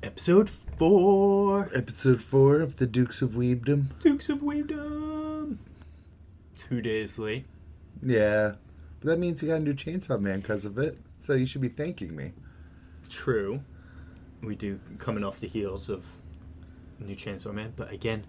Episode 4. Episode 4 of the Dukes of Weebdom. Dukes of Weebdom. 2 days late. Yeah. But that means you got a new Chainsaw Man because of it. So you should be thanking me. True. We do, coming off the heels of New Chainsaw Man. But again,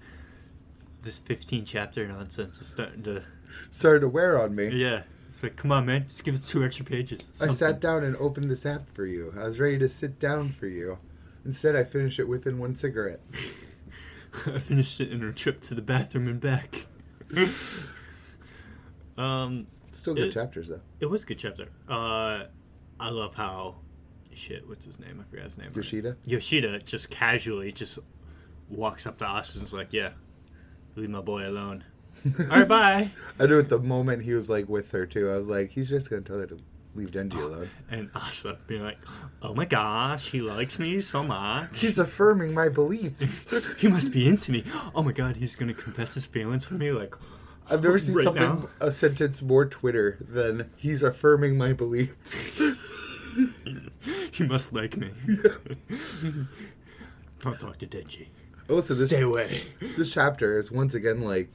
this 15 chapter nonsense is starting to wear on me. Yeah. It's like, come on, man. Just give us 2 extra pages. Something. I sat down and opened this app for you. I was ready to sit down for you. Instead, I finished it within 1 cigarette. I finished it in a trip to the bathroom and back. Still good chapters, though. It was a good chapter. I love how... Shit, what's his name? I forgot his name. Yoshida? Right? Yoshida just casually just walks up to Austin and is like, yeah, leave my boy alone. All right, bye. I knew at the moment he was, like, with her, too. I was like, he's just going to tell her to leave Denji alone. And Asa being like, oh my gosh, he likes me so much. He's affirming my beliefs. He must be into me. Oh my god, he's going to confess his feelings for me? Like, I've never seen now? a sentence more Twitter than he's affirming my beliefs. He must like me. Don't talk to Denji. Also, Stay away. This chapter is once again like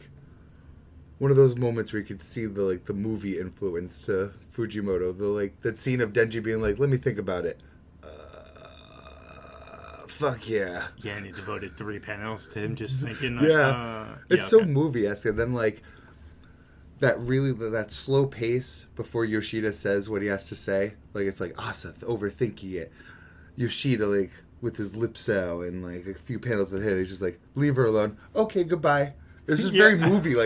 one of those moments where you could see the movie influence to Fujimoto. That scene of Denji being like, "Let me think about it." Fuck yeah. Yeah, and he devoted 3 panels to him just thinking. It's so movie-esque, and then that slow pace before Yoshida says what he has to say. Like, it's like Asa overthinking it. Yoshida, with his lips out and, a few panels of him, he's just like, leave her alone. Okay, goodbye. It's just very movie.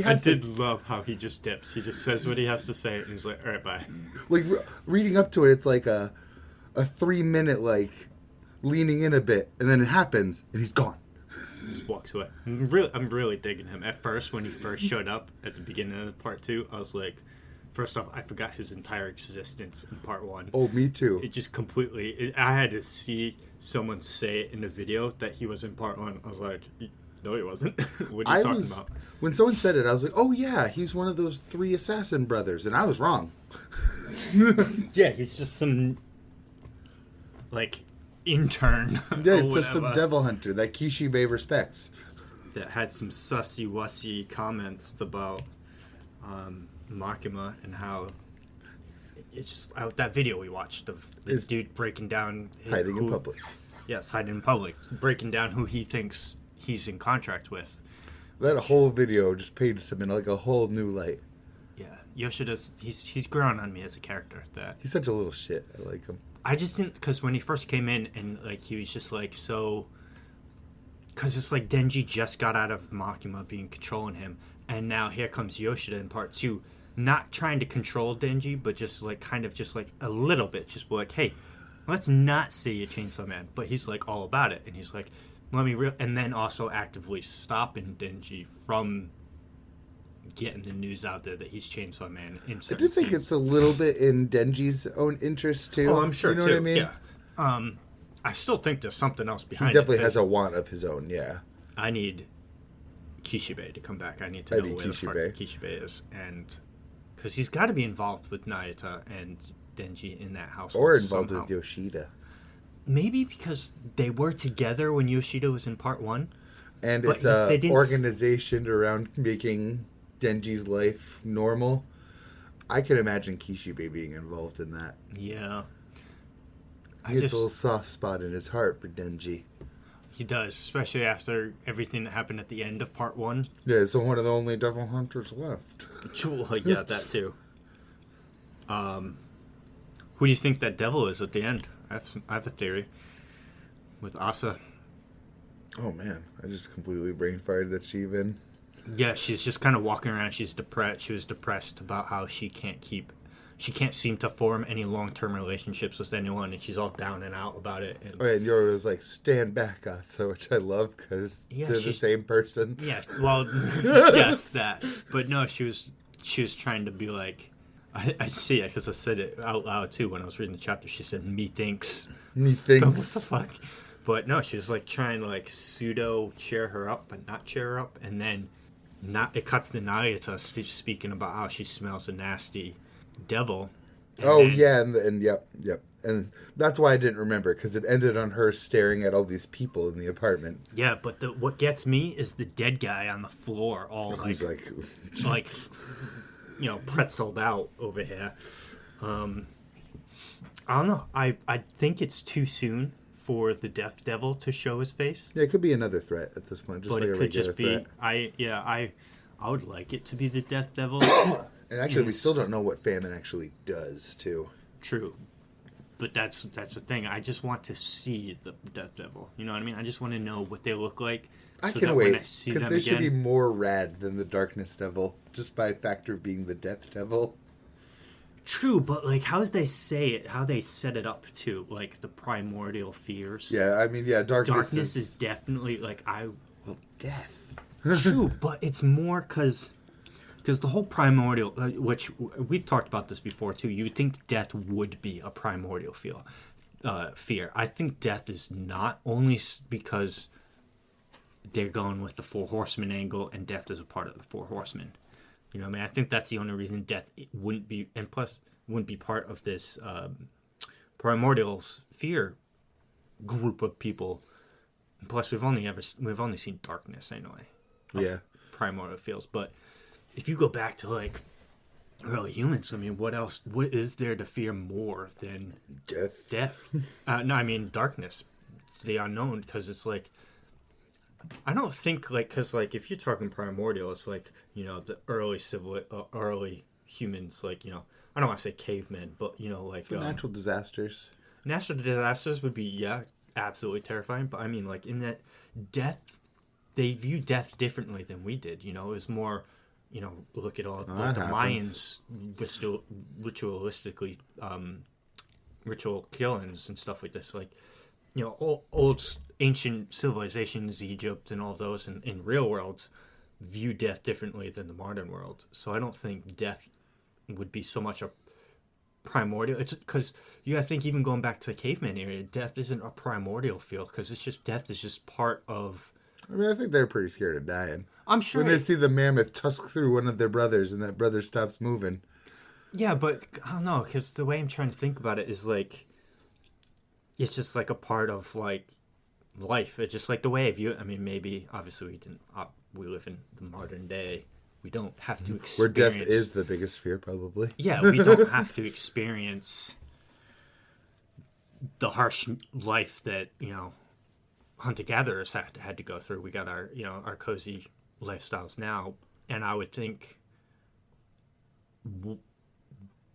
I did love how he just dips. He just says what he has to say, and he's like, all right, bye. Reading up to it, it's like a 3-minute, leaning in a bit, and then it happens, and he's gone. Just walks away. I'm really digging him. At first, when he first showed up at the beginning of part 2, I was like, first off, I forgot his entire existence in part 1. Oh, me too. It just completely... I had to see someone say it in the video that he was in part 1. I was like, no, he wasn't. What are you talking about? When someone said it, I was like, oh, yeah, he's one of those 3 assassin brothers, and I was wrong. Yeah, he's just some, intern. Yeah, it's just some devil hunter that Kishibe respects. That had some sussy-wussy comments about Makima and how it's just that video we watched of this dude breaking down hiding in public. Yes, hiding in public, breaking down who he thinks he's in contract with. That whole video just paints him in a whole new light. Yeah, Yoshida's he's grown on me as a character. That he's such a little shit. I like him. I just didn't, because when he first came in and he was just so, because it's Denji just got out of Makima being controlling him, and now here comes Yoshida in part 2, not trying to control Denji, but just kind of a little bit, just hey, let's not say you Chainsaw Man, but he's all about it, and he's let me and then also actively stopping Denji from getting the news out there that he's Chainsaw Man in certain I do think scenes. it's a little bit in Denji's own interest too. Oh, I'm sure, you know too. what I mean? Yeah. I still think there's something else behind it. He definitely has a want of his own, yeah. I need Kishibe to come back. I need to know where the fuck Kishibe is. And because he's got to be involved with Nayata and Denji in that household or involved somehow. with Yoshida. Maybe because they were together when Yoshida was in part 1. And it's an organization around making Denji's life normal. I can imagine Kishibe being involved in that. Yeah. He has a little soft spot in his heart for Denji. He does, especially after everything that happened at the end of part 1. Yeah, so one of the only devil hunters left. Yeah, that too. Who do you think that devil is at the end? I have a theory. With Asa. Oh man, I just completely brain fired that she even... Yeah, she's just kind of walking around. She's depressed. She was depressed about how she can't seem to form any long-term relationships with anyone, and she's all down and out about it. And, and Yoro was like, stand back, Asa, which I love because they're the same person. Yeah, well, yes, that. But no, she was trying to be I see it because I said it out loud too when I was reading the chapter. She said, me thinks. Me thinks. What the fuck? But no, she was trying to pseudo cheer her up, but not cheer her up, and then it cuts to Nayata speaking about how she smells a nasty devil. And yep. And that's why I didn't remember, because it ended on her staring at all these people in the apartment. Yeah, but what gets me is the dead guy on the floor, all Who's like, like, pretzeled out over here. I don't know. I think it's too soon for the Death Devil to show his face. yeah, it could be another threat at this point, just But like it a could regular just be threat. I would like it to be the Death Devil. And actually, we still don't know what famine actually does, too. True. But that's the thing. I just want to see the Death Devil. You know what I mean? I just want to know what they look like. I so can that wait, when I see because them they should be again. more rad than the Darkness Devil, just by factor of being the Death Devil. True, but like how they say it, how they set it up too, like the primordial fears. Yeah, I mean, yeah, Darkness is definitely like well, death. True, but it's more because the whole primordial, which we've talked about this before too. You would think death would be a primordial fear. I think death is not, only because they're going with the Four Horsemen angle, and death is a part of the Four Horsemen. You know what I mean? I think that's the only reason death wouldn't be, and plus wouldn't be part of this primordial fear group of people. And plus, we've only seen darkness anyway. Yeah. Primordial feels, but if you go back to like early humans, I mean, what is there to fear more than Death. No, I mean darkness, it's the unknown, because it's like, I don't think, like, because like if you're talking primordial, it's like, the early humans, like, I don't want to say cavemen, but like So natural disasters. natural disasters would be, absolutely terrifying. But I mean, like, in that death, they view death differently than we did. It was more, look at all that the happens. Mayans ritualistically ritual killings and stuff like this, like, old ancient civilizations, Egypt and all those in real worlds view death differently than the modern world. So I don't think death would be so much a primordial. It's because you gotta think, even going back to the caveman area, death isn't a primordial feel, because it's just, death is just part of. I mean, I think they're pretty scared of dying. I'm sure When they see the mammoth tusk through one of their brothers and that brother stops moving. Yeah, but I don't know, because the way I'm trying to think about it is like, it's just like a part of like life. It's just like the way I view it. I mean, maybe obviously we didn't. We live in the modern day. We don't have to experience. Where death is the biggest fear, probably. Yeah, we don't have to experience the harsh life that hunter gatherers had to go through. We got our our cozy lifestyles now, and I would think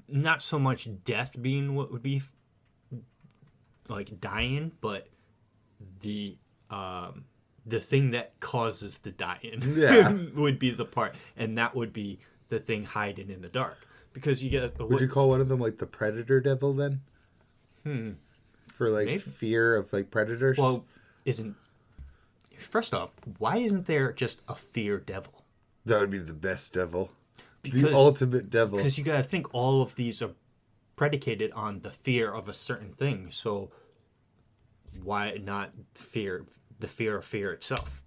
not so much death being what would be like dying, but the thing that causes the dying would be the part, and that would be the thing hiding in the dark, because you get. Would you call one of them like the predator devil then? For like Maybe. fear of like predators. Well, first off, why isn't there just a fear devil? That would be the best devil. Because, the ultimate devil. Because you gotta think, all of these are predicated on the fear of a certain thing. So why not fear? The fear of fear itself.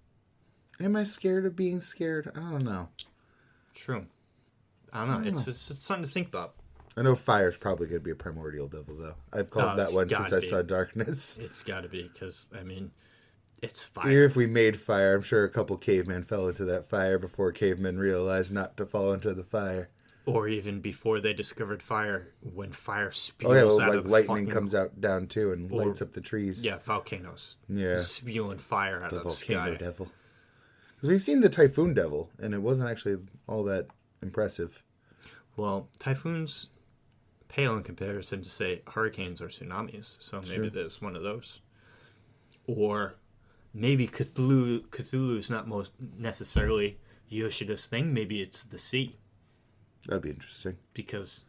Am I scared of being scared? I don't know. True. I don't know. It's something to think about. I know fire's probably going to be a primordial devil, though. I've called that one since I saw darkness. It's got to be, because, I mean, it's fire. Even if we made fire, I'm sure a couple cavemen fell into that fire before cavemen realized not to fall into the fire. Or even before they discovered fire, when fire spews out of the lightning fucking, comes out down too and lights up the trees. Yeah, volcanoes. Yeah. Spewing fire out The of the volcano sky. devil. Because we've seen the typhoon devil, and it wasn't actually all that impressive. Well, typhoons pale in comparison to, say, hurricanes or tsunamis. So maybe there's one of those. Or maybe Cthulhu's not most necessarily Yoshida's thing. Maybe it's the sea. That'd be interesting. Because,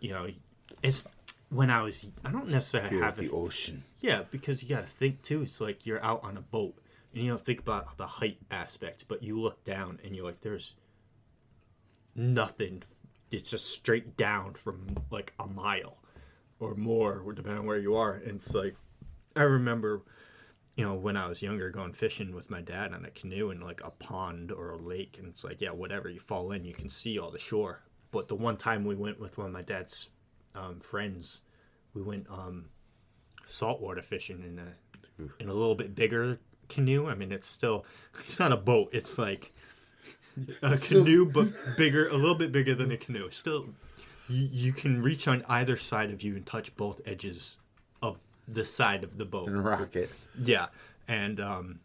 it's when I don't necessarily Fear have of the ocean. Yeah, because you got to think too. It's like you're out on a boat and you don't think about the height aspect, but you look down and you're like, there's nothing. It's just straight down from like a mile or more, depending on where you are. And it's like, I remember, when I was younger, going fishing with my dad on a canoe in like a pond or a lake, and it's like, yeah, whatever, you fall in, you can see all the shore. But the one time we went with one of my dad's friends, we went saltwater fishing in a little bit bigger canoe. I mean, it's not a boat. It's like a canoe, but bigger, a little bit bigger than a canoe. Still, you can reach on either side of you and touch both edges of the side of the boat. And rock it. Yeah, and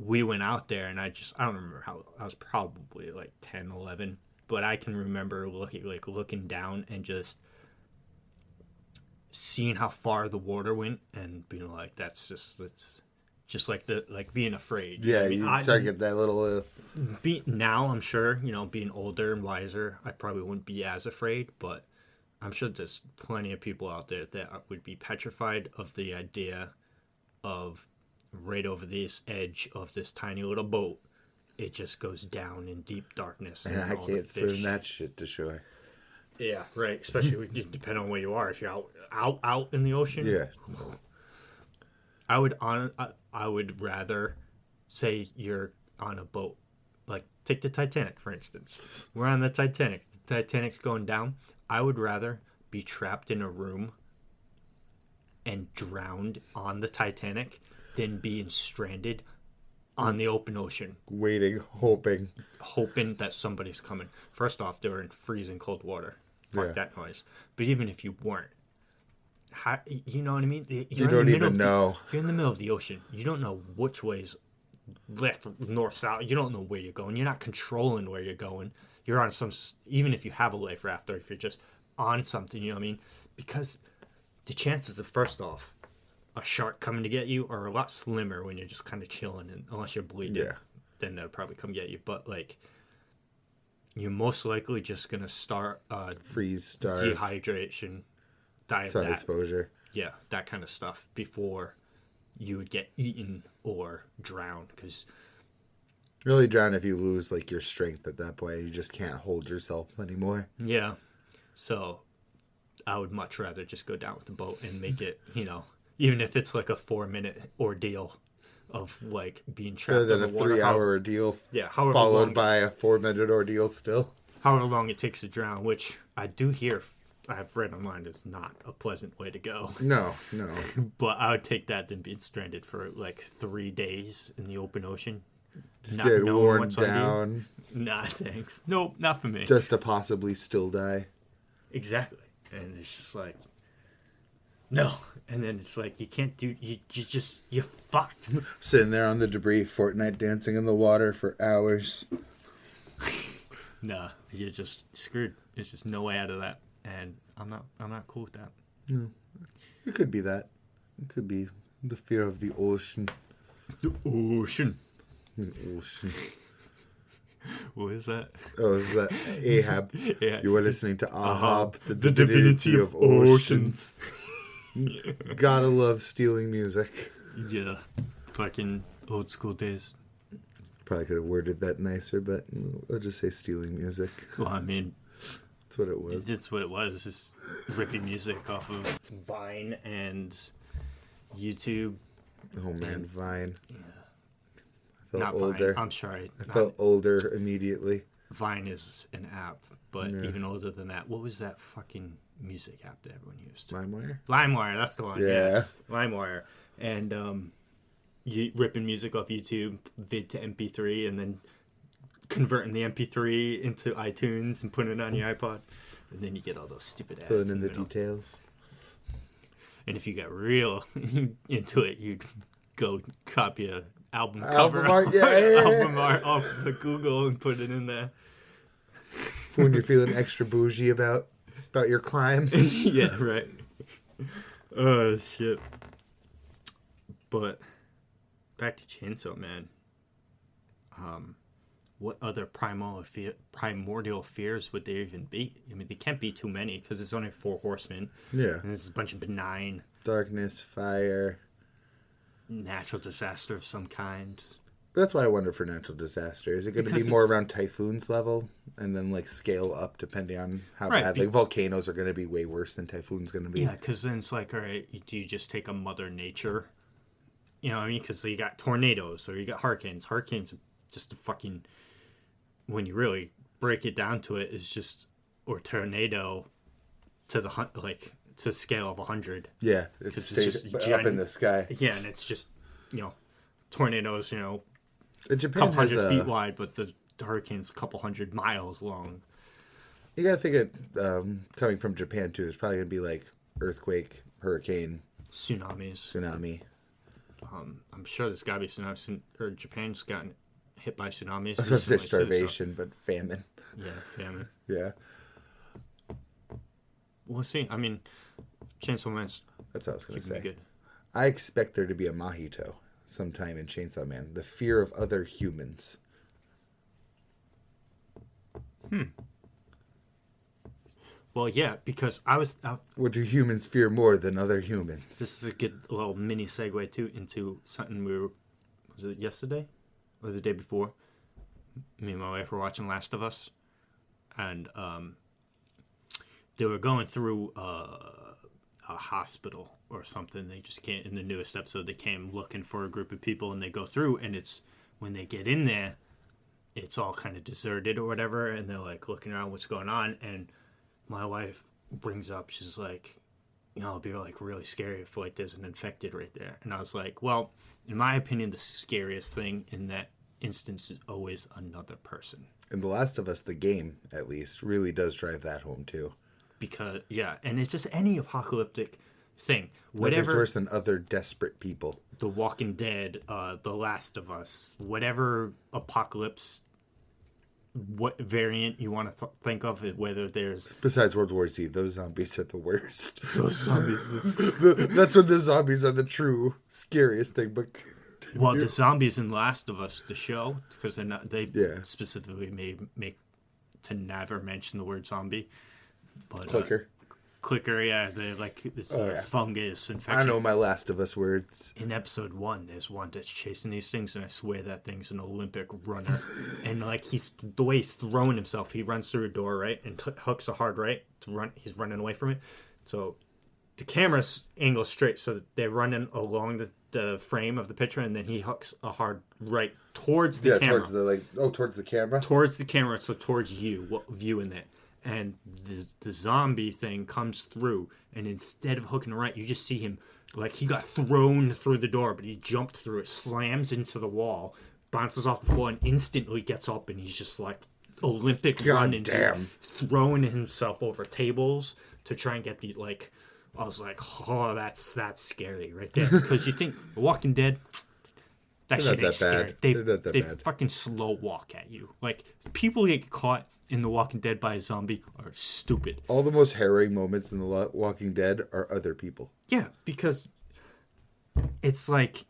we went out there, and I don't remember how. I was probably like 10, 11, but I can remember looking down and just seeing how far the water went and being like, that's just like being afraid. Yeah, I mean, you start get that little. Now I'm sure, being older and wiser, I probably wouldn't be as afraid, but I'm sure there's plenty of people out there that would be petrified of the idea of right over this edge of this tiny little boat, it just goes down in deep darkness. And I can't swim that shit to shore. Yeah, right. Especially depending on where you are. If you're out in the ocean. Yeah. I would rather say you're on a boat. Like, take the Titanic, for instance. We're on the Titanic. The Titanic's going down. I would rather be trapped in a room and drowned on the Titanic than being stranded on the open ocean. Waiting, hoping that somebody's coming. First off, they were in freezing cold water. Fuck Yeah. that noise. But even if you weren't, you know what I mean? You don't even know. You're in the middle of the ocean. You don't know which way's left, north, south. You don't know where you're going. You're not controlling where you're going. You're on even if you have a life raft or if you're just on something, you know what I mean? Because the chances of, first off, a shark coming to get you are a lot slimmer when you're just kind of chilling, and unless you're bleeding, then they'll probably come get you. But like, you're most likely just gonna start freeze, starve, dehydration, die of sun that. exposure. Yeah, that kind of stuff before you would get eaten or drown. Because really drown if you lose like your strength at that point. You just can't hold yourself anymore. Yeah, so I would much rather just go down with the boat and make it, even if it's like a 4-minute ordeal of like being trapped Rather than in a the water. 3-hour ordeal. Yeah, followed by a 4-minute ordeal still. However long it takes to drown, which I do hear, I've read online, is not a pleasant way to go. No. But I would take that than being stranded for like 3 days in the open ocean. Just Not get knowing worn what's on you. down. Nah, thanks. Nope, not for me. Just to possibly still die. Exactly. And it's just like, no. And then it's like, you can't do, you're fucked. Sitting there on the debris, Fortnite dancing in the water for hours. Nah, you're just screwed. There's just no way out of that. And I'm not cool with that. No. It could be that. It could be the fear of the ocean. The ocean. The ocean. What is that? Oh, is that Ahab? Yeah. You were listening to Ahab, the divinity of oceans. Gotta love stealing music. Yeah. Fucking old school days. Probably could have worded that nicer, but I'll just say stealing music. Well, I mean, that's what it was. It's what it was. Just ripping music off of Vine and YouTube. Oh man, Vine. Yeah. I felt Not older. Vine. I'm sorry. I felt older immediately. Vine is an app, but Yeah. even older than that. What was that fucking music app that everyone used? LimeWire? LimeWire, that's the one. Yeah. Yes, LimeWire. And you ripping music off YouTube, vid to MP3, and then converting the MP3 into iTunes and putting it on your iPod. And then you get all those stupid ads. Filling in the middle. details. And if you got real into it, you'd go copy a album Album cover, art, yeah. album art off of Google and put it in there. When you're feeling extra bougie about your crime. Yeah, right. Oh, shit. But back to Chainsaw Man. What other primordial fears would there even be? I mean, there can't be too many because it's only 4 horsemen. Yeah. And there's a bunch of benign Darkness, fire. natural disaster of some kind. That's why I wonder for natural disaster. Is it going to be Because more it's- around typhoons level and then like scale up depending on how Right, bad? Like volcanoes are going to be way worse than typhoons going to be. Yeah, because then it's like, all right, do you just take a Mother Nature? You know what I mean? Because you got tornadoes or you got hurricanes. Hurricanes are just a fucking, when you really break it down to it, is just, or tornado to the to a scale of 100. Yeah, it 'Cause stays up in the sky. Yeah, and it's just, tornadoes, And a Japan couple has hundred feet wide, but the hurricane's a couple hundred miles long. You gotta think it coming from Japan too. There's probably gonna be like earthquake, hurricane, Tsunamis. tsunami. I'm sure there's gotta be tsunamis, or Japan's gotten hit by tsunamis. I was about to say recently, too, starvation, but famine. yeah, famine. Yeah, We'll see. I mean, Chainsaw Man's that's what I was gonna keeping me say. good. I expect there to be a Mahito sometime in Chainsaw Man. The fear of other humans. Well, yeah, because I was. What do humans fear more than other humans? This is a good little mini segue too into something we were. Was it yesterday, or the day before? Me and my wife were watching Last of Us, and they were going through a hospital or something. They just came in the newest episode. They came looking for a group of people, and they go through, and it's when they get in there, it's all kind of deserted or whatever, and they're like looking around what's going on, and my wife brings up, she's like, it'd be like really scary if like there's an infected right there. And I was like, well, in my opinion, the scariest thing in that instance is always another person. And The Last of Us, the game, at least, really does drive that home too. Because, yeah, and it's just any apocalyptic thing. Nothing's Whatever, worse than other desperate people. The Walking Dead, The Last of Us, whatever apocalypse, what variant you want to think of, whether there's... Besides World War Z, those zombies are the worst. Those zombies... That's when the zombies are the true scariest thing. But Well, the zombies in Last of Us, the show, because they Yeah. specifically make to never mention the word zombie. But, Clicker. Clicker, yeah, they're like this yeah. fungus infection. I know my Last of Us words. In episode 1, there's one that's chasing these things, and I swear that thing's an Olympic runner. And like the way he's throwing himself, he runs through a door, right, and hooks a hard right to run. He's running away from it, so the camera's angled straight, so they're running along the frame of the picture, and then he hooks a hard right towards the camera. Towards the camera. Towards the camera, so towards you, viewing it. And the zombie thing comes through, and instead of hooking right, you just see him, like he got thrown through the door, but he jumped through it, slams into the wall, bounces off the floor, and instantly gets up, and he's just like Olympic running, throwing himself over tables to try and get these, like, I was like, oh, that's scary right there. Because you think The Walking Dead, that shit ain't scary. They fucking slow walk at you. Like, people get caught in The Walking Dead by a zombie are stupid. All the most harrowing moments in The Walking Dead are other people. Yeah, because it's like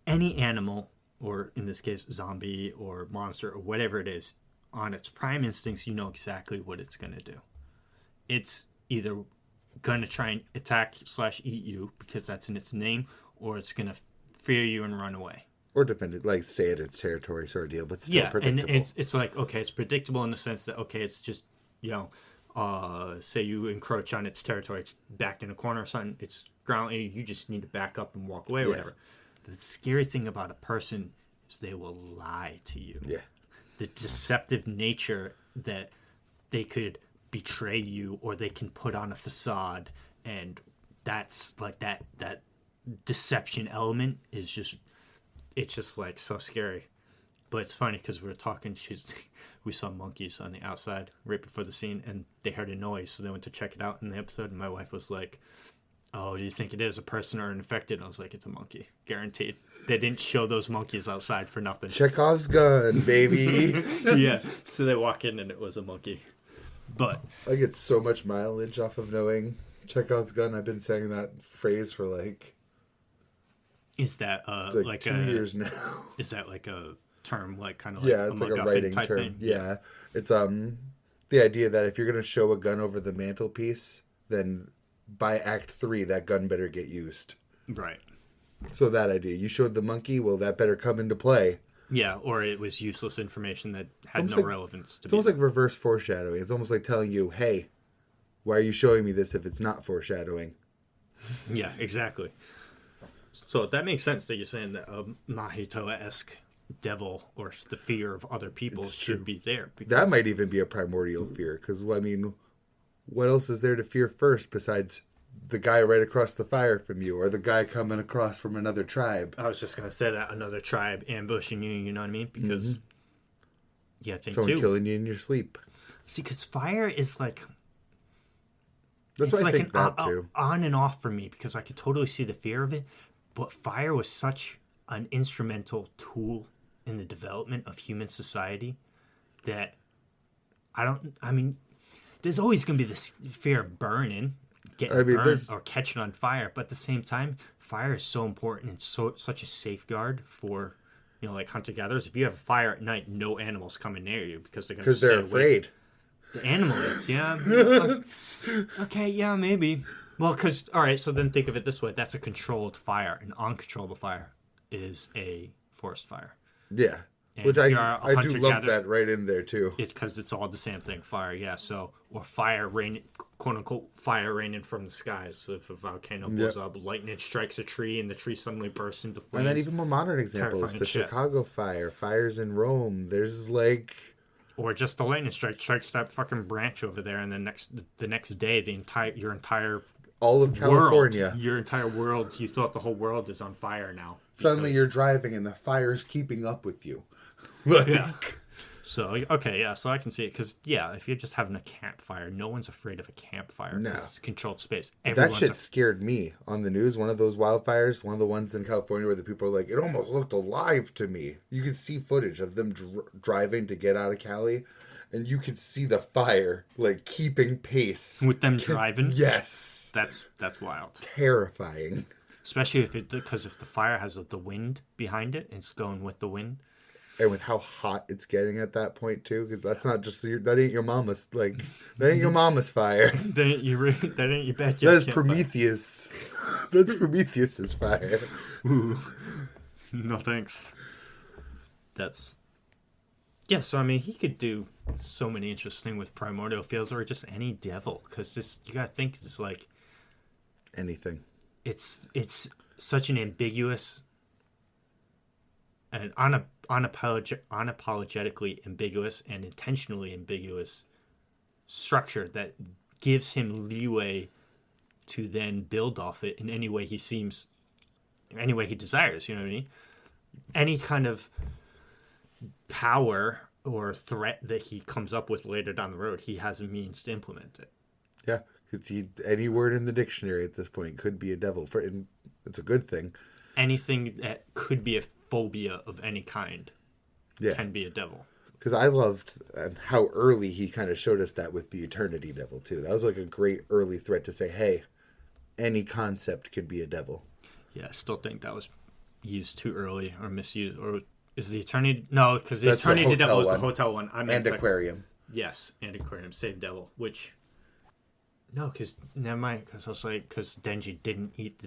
any animal, or in this case, zombie or monster or whatever it is, on its prime instincts, you know exactly what it's going to do. It's either going to try and attack / eat you because that's in its name, or it's going to fear you and run away. Or dependent, like stay at its territory sort of deal, but still predictable. And it's like, okay, it's predictable in the sense that, okay, it's just, say you encroach on its territory, it's backed in a corner or something, it's ground, you just need to back up and walk away or whatever. The scary thing about a person is they will lie to you. Yeah. The deceptive nature that they could betray you, or they can put on a facade, and that's like that deception element is just, it's just like so scary. But it's funny because we were talking, we saw monkeys on the outside right before the scene, and they heard a noise, so they went to check it out in the episode, and my wife was like, oh, do you think it is a person or an infected? I was like, it's a monkey, guaranteed. They didn't show those monkeys outside for nothing. Chekhov's gun, baby. Yeah, so they walk in and it was a monkey. But I get so much mileage off of knowing Chekhov's gun. I've been saying that phrase for like... Is that like 2 years now? Is that like a term, like kind of like it's like a writing term. Thing? Yeah, it's the idea that if you're gonna show a gun over the mantelpiece, then by Act 3 that gun better get used. Right. So that idea, you showed the monkey, well, that better come into play. Yeah, or it was useless information that had no relevance to. It's almost like reverse foreshadowing. It's almost like telling you, hey, why are you showing me this if it's not foreshadowing? Yeah, exactly. So that makes sense that you're saying that a Mahito-esque devil or the fear of other people should be there. That might even be a primordial fear, because, I mean, what else is there to fear first besides the guy right across the fire from you, or the guy coming across from another tribe? I was just gonna say that another tribe ambushing you. You know what I mean? Because yeah, I think Someone too. killing you in your sleep. See, because fire is like That's it's what I like think that too. on and off for me because I could totally see the fear of it. But fire was such an instrumental tool in the development of human society that I mean, there's always going to be this fear of burning, getting burned or catching on fire. But at the same time, fire is so important and such a safeguard for, like hunter-gatherers. If you have a fire at night, no animals coming near you because they're afraid. The animal is, yeah. Okay, yeah, maybe. Well, because, all right, so then think of it this way. That's a controlled fire. An uncontrollable fire is a forest fire. Yeah. And which I do lump that right in there, too. It's because it's all the same thing. Fire, yeah. So, or fire raining, quote-unquote, fire raining from the skies. So if a volcano blows up, lightning strikes a tree, and the tree suddenly bursts into flames. And then even more modern examples. The Chicago fire, fires in Rome. There's like... Or just the lightning strikes that fucking branch over there, and then the next day, your entire all of California, your entire world, you thought the whole world is on fire now. Suddenly you're driving, and the fire's keeping up with you. Yeah. So okay, yeah. So I can see it because if you're just having a campfire, no one's afraid of a campfire. No, it's a controlled space. That shit scared me on the news. One of those wildfires, one of the ones in California where the people are like, it almost looked alive to me. You could see footage of them driving to get out of Cali, and you could see the fire like keeping pace with them driving. Yes, that's wild, terrifying. Especially because if the fire has the wind behind it, it's going with the wind. And with how hot it's getting at that point too, because that's not just that ain't your mama's that ain't your mama's fire. that ain't your backyard. That is Prometheus. That's Prometheus's fire. Ooh. No thanks. That's So I mean, he could do so many interesting with primordial fields or just any devil, because you gotta think it's like anything. It's such an ambiguous and unapologetically ambiguous and intentionally ambiguous structure that gives him leeway to then build off it in any way he desires, you know what I mean? Any kind of power or threat that he comes up with later down the road, he has a means to implement it. Yeah, because any word in the dictionary at this point could be a devil. It's a good thing. Anything that could be a phobia of any kind can be a devil. Because I loved how early he kind of showed us that with the Eternity Devil, too. That was like a great early threat to say, hey, any concept could be a devil. Yeah, I still think that was used too early or misused. Or is the Eternity... No, because the Eternity Devil is the hotel one. And Aquarium. Yes, and Aquarium. Same devil, which... No, because... Never mind, because I was like... Because Denji didn't eat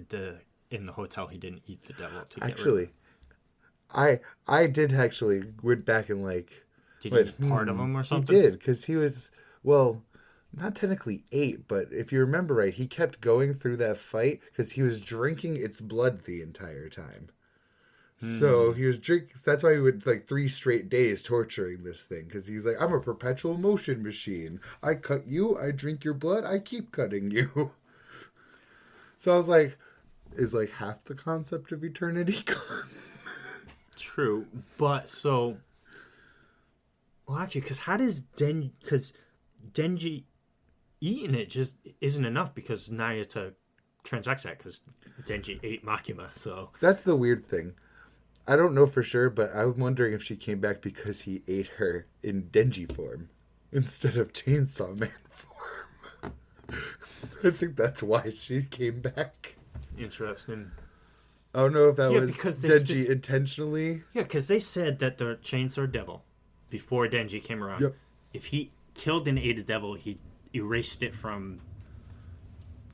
in the hotel, he didn't eat the devil to get rid of it. I did actually went back and like... Did he eat part of him or something? He did, because he was... Well, not technically ate, but if you remember right, he kept going through that fight because he was drinking its blood the entire time. So he was drinking... That's why he would, 3 straight days torturing this thing. Because he's like, I'm a perpetual motion machine. I cut you, I drink your blood, I keep cutting you. So I was like, is half the concept of eternity gone? True. But, so... Well, actually, because how does Denji... Because Denji eating it just isn't enough because Nayata transacts that because Denji ate Makima, so... That's the weird thing. I don't know for sure, but I'm wondering if she came back because he ate her in Denji form instead of Chainsaw Man form. I think that's why she came back. Interesting. I don't know if that was Denji intentionally. Yeah, because they said that the Chainsaw Devil, before Denji came around, if he killed and ate a devil, he erased it from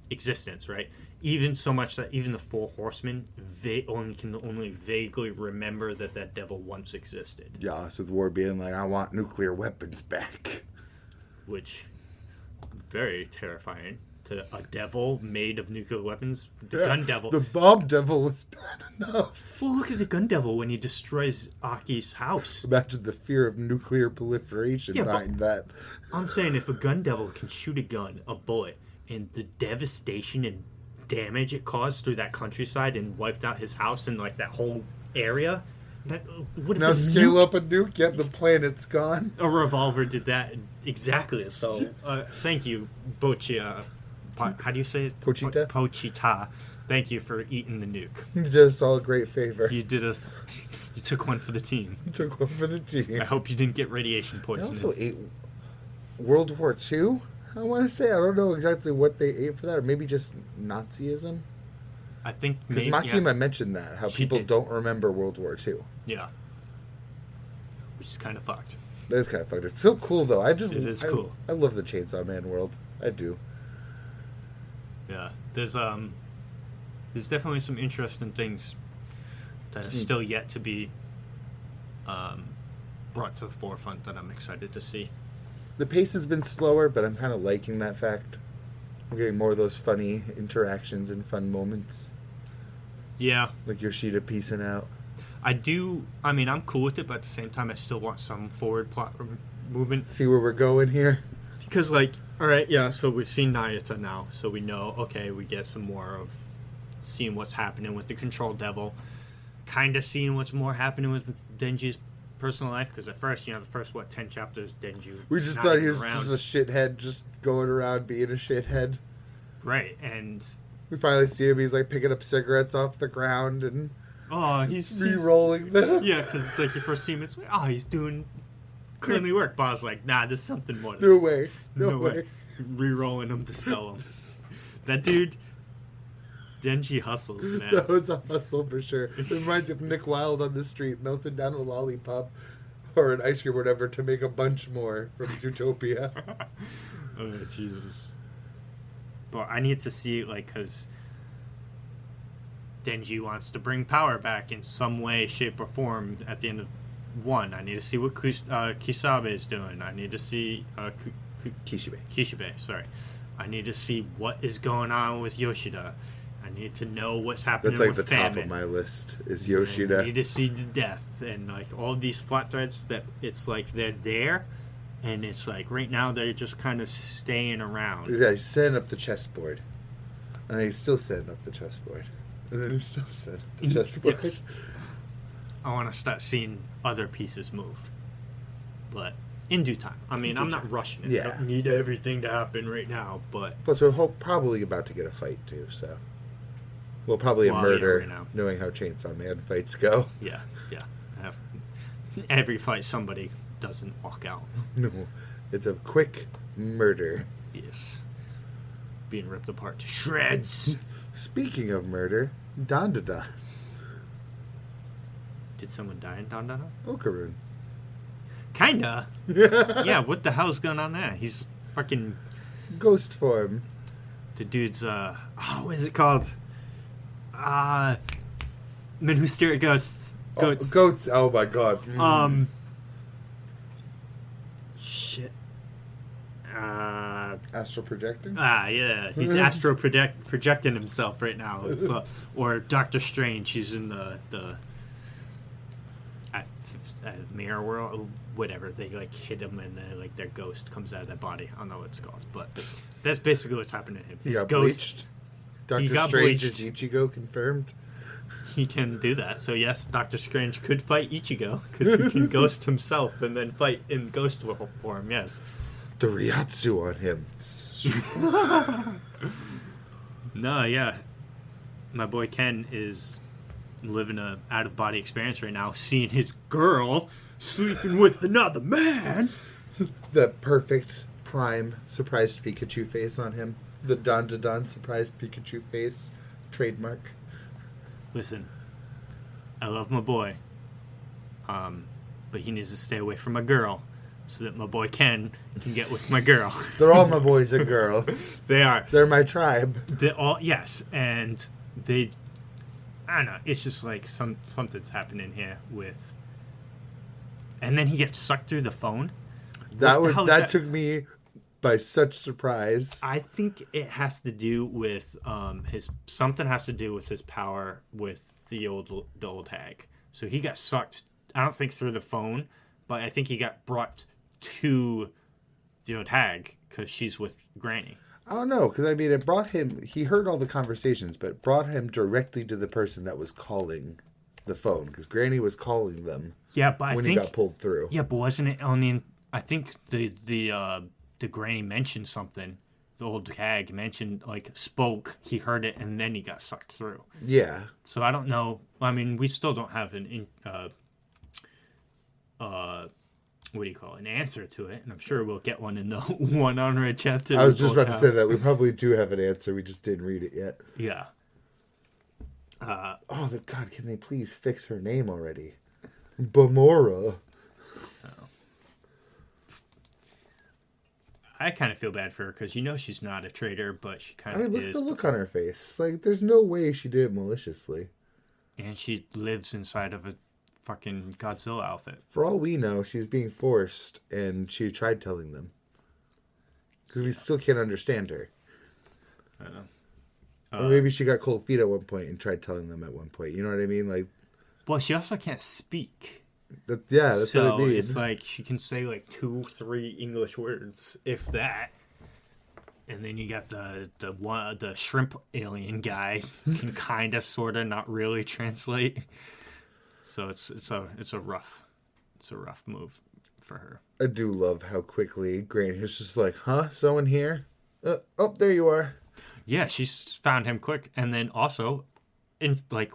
existence, right? Even so much that even the Four Horsemen can only vaguely remember that devil once existed. Yeah, so the war being like, I want nuclear weapons back. Which, very terrifying to a devil made of nuclear weapons. The Yeah, gun devil. The bomb devil was bad enough. Well, look at the gun devil when he destroys Aki's house. Imagine the fear of nuclear proliferation behind that. I'm saying if a gun devil can shoot a gun, a bullet, and the devastation and damage it caused through that countryside and wiped out his house and like that whole area, that would Now have scale up a nuke. Yep, the planet's gone. A revolver did that exactly. So thank you, Bochi. How do you say it? Pochita? Pochita. Thank you for eating the nuke. You did us all a great favor. You did us. You took one for the team. You took one for the team. I hope you didn't get radiation I poisoning. also ate World War II. I want to say I don't know exactly what they ate for that, or maybe just Nazism. I think because Makima mentioned that how people don't remember World War II. Yeah, which is kind of fucked. That is kind of fucked. It's so cool though. It is cool. I love the Chainsaw Man world. I do. Yeah, there's definitely some interesting things that are still yet to be brought to the forefront that I'm excited to see. The pace has been slower, but I'm kind of liking that fact. I'm getting more of those funny interactions and fun moments. Yeah. Like Yoshida piecing out. I mean, I'm cool with it, but at the same time, I still want some forward plot movement. See where we're going here? Because, like, alright, yeah, so we've seen Nayata now, so we know, okay, we get some more of seeing what's happening with the Control Devil. Kind of seeing what's more happening with Denji's personal life, because at first, the first 10 chapters, Denji we just thought he was just a shithead, just going around being a shithead. Right, and we finally see him. He's like picking up cigarettes off the ground and he's re-rolling them. Yeah, because it's like you first see him, it's like, he's doing cleanly work. But I was like, nah, there's something more. No way, no way. Re-rolling them to sell them. That dude. Denji hustles, man. That was a hustle for sure. It reminds me of Nick Wilde on the street melting down a lollipop or an ice cream or whatever to make a bunch more from Zootopia. Oh, Jesus. But I need to see, because Denji wants to bring power back in some way, shape, or form at the end of 1. I need to see what Kisabe is doing. I need to see... Kishibe, sorry. I need to see what is going on with Yoshida. I need to know what's happening with That's like the famine. top of my list is Yoshida. I need to see the death and all these plot threads that it's like they're there, and it's like right now they're just kind of staying around. Yeah, he's setting up the chessboard, and he's still setting up the chessboard, and then he's still setting up the chessboard. Yes. I want to start seeing other pieces move, but in due time. I mean, I'm not rushing it. Yeah. I don't need everything to happen right now, but plus we're probably about to get a fight too, so. Well, probably a murder, right now. Knowing how Chainsaw Man fights go. Yeah. Every fight, somebody doesn't walk out. No, it's a quick murder. Yes. Being ripped apart to shreds. Speaking of murder, Dandadan. Did someone die in Dandadan? Okarun. Kinda. Yeah, what the hell's going on there? He's fucking... Ghost form. The dude's, what is it called? Men who stare at ghosts. Goats. Goats. Oh my god. Shit. Astral projecting? Yeah. He's astro projecting himself right now. It's, or Doctor Strange. He's in the mirror world. Whatever. They hit him and then their ghost comes out of their body. I don't know what it's called, but that's basically what's happening to him. He got ghost. Bleached. Doctor Strange is Ichigo confirmed. He can do that. So yes, Doctor Strange could fight Ichigo because he can ghost himself and then fight in ghost form. Yes. The Ryatsu on him. No, yeah. My boy Ken is living a out of body experience right now, seeing his girl sleeping with another man. The perfect prime surprised Pikachu face on him. The Dandadan surprised Pikachu face trademark. Listen, I love my boy, but he needs to stay away from my girl so that my boy Ken can get with my girl. They're all my boys and girls. They are. They're my tribe. They all and they. I don't know. It's just something's happening here with. And then he gets sucked through the phone. That took me by such surprise. I think it has to do with his something has to do with his power with the old hag. So he got sucked. I don't think through the phone, but I think he got brought to the old hag because she's with Granny. I don't know, because I mean, it brought him. He heard all the conversations, but it brought him directly to the person that was calling the phone, because Granny was calling them. Yeah, but when I think he got pulled through. Yeah, but wasn't it only? I think the Granny mentioned something. The old hag mentioned, like, spoke. He heard it, and then he got sucked through. Yeah. So I don't know. I mean, we still don't have what do you call it? An answer to it, and I'm sure we'll get one in the one on Red chapter. I was just about to say that we probably do have an answer. We just didn't read it yet. Yeah. God, can they please fix her name already? Bamora. I kind of feel bad for her because she's not a traitor, but she kind of look is. at the look on her face. Like, there's no way she did it maliciously. And she lives inside of a fucking Godzilla outfit. For all we know, she's being forced, and she tried telling them. Because we still can't understand her. I know. Or maybe she got cold feet at one point and tried telling them at one point. You know what I mean? Like, well, she also can't speak. That's what I mean. It's like she can say like 2-3 English words, if that. And then you got the shrimp alien guy can kind of, sort of, not really translate. So it's a rough move for her. I do love how quickly Granny is just like, huh? Someone here? Oh, there you are. Yeah, she's found him quick. And then also,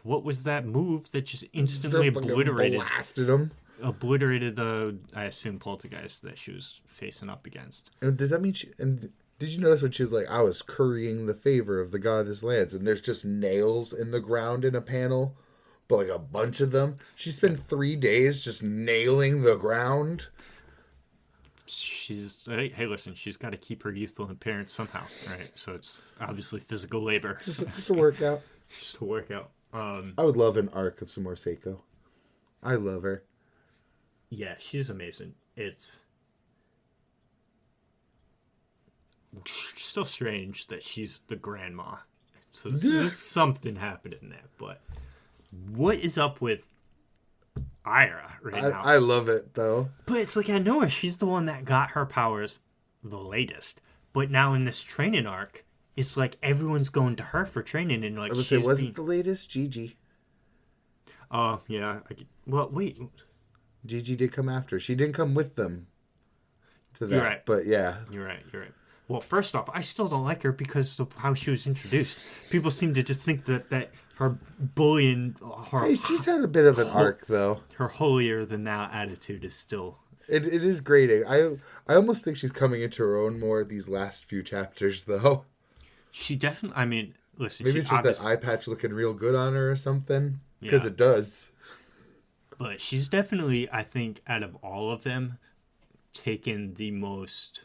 what was that move that just instantly blasted him? Obliterated the, I assume, poltergeist that she was facing up against. And does that mean did you notice when she was like, I was currying the favor of the god of this lands, and there's just nails in the ground in a panel, but like a bunch of them? She spent 3 days just nailing the ground. Hey, listen, she's got to keep her youthful appearance somehow, right? So it's obviously physical labor. Just a workout. Just a workout. I would love an arc of some more Seiko. I love her. Yeah, she's amazing. It's still strange that she's the grandma. So there's something happening there. But what is up with Ira now? I love it, though. But it's like, I know her. She's the one that got her powers the latest. But now in this training arc, it's like everyone's going to her for training. And like, I would say, was it the latest? Gigi. Oh, yeah. Well, wait. Gigi did come after. She didn't come with them to that. You're right. But yeah. You're right. Well, first off, I still don't like her because of how she was introduced. People seem to just think that her bullying, Hey, she's had a bit of an arc, though. Her holier-than-thou attitude is still... It is grating. I almost think she's coming into her own more these last few chapters, though. She definitely... I mean, listen... Maybe it's just that eye patch looking real good on her or something. Because it does. But she's definitely, I think, out of all of them, taken the most...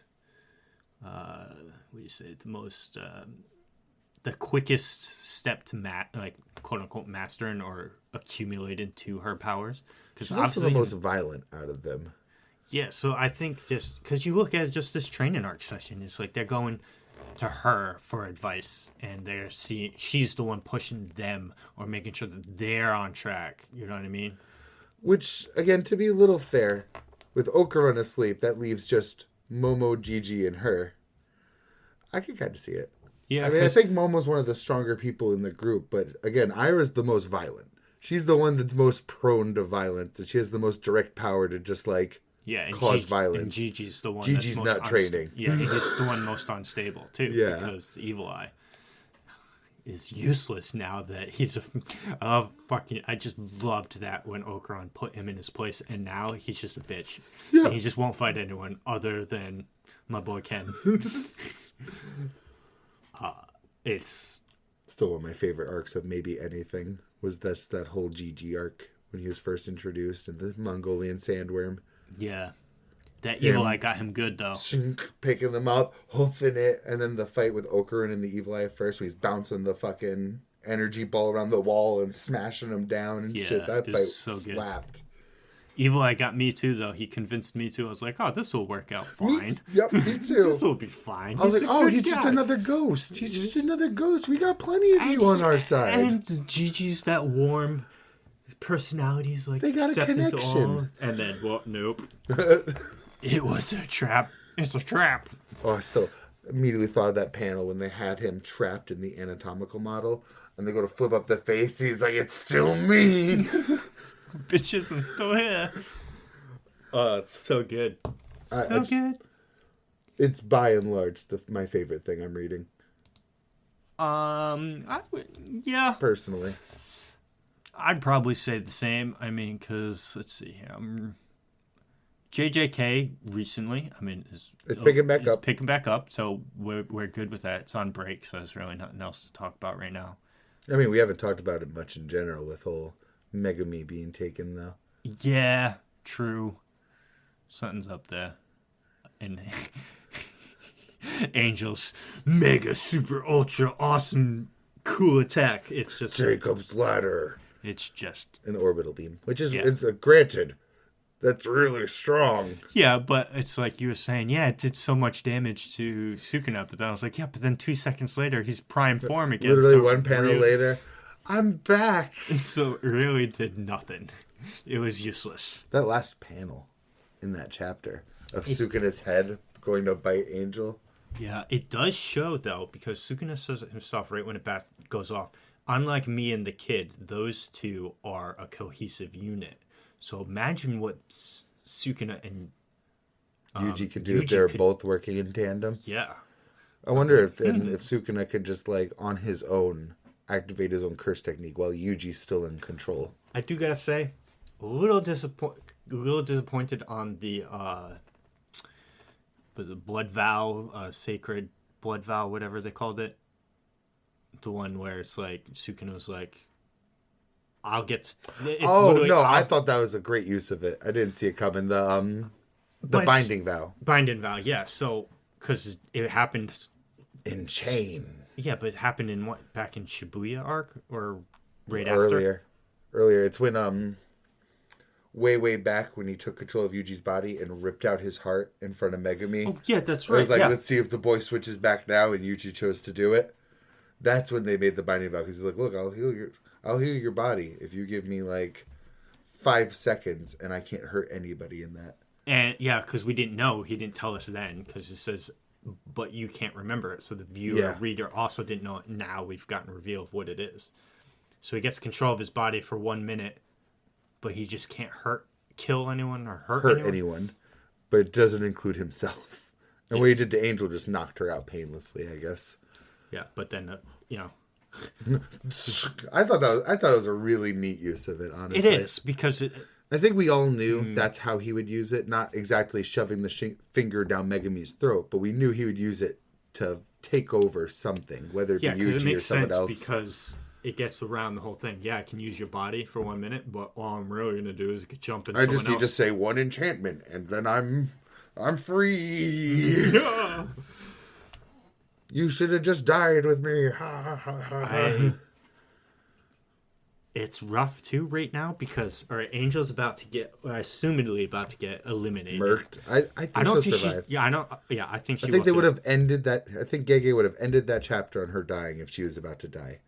the quickest step to quote unquote mastering or accumulating to her powers. She's also the most violent out of them. Yeah, so I think just because you look at just this training arc session, it's like they're going to her for advice, and they're seeing she's the one pushing them or making sure that they're on track. You know what I mean? Which, again, to be a little fair, with Okarun asleep, that leaves just Momo, Gigi, and her. I can kind of see it. Yeah, I mean, I think Momo's one of the stronger people in the group, but again, Ira's the most violent. She's the one that's most prone to violence, and she has the most direct power to just cause violence. And Gigi's the one. Gigi's that's not training. Yeah, and he's the one most unstable too. Yeah, because the Evil Eye is useless now that he's fucking. I just loved that when Okarun put him in his place, and now he's just a bitch. Yeah, and he just won't fight anyone other than my boy Ken. It's still one of my favorite arcs of maybe anything was that whole Gigi arc when he was first introduced and the Mongolian sandworm. Yeah. That Evil Eye got him good, though. Picking them up, hoofing it, and then the fight with Okarun and the Evil Eye first, when he's bouncing the fucking energy ball around the wall and smashing them down and shit. That fight so slapped. Good. Evil Eye got me too, though. He convinced me too. I was like, oh, this will work out fine. Me too. This will be fine. I was like, oh, he's just another ghost. He's just another ghost. We got plenty of you on our side. And Gigi's that warm personality's like, they got a connection. And then, well, nope. It was a trap. It's a trap. Oh, I still immediately thought of that panel when they had him trapped in the anatomical model. And they go to flip up the face. He's like, it's still me. Bitches, I'm still here. Oh, it's so good. Good. It's by and large my favorite thing I'm reading. Yeah. Personally. I'd probably say the same. I mean, because, let's see here. JJK recently, I mean, it's picking back up. Picking back up, so we're good with that. It's on break, so there's really nothing else to talk about right now. I mean, we haven't talked about it much in general with whole Megami being taken, though. Yeah, true. Something's up there. And Angel's mega, super, ultra, awesome, cool attack. It's just... Jacob's Ladder. It's just... An orbital beam, which is, it's granted, that's really strong. Yeah, but it's like you were saying, yeah, it did so much damage to Sukuna, but then I was like, yeah, but then 2 seconds later, he's prime form again. Literally so one panel later, I'm back. So it really did nothing. It was useless. That last panel in that chapter of Sukuna's head going to bite Angel. Yeah, it does show, though, because Sukuna says it himself right when it goes off. Unlike me and the kid, those two are a cohesive unit. So imagine what Sukuna and Yuji could do if they're both working in tandem. Yeah. I wonder if Sukuna could just, like, on his own, activate his own curse technique while Yuji's still in control. I do gotta say, a little disappointed on the blood vow, sacred blood vow, whatever they called it. The one where it's like Sukuna was like, I'll get. I thought that was a great use of it. I didn't see it coming. The binding vow. Binding vow, yeah. So because it happened in chain. Yeah, but it happened in what, back in Shibuya arc or after? Earlier. It's when way back when he took control of Yuji's body and ripped out his heart in front of Megami. Oh yeah, that's right. I was like, let's see if the boy switches back now, and Yuji chose to do it. That's when they made the binding vow, because he's like, look, I'll heal your body if you give me like 5 seconds, and I can't hurt anybody in that. And yeah, because we didn't know. He didn't tell us then, because it says, but you can't remember it. So the reader also didn't know it. Now we've gotten a reveal of what it is. So he gets control of his body for 1 minute, but he just can't kill anyone or hurt anyone. But it doesn't include himself. And what he did to Angel just knocked her out painlessly, I guess. Yeah, but then I thought it was a really neat use of it. Honestly, it is because I think we all knew that's how he would use it. Not exactly shoving the finger down Megami's throat, but we knew he would use it to take over something, whether it be Yuji or someone else. Because it gets around the whole thing. Yeah, I can use your body for 1 minute, but all I'm really gonna do is jump into someone else. I just need to say one enchantment, and then I'm free. Yeah. You should have just died with me. It's rough too right now because Angel's assumedly about to get eliminated. Murked. I think she'll survive. I think she. I think they would have ended that. I think Gege would have ended that chapter on her dying if she was about to die.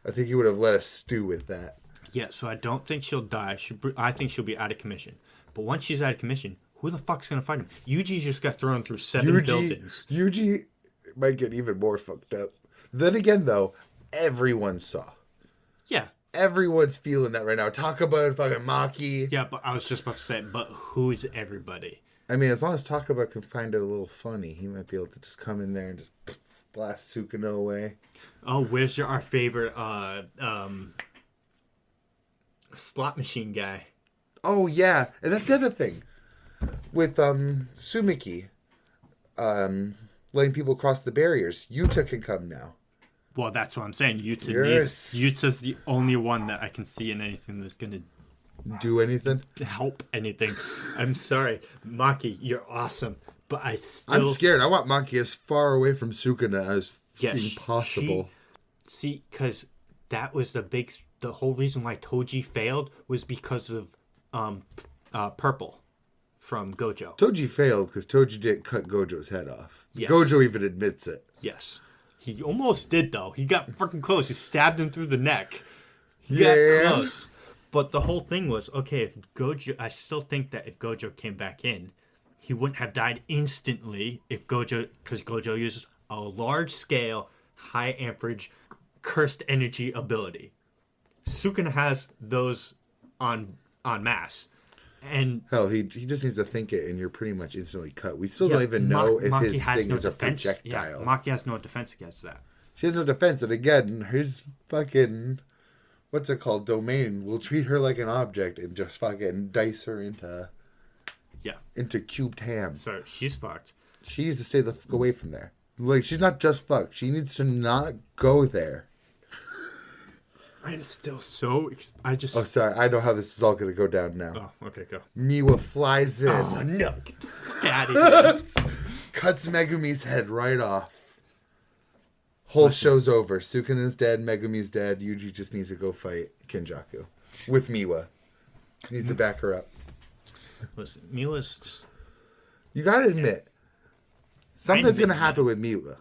I think he would have let us stew with that. Yeah, so I don't think she'll die. I think she'll be out of commission. But once she's out of commission, who the fuck's gonna fight him? Yuji just got thrown through 7 buildings. Yuji might get even more fucked up. Then again, though, everyone saw. Yeah. Everyone's feeling that right now. Takaba and fucking Maki. Yeah, but I was just about to say, but who is everybody? I mean, as long as Takaba can find it a little funny, he might be able to just come in there and just blast Sukuna away. Oh, where's our favorite slot machine guy? Oh, yeah. And that's the other thing. With Sumiki, letting people cross the barriers, Yuta can come now. Well, that's what I'm saying. Yuta's the only one that I can see in anything that's going to do anything, help anything. I'm sorry, Maki, you're awesome, but I'm scared. I want Maki as far away from Sukuna as possible. Because that was the whole reason why Toji failed was because of Purple from Gojo. Toji failed because Toji didn't cut Gojo's head off. Yes. Gojo even admits it. Yes. He almost did, though. He got freaking close. He stabbed him through the neck. He got close. But the whole thing was, okay, if Gojo... I still think that if Gojo came back in, he wouldn't have died instantly if Gojo... Because Gojo uses a large-scale, high-amperage, cursed energy ability. Sukuna has those on mass. And hell, he just needs to think it, and you're pretty much instantly cut. We still don't even know if Maki his thing is a projectile. Yeah, Maki has no defense against that. She has no defense, and again, his fucking... What's it called? Domain will treat her like an object and just fucking dice her into cubed ham. So she's fucked. She needs to stay the fuck away from there. Like, she's not just fucked. She needs to not go there. I'm still so... Oh, sorry. I know how this is all going to go down now. Oh, okay, go. Miwa flies in. Oh, no. Get the fuck out of here. Cuts Megumi's head right off. Whole show's over. Sukuna's dead. Megumi's dead. Yuji just needs to go fight Kenjaku. With Miwa. Needs to back her up. Listen, Miwa's just... You gotta admit, something's gonna happen with Miwa.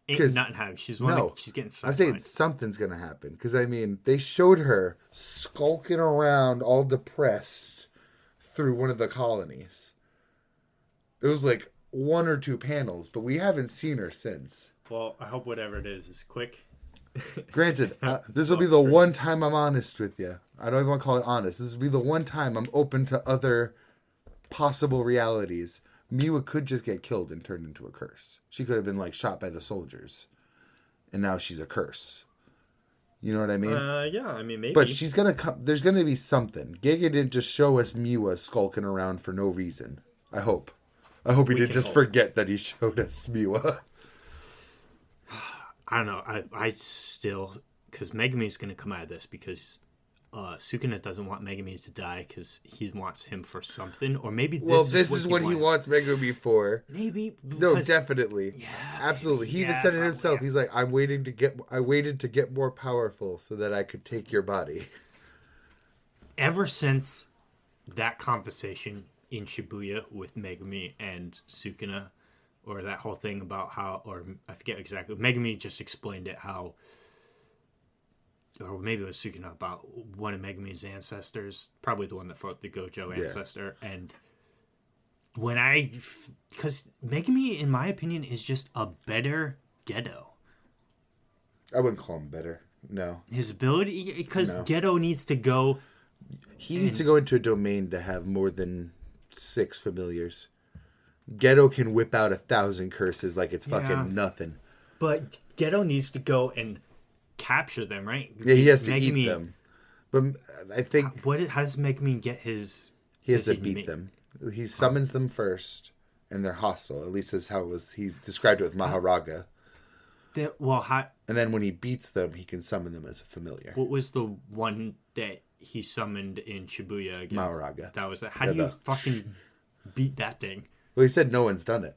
Ain't nothing happening. She's getting sidelined. I'm saying something's gonna happen. Because, I mean, they showed her skulking around all depressed through one of the colonies. It was like 1 or 2 panels, but we haven't seen her since. Well, I hope whatever it is quick. Granted, this will be the one time I'm honest with you. I don't even want to call it honest. This will be the one time I'm open to other possible realities. Miwa could just get killed and turned into a curse. She could have been, like, shot by the soldiers. And now she's a curse. You know what I mean? Yeah, I mean, maybe. But she's going to come. There's going to be something. Giga didn't just show us Miwa skulking around for no reason. I hope. I hope he didn't just forget that he showed us Miwa. I don't know. I still... Because Megumi's going to come out of this because Sukuna doesn't want Megumi to die because he wants him for something. Or maybe this is what he wants Megumi for. Maybe. No, definitely. Yeah, absolutely. He even said it himself. He's like, I waited to get more powerful so that I could take your body. Ever since that conversation in Shibuya with Megumi and Sukuna, or that whole thing about how, or I forget exactly, Megumi just explained it how, or maybe it was Sukuna, about one of Megumi's ancestors, probably the one that fought the Gojo ancestor, and because Megumi, in my opinion, is just a better Gedo. I wouldn't call him better. No. His ability, because Gedo needs to go. He needs to go into a domain to have more than 6 familiars. Gedo can whip out 1,000 curses like it's fucking nothing. But Gedo needs to go and capture them, right? Yeah, he has to eat them. But I think... How does Megumi get his... He has to beat them. He summons them first, and they're hostile. At least that's how it was. He described it with Maharaga. And then when he beats them, he can summon them as a familiar. What was the one that he summoned in Shibuya against? Maharaga. That was it. How do you fucking beat that thing? Well, he said no one's done it.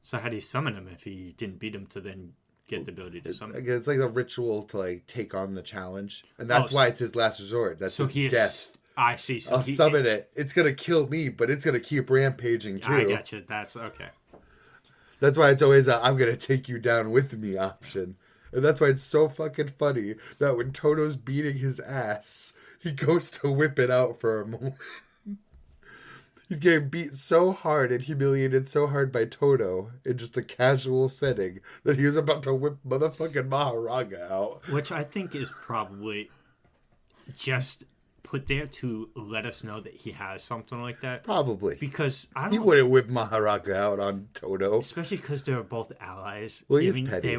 So how do you summon him if he didn't beat him to then get the ability to summon? Again, it's like a ritual to like take on the challenge, and that's why it's his last resort. That's his death. I see. So I'll summon it. It's gonna kill me, but it's gonna keep rampaging too. I got you. That's okay. That's why it's always a "I'm gonna take you down with me" option, and that's why it's so fucking funny that when Toto's beating his ass, he goes to whip it out for a moment. He's getting beat so hard and humiliated so hard by Toto in just a casual setting that he was about to whip motherfucking Maharaga out. Which I think is probably just put there to let us know that he has something like that. Probably. Because he wouldn't whip Maharaga out on Toto. Especially because they were both allies. Well, he's petty.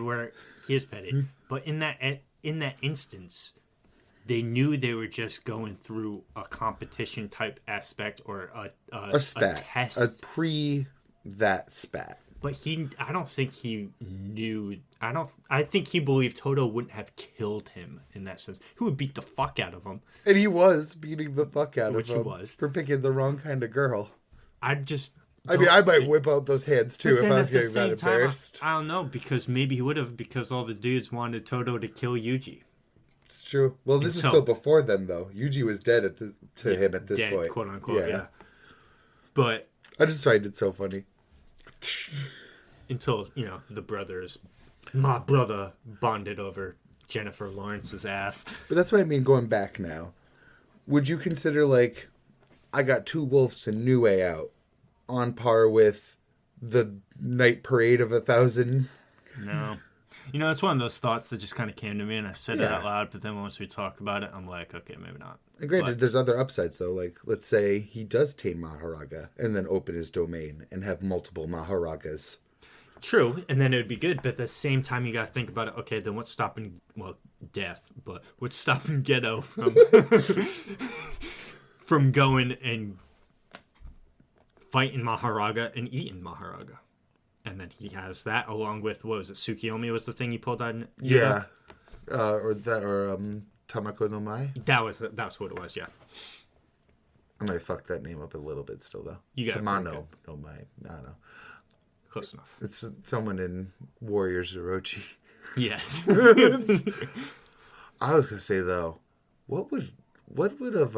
He is petty. But in that instance... They knew they were just going through a competition type aspect or a spat. A test. A pre-that spat. But I don't think he knew. I think he believed Toto wouldn't have killed him in that sense. He would beat the fuck out of him. And he was beating the fuck out of him. Which he was. For picking the wrong kind of girl. I might whip out those hands too if I was getting that embarrassed. I don't know, because maybe he would have, because all the dudes wanted Toto to kill Yuji. It's true. Well, this is still before then, though. Yuji was dead to him at this point. Quote unquote, yeah. But I just find it so funny. Until, the brothers, my brother, bonded over Jennifer Lawrence's ass. But that's what I mean, going back now. Would you consider, like, I Got Two Wolves and New Way Out on par with the Night Parade of 1,000? No. It's one of those thoughts that just kind of came to me, and I said it out loud, but then once we talk about it, I'm like, okay, maybe not. And granted, there's other upsides, though. Like, let's say he does tame Maharaga and then open his domain and have multiple Maharagas. True, and then it would be good, but at the same time, you got to think about it. Okay, then what's stopping, death, but what's stopping Geto from going and fighting Maharaga and eating Maharaga? And then he has that along with, what was it, Tsukiyomi was the thing he pulled out? Yeah. Or Tamako no Mai? That's what it was, yeah. I might fuck that name up a little bit still, though. You got Tamano no Mai. I don't know. Close enough. It's someone in Warriors Orochi. Yes. I was going to say, though, what would have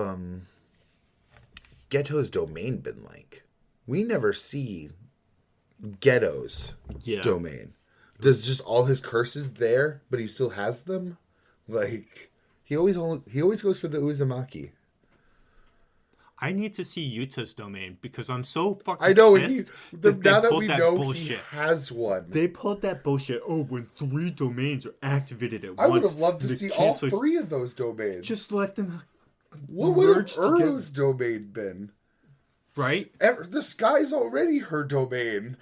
Geto's domain been like? We never see Geto's domain. Does just all his curses there, but he still has them? Like, he always goes for the Uzumaki. I need to see Yuta's domain because I'm so fucking pissed. Now that we know bullshit. He has one. They pulled that bullshit. Oh, when 3 domains are activated at once. I would have loved to see all 3 of those domains. Just let them What would have Uro's domain been? Right? The sky's already her domain.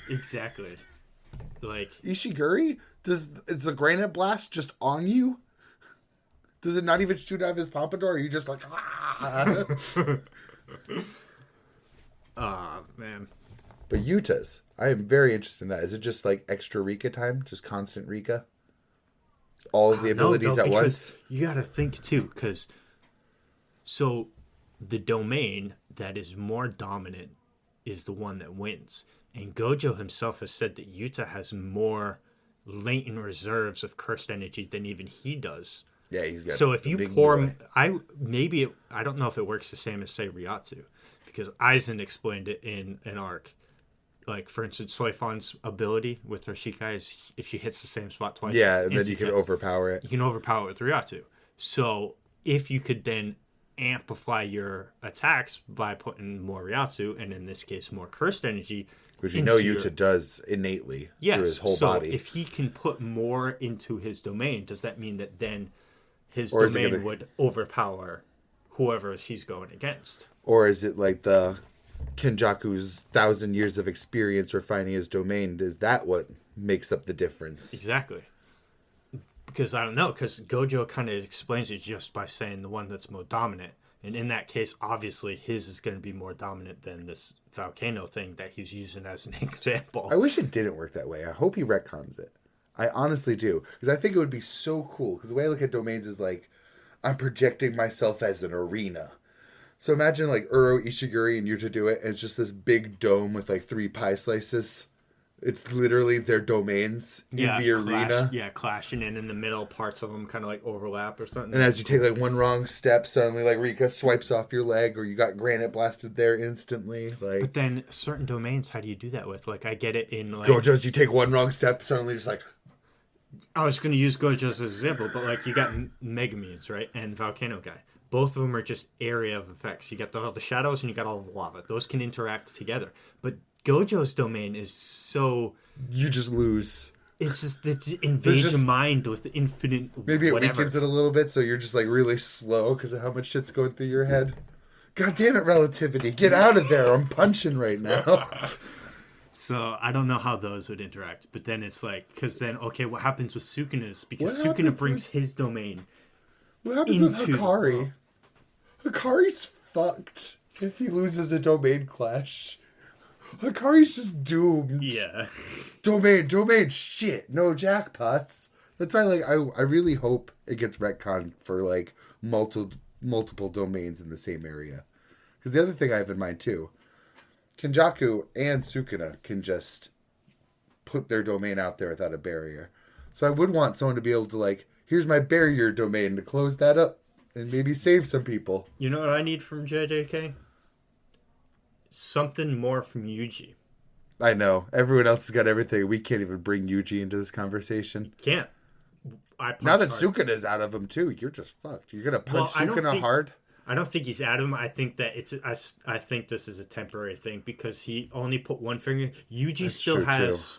Exactly. Like Ishiguri? Is the granite blast just on you? Does it not even shoot out of his pompadour? Or are you just like, ah? Man. But Yuta's, I am very interested in that. Is it just like extra Rika time? Just constant Rika? All of the abilities at once? You got to think too, because so the domain that is more dominant is the one that wins. And Gojo himself has said that Yuta has more latent reserves of cursed energy than even he does. Yeah, he's got. So if you pour, I don't know if it works the same as say Ryatsu, because Aizen explained it in an arc. Like for instance, Soifon's ability with her Shikai is if she hits the same spot twice. Yeah, and then you can overpower it. You can overpower it with Ryatsu. So if you could then amplify your attacks by putting more Ryatsu, and in this case more cursed energy, which Yuta does innately through his whole body. So if he can put more into his domain, does that mean that then his domain would overpower whoever he's going against? Or is it like the Kenjaku's 1,000 years of experience refining his domain? Is that what makes up the difference? Exactly. Because I don't know, because Gojo kind of explains it just by saying the one that's more dominant. And in that case, obviously, his is going to be more dominant than this volcano thing that he's using as an example. I wish it didn't work that way. I hope he retcons it. I honestly do. Because I think it would be so cool. Because the way I look at domains is like, I'm projecting myself as an arena. So imagine like Uro, Ishiguri, and Yuta do it, and it's just this big dome with like 3 pie slices. It's literally their domains in the arena. Yeah, clashing, and in the middle, parts of them kind of like overlap or something. And as you take like one wrong step, suddenly like Rika swipes off your leg, or you got granite blasted there instantly. Like, but then certain domains, how do you do that with? Like, I get it in like Gojo's. You take one wrong step, suddenly just like. I was going to use Gojo as an example, but like you got Megamutes, right, and Volcano Guy. Both of them are just area of effects. You got all the shadows and you got all the lava. Those can interact together, but Gojo's domain is so... You just lose. It's just invades your mind with infinite maybe it whatever. Weakens it a little bit, so you're just like really slow because of how much shit's going through your head. God damn it, relativity. Get out of there. I'm punching right now. So I don't know how those would interact. But then it's like... Because then, okay, what happens with Sukuna's? Because Sukuna brings his domain what happens with Hikari? Hikari's fucked if he loses a domain clash. Hikari's just doomed. Yeah. Domain, shit. No jackpots. That's why, like, I really hope it gets retconned for, like, multiple domains in the same area. Because the other thing I have in mind, too, Kenjaku and Sukuna can just put their domain out there without a barrier. So I would want someone to be able to, like, here's my barrier domain to close that up and maybe save some people. You know what I need from JJK? Something more from Yuji. I know. Everyone else has got everything. We can't even bring Yuji into this conversation. Can't. Now that Sukuna's out of him, too, you're just fucked. You're going to punch Sukuna hard? I don't think he's out of him. I think that I think this is a temporary thing because he only put one finger. Yuji still has,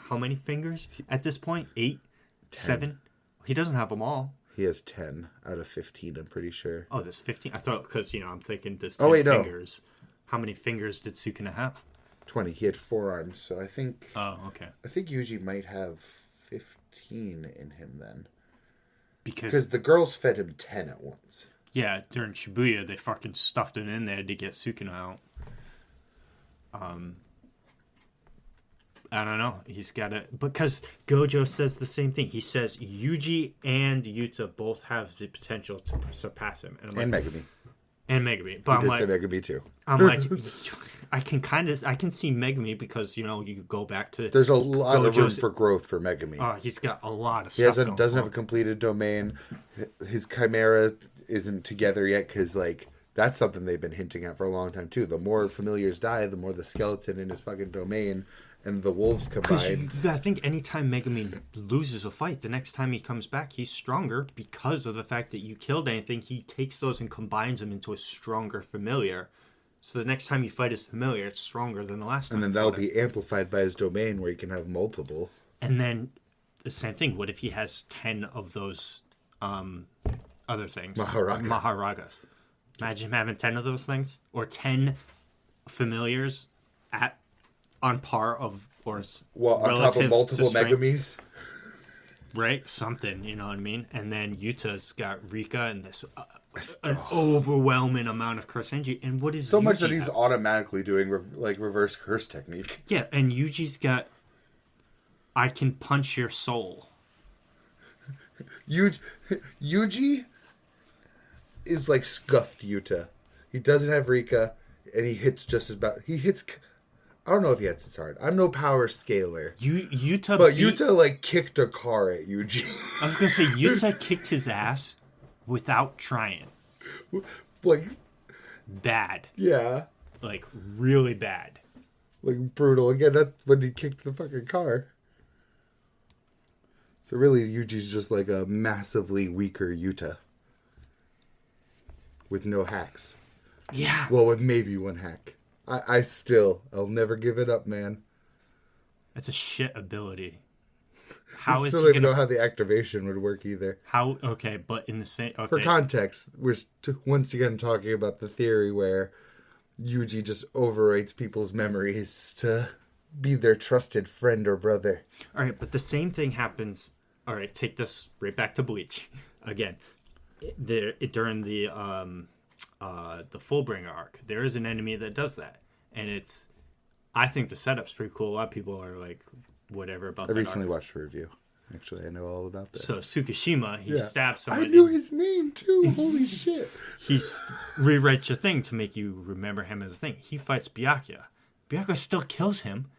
how many fingers at this point? 8? 10. 7? He doesn't have them all. He has 10 out of 15, I'm pretty sure. Oh, there's 15? I thought, because, I'm thinking there's 10 fingers. No. How many fingers did Sukuna have? 20. He had 4 arms, so I think... Oh, okay. I think Yuji might have 15 in him then. Because the girls fed him 10 at once. Yeah, during Shibuya, they fucking stuffed it in there to get Sukuna out. I don't know. He's got it. Because Gojo says the same thing. He says Yuji and Yuta both have the potential to surpass him. And Megumi. And Megumi. But he did say Megumi too. I'm like, I can see Megumi because, you could go back to... There's a lot of room for growth for Megumi. He's got a lot of stuff He doesn't have a completed domain. His Chimera isn't together yet because, that's something they've been hinting at for a long time, too. The more familiars die, the more the skeleton in his fucking domain and the wolves combined. You gotta think anytime Megumi loses a fight, the next time he comes back, he's stronger because of the fact that you killed anything. He takes those and combines them into a stronger familiar. So the next time you fight his familiar, it's stronger than the last time. And then that'll be amplified by his domain where he can have multiple. And then the same thing. What if he has 10 of those other things? Maharagas. Imagine him having 10 of those things. Or 10 familiars on par of... or on top of multiple Megumis? Right? Something, you know what I mean? And then Yuta's got Rika and this... an overwhelming amount of curse energy. And what is so Yuji much that he's automatically doing reverse curse technique. Yeah, and Yuji's got I can punch your soul. Yuji is like scuffed Yuta. He doesn't have Rika, and he hits just about. He hits. I don't know if he hits as hard. I'm no power scaler. Yuta kicked a car at Yuji. I was gonna say Yuta kicked his ass without trying. Bad. Yeah. Really bad. Brutal. Again, that's when he kicked the fucking car. So really, Yuji's just a massively weaker Yuta. With no hacks. Yeah. Well, with maybe one hack. I'll never give it up, man. That's a shit ability. I still don't even know how the activation would work either. Okay, but in the same... Okay. For context, we're once again talking about the theory where Yuji just overwrites people's memories to be their trusted friend or brother. All right, but the same thing happens... All right, take this right back to Bleach. Again, during the Fullbringer arc, there is an enemy that does that. And it's... I think the setup's pretty cool. A lot of people are whatever about that. I recently watched a review. Actually, I know all about this. So Tsukishima, he stabs somebody. I knew his name too. Holy shit! He rewrites your thing to make you remember him as a thing. He fights Byakuya. Byakuya still kills him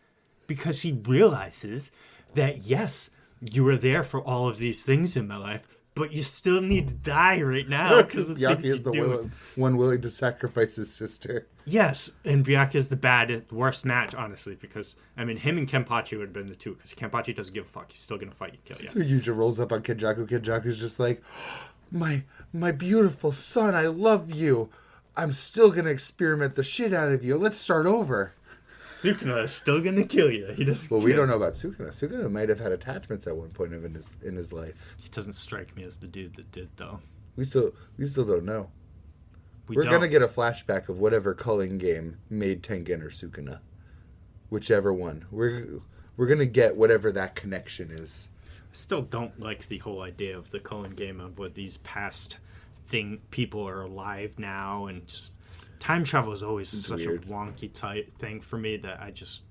because he realizes that yes, you were there for all of these things in my life, but you still need to die right now because of the things you do. One willing to sacrifice his sister. Yes, and Byakuya is the worst match, honestly, because, him and Kenpachi would have been the two, because Kenpachi doesn't give a fuck. He's still going to fight and kill you. So Yuji rolls up on Kenjaku. Kenjaku's just like, my beautiful son, I love you. I'm still going to experiment the shit out of you. Let's start over. Sukuna is still going to kill you. He doesn't. Well, we don't know about Sukuna. Sukuna might have had attachments at one point in his life. He doesn't strike me as the dude that did, though. We still don't know. We're going to get a flashback of whatever culling game made Tengen or Sukuna. Whichever one. We're going to get whatever that connection is. I still don't like the whole idea of the culling game of what these past people are alive now, and just time travel is always such weird. A wonky type thing for me that I just...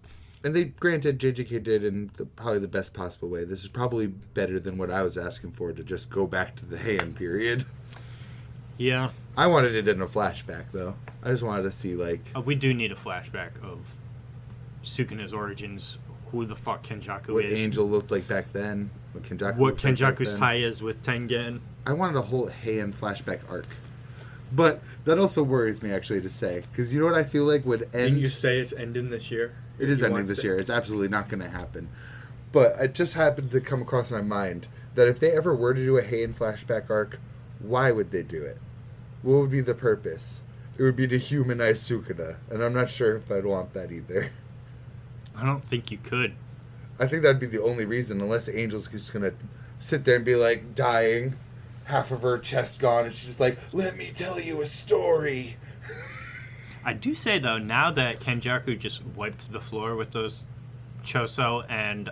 And granted, JJK did in probably the best possible way. This is probably better than what I was asking for, to just go back to the Heian period. Yeah. I wanted it in a flashback, though. I just wanted to see, we do need a flashback of Sukuna's origins, who the fuck Kenjaku what is. Angel looked like back then. what Kenjaku's tie is with Tengen. I wanted a whole Heian flashback arc. But that also worries me, actually, to say. Because you know what I feel like would end... Didn't you say it's ending this year? It is ending this year. It's absolutely not going to happen. But it just happened to come across my mind that if they ever were to do a Heian flashback arc, why would they do it? What would be the purpose? It would be to humanize Sukuna. And I'm not sure if I'd want that either. I don't think you could. I think that'd be the only reason, unless Angel's just going to sit there and be like, dying... half of her chest gone, and she's just like, let me tell you a story. I do say, though, now that Kenjaku just wiped the floor with those Choso and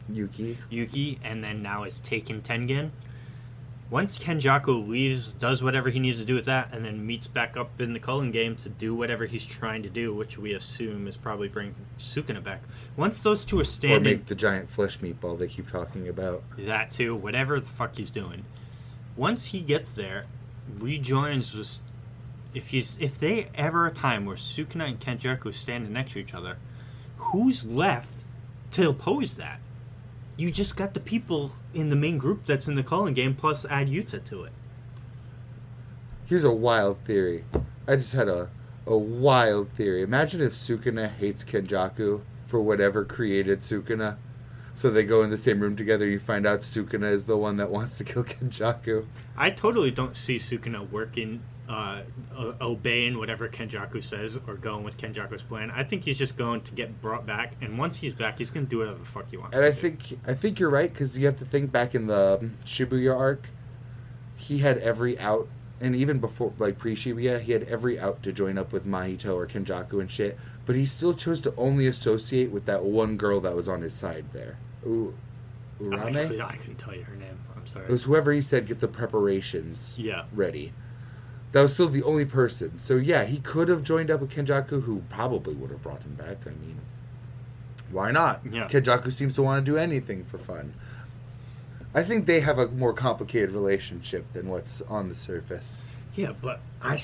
Yuki, and then now is taken Tengen, once Kenjaku leaves, does whatever he needs to do with that, and then meets back up in the Cullen game to do whatever he's trying to do, which we assume is probably bring Sukuna back. Once those two are standing... Or make the giant flesh meatball they keep talking about. That, too. Whatever the fuck he's doing. Once he gets there, rejoins with... If they ever a time where Sukuna and Kenjaku are standing next to each other, who's left to oppose that? You just got the people in the main group that's in the Cullen game, plus add Yuta to it. Here's a wild theory. I just had a wild theory. Imagine if Sukuna hates Kenjaku for whatever created Sukuna. So they go in the same room together, you find out Sukuna is the one that wants to kill Kenjaku. I totally don't see Sukuna working, obeying whatever Kenjaku says, or going with Kenjaku's plan. I think he's just going to get brought back, and once he's back, he's going to do whatever the fuck he wants to do. I think you're right, because you have to think back in the Shibuya arc, he had every out, and even before, like pre-Shibuya, he had every out to join up with Mahito or Kenjaku and shit, but he still chose to only associate with that one girl that was on his side there. Urame? I couldn't tell you her name. I'm sorry. It was whoever he said get the preparations ready. That was still the only person. So yeah, he could have joined up with Kenjaku, who probably would have brought him back. I mean, why not? Yeah. Kenjaku seems to want to do anything for fun. I think they have a more complicated relationship than what's on the surface. Yeah, but I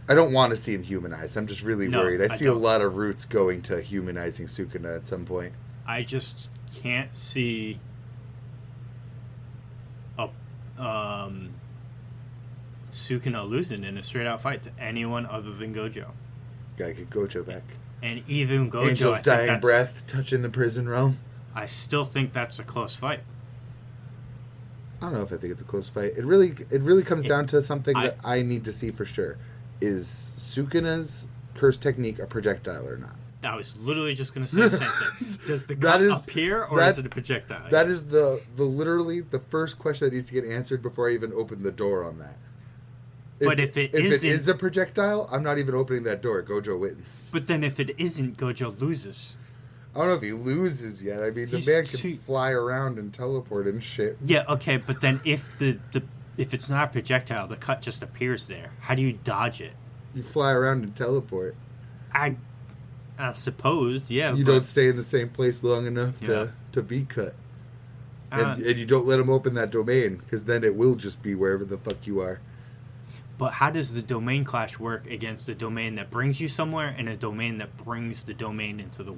don't want to see him humanized. I'm just really worried. I see don't. a lot of roots going to humanizing Sukuna at some point. I just can't see Sukuna losing in a straight-out fight to anyone other than Gojo. Gotta get Gojo back. And even Gojo, Angel's dying breath touching the prison realm. I still think that's a close fight. I don't know if I think it's a close fight. It really comes down to something that I need to see for sure. Is Sukuna's curse technique a projectile or not? I was literally just going to say the same thing. Does the cut appear, or is it a projectile? That is the literally the first question that needs to get answered before I even open the door on that. But if it is a projectile, I'm not even opening that door. Gojo wins. But then if it isn't, Gojo loses. I don't know if he loses yet. I mean, the man can fly around and teleport and shit. Yeah, okay, but then if if it's not a projectile, the cut just appears there. How do you dodge it? You fly around and teleport. I suppose, yeah. You don't stay in the same place long enough to be cut. And you don't let him open that domain, because then it will just be wherever the fuck you are. But how does the domain clash work against a domain that brings you somewhere and a domain that brings the domain into the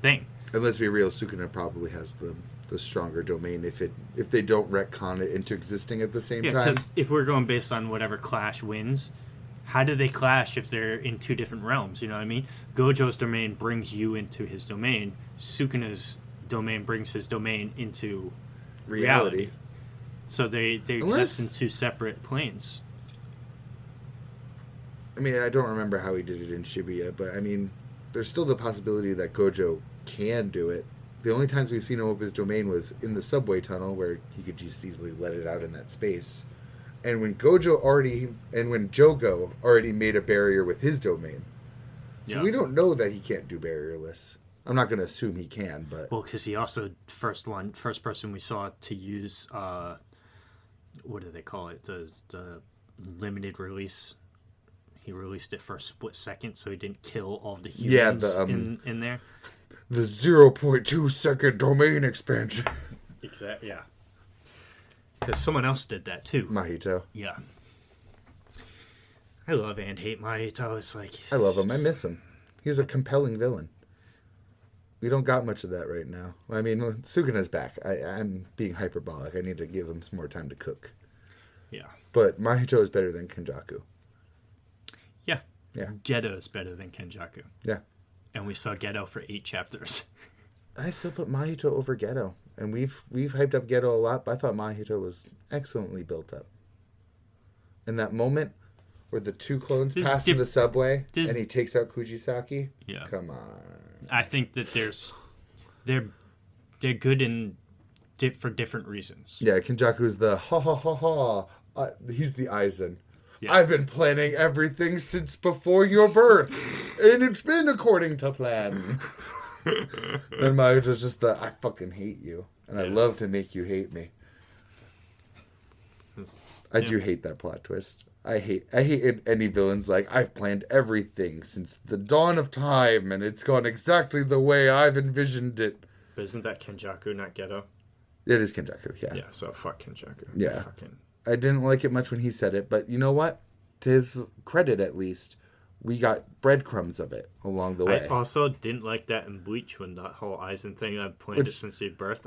thing? And let's be real, Sukuna probably has the stronger domain if they don't retcon it into existing at the same time. Yeah, because if we're going based on whatever clash wins, how do they clash if they're in two different realms? You know what I mean? Gojo's domain brings you into his domain. Sukuna's domain brings his domain into reality. So they exist in two separate planes. I mean, I don't remember how he did it in Shibuya, but I mean, there's still the possibility that Gojo can do it. The only times we've seen him open his domain was in the subway tunnel, where he could just easily let it out in that space. And when Jogo already made a barrier with his domain. So we don't know that he can't do barrierless. I'm not going to assume he can, but... Well, because he also, first person we saw to use, what do they call it? The limited release. He released it for a split second, so he didn't kill all of the humans in there. The 0.2 second domain expansion. Exactly, yeah. Because someone else did that, too. Mahito. Yeah. I love and hate Mahito. It's like... I love him. I miss him. He's a compelling villain. We don't got much of that right now. I mean, Sukuna's back. I'm being hyperbolic. I need to give him some more time to cook. Yeah. But Mahito is better than Kenjaku. Yeah. Yeah. Geto is better than Kenjaku. Yeah. And we saw Geto for 8 chapters. I still put Mahito over Geto. And we've hyped up Geto a lot, but I thought Mahito was excellently built up. In that moment where the two clones pass in the subway and he takes out Kujisaki. Yeah. Come on. I think that they're good for different reasons. Yeah, Kenjaku's the ha ha ha ha. He's the Aizen. Yeah. I've been planning everything since before your birth, and it's been according to plan. Then Mahito's just the I fucking hate you, and I love to make you hate me. I do hate that plot twist. I hate any villains like I've planned everything since the dawn of time, and it's gone exactly the way I've envisioned it. But isn't that Kenjaku, not Geto? It is Kenjaku, yeah. Yeah, so fuck Kenjaku. Yeah. I didn't like it much when he said it, but you know what? To his credit, at least, we got breadcrumbs of it along the way. I also didn't like that in Bleach when that whole Aizen thing I've planned it since he birth.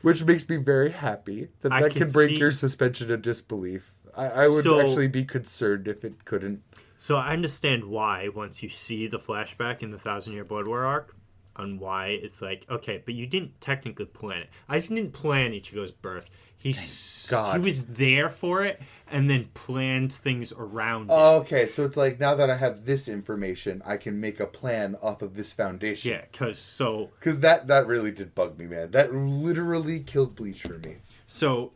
Which makes me very happy that can break your suspension of disbelief. I would actually be concerned if it couldn't. So I understand why once you see the flashback in the 1,000-Year Blood War arc, on why it's like, okay, but you didn't technically plan it. I just didn't plan Ichigo's birth. He was there for it and then planned things around it. Okay, so it's like, now that I have this information, I can make a plan off of this foundation. Yeah, because that really did bug me, man. That literally killed Bleach for me. So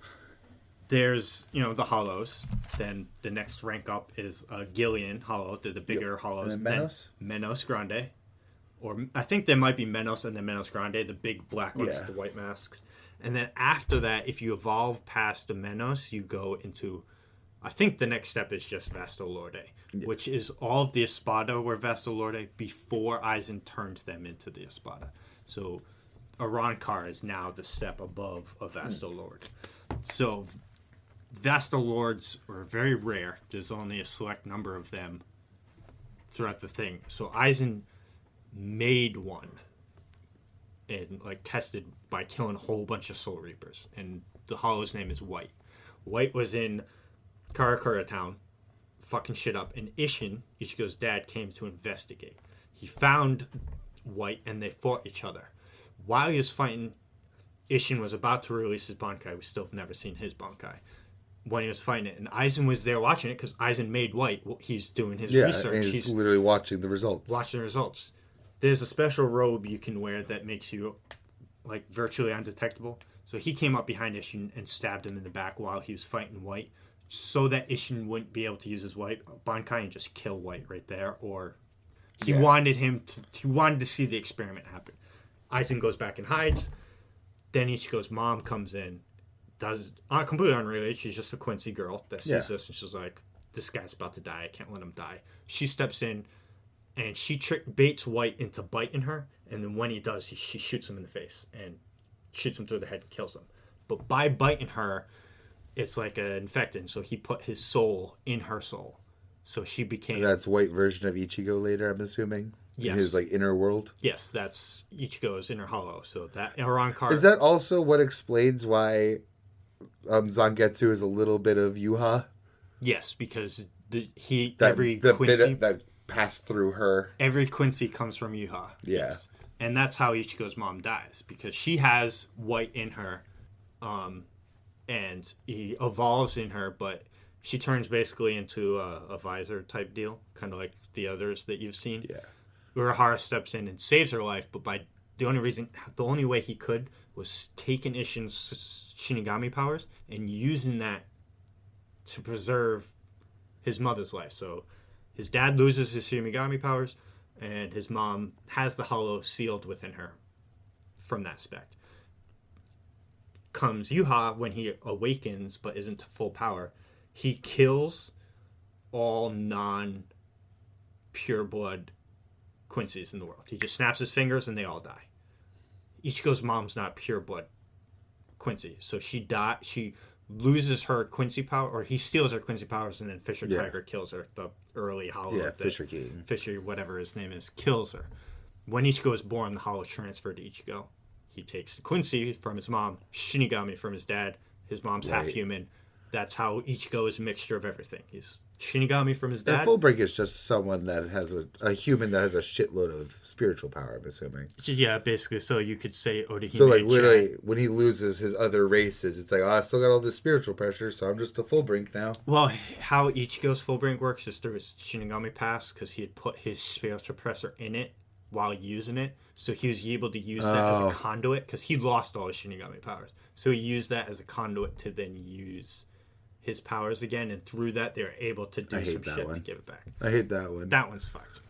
there's, the Hollows. Then the next rank up is Gillian Hollow. They're the bigger Hollows. And then Menos? Then Menos Grande. Or I think there might be Menos and then Menos Grande, the big black ones with the white masks. And then after that, if you evolve past the Menos, you go into, I think the next step is just Vasto Lorde, which is all of the Espada were Vasto Lorde before Aizen turned them into the Espada. So Arrancar is now the step above a Vasto Lord. So Vasto Lords are very rare. There's only a select number of them throughout the thing. So Aizen made one and tested by killing a whole bunch of Soul Reapers, and the Hollow's name is White. White was in Karakura town fucking shit up, and Ichigo's dad, came to investigate. He found White and they fought each other. While he was fighting, Ishin was about to release his Bankai. We still have never seen his Bankai when he was fighting it, and Aizen was there watching it because Aizen made White. He's doing his research. And he's literally watching the results. There's a special robe you can wear that makes you virtually undetectable. So he came up behind Ishin and stabbed him in the back while he was fighting White, so that Ishin wouldn't be able to use his White Bankai and just kill White right there. Or he wanted to see the experiment happen. Aizen goes back and hides. Then Ichigo's mom comes in, does completely unrelated. She's just a Quincy girl that sees this, and she's like, "This guy's about to die. I can't let him die." She steps in. And she baits White into biting her, and then when he does, she shoots him in the face and shoots him through the head and kills him. But by biting her, it's like an infectant, so he put his soul in her soul. So she became... That's White version of Ichigo later, I'm assuming? Yes. In his inner world? Yes, that's Ichigo's inner hollow. So that Arrancar... Is that also what explains why Zangetsu is a little bit of Yuha? Yes, because Quincy... that passed through her. Every Quincy comes from Yuha. Yeah. Yes. And that's how Ichigo's mom dies, because she has White in her, and he evolves in her, but she turns basically into a visor type deal, kind of like the others that you've seen. Yeah. Urahara steps in and saves her life, but the only way he could was taking Ishin's Shinigami powers and using that to preserve his mother's life. So his dad loses his Shinigami powers, and his mom has the hollow sealed within her from that aspect. Comes Yuha when he awakens but isn't to full power. He kills all non-pure blood Quincy's in the world. He just snaps his fingers and they all die. Ichigo's mom's not pure blood Quincy, so she loses her Quincy power, or he steals her Quincy powers, and then Fisher Tiger kills her. The early hollow. Yeah, Fisher King. Fisher, whatever his name is, kills her. when Ichigo is born, the hollow is transferred to Ichigo. He takes the Quincy from his mom, Shinigami from his dad. His mom's half human. That's how Ichigo is a mixture of everything. He's Shinigami from his dad. And Fullbreak is just someone that has a human that has a shitload of spiritual power, I'm assuming. Yeah, basically. So you could say Odahime. So, like, literally, when he loses his other races, it's like, oh, I still got all this spiritual pressure, so I'm just a Fullbreak now. Well, how Ichigo's Fullbreak works is through his Shinigami pass, because he had put his spiritual pressure in it while using it. So he was able to use that as a conduit, because he lost all his Shinigami powers. So he used that as a conduit to then use his powers again, and through that they're able to do some shit to give it back. I hate that one. That one's fucked.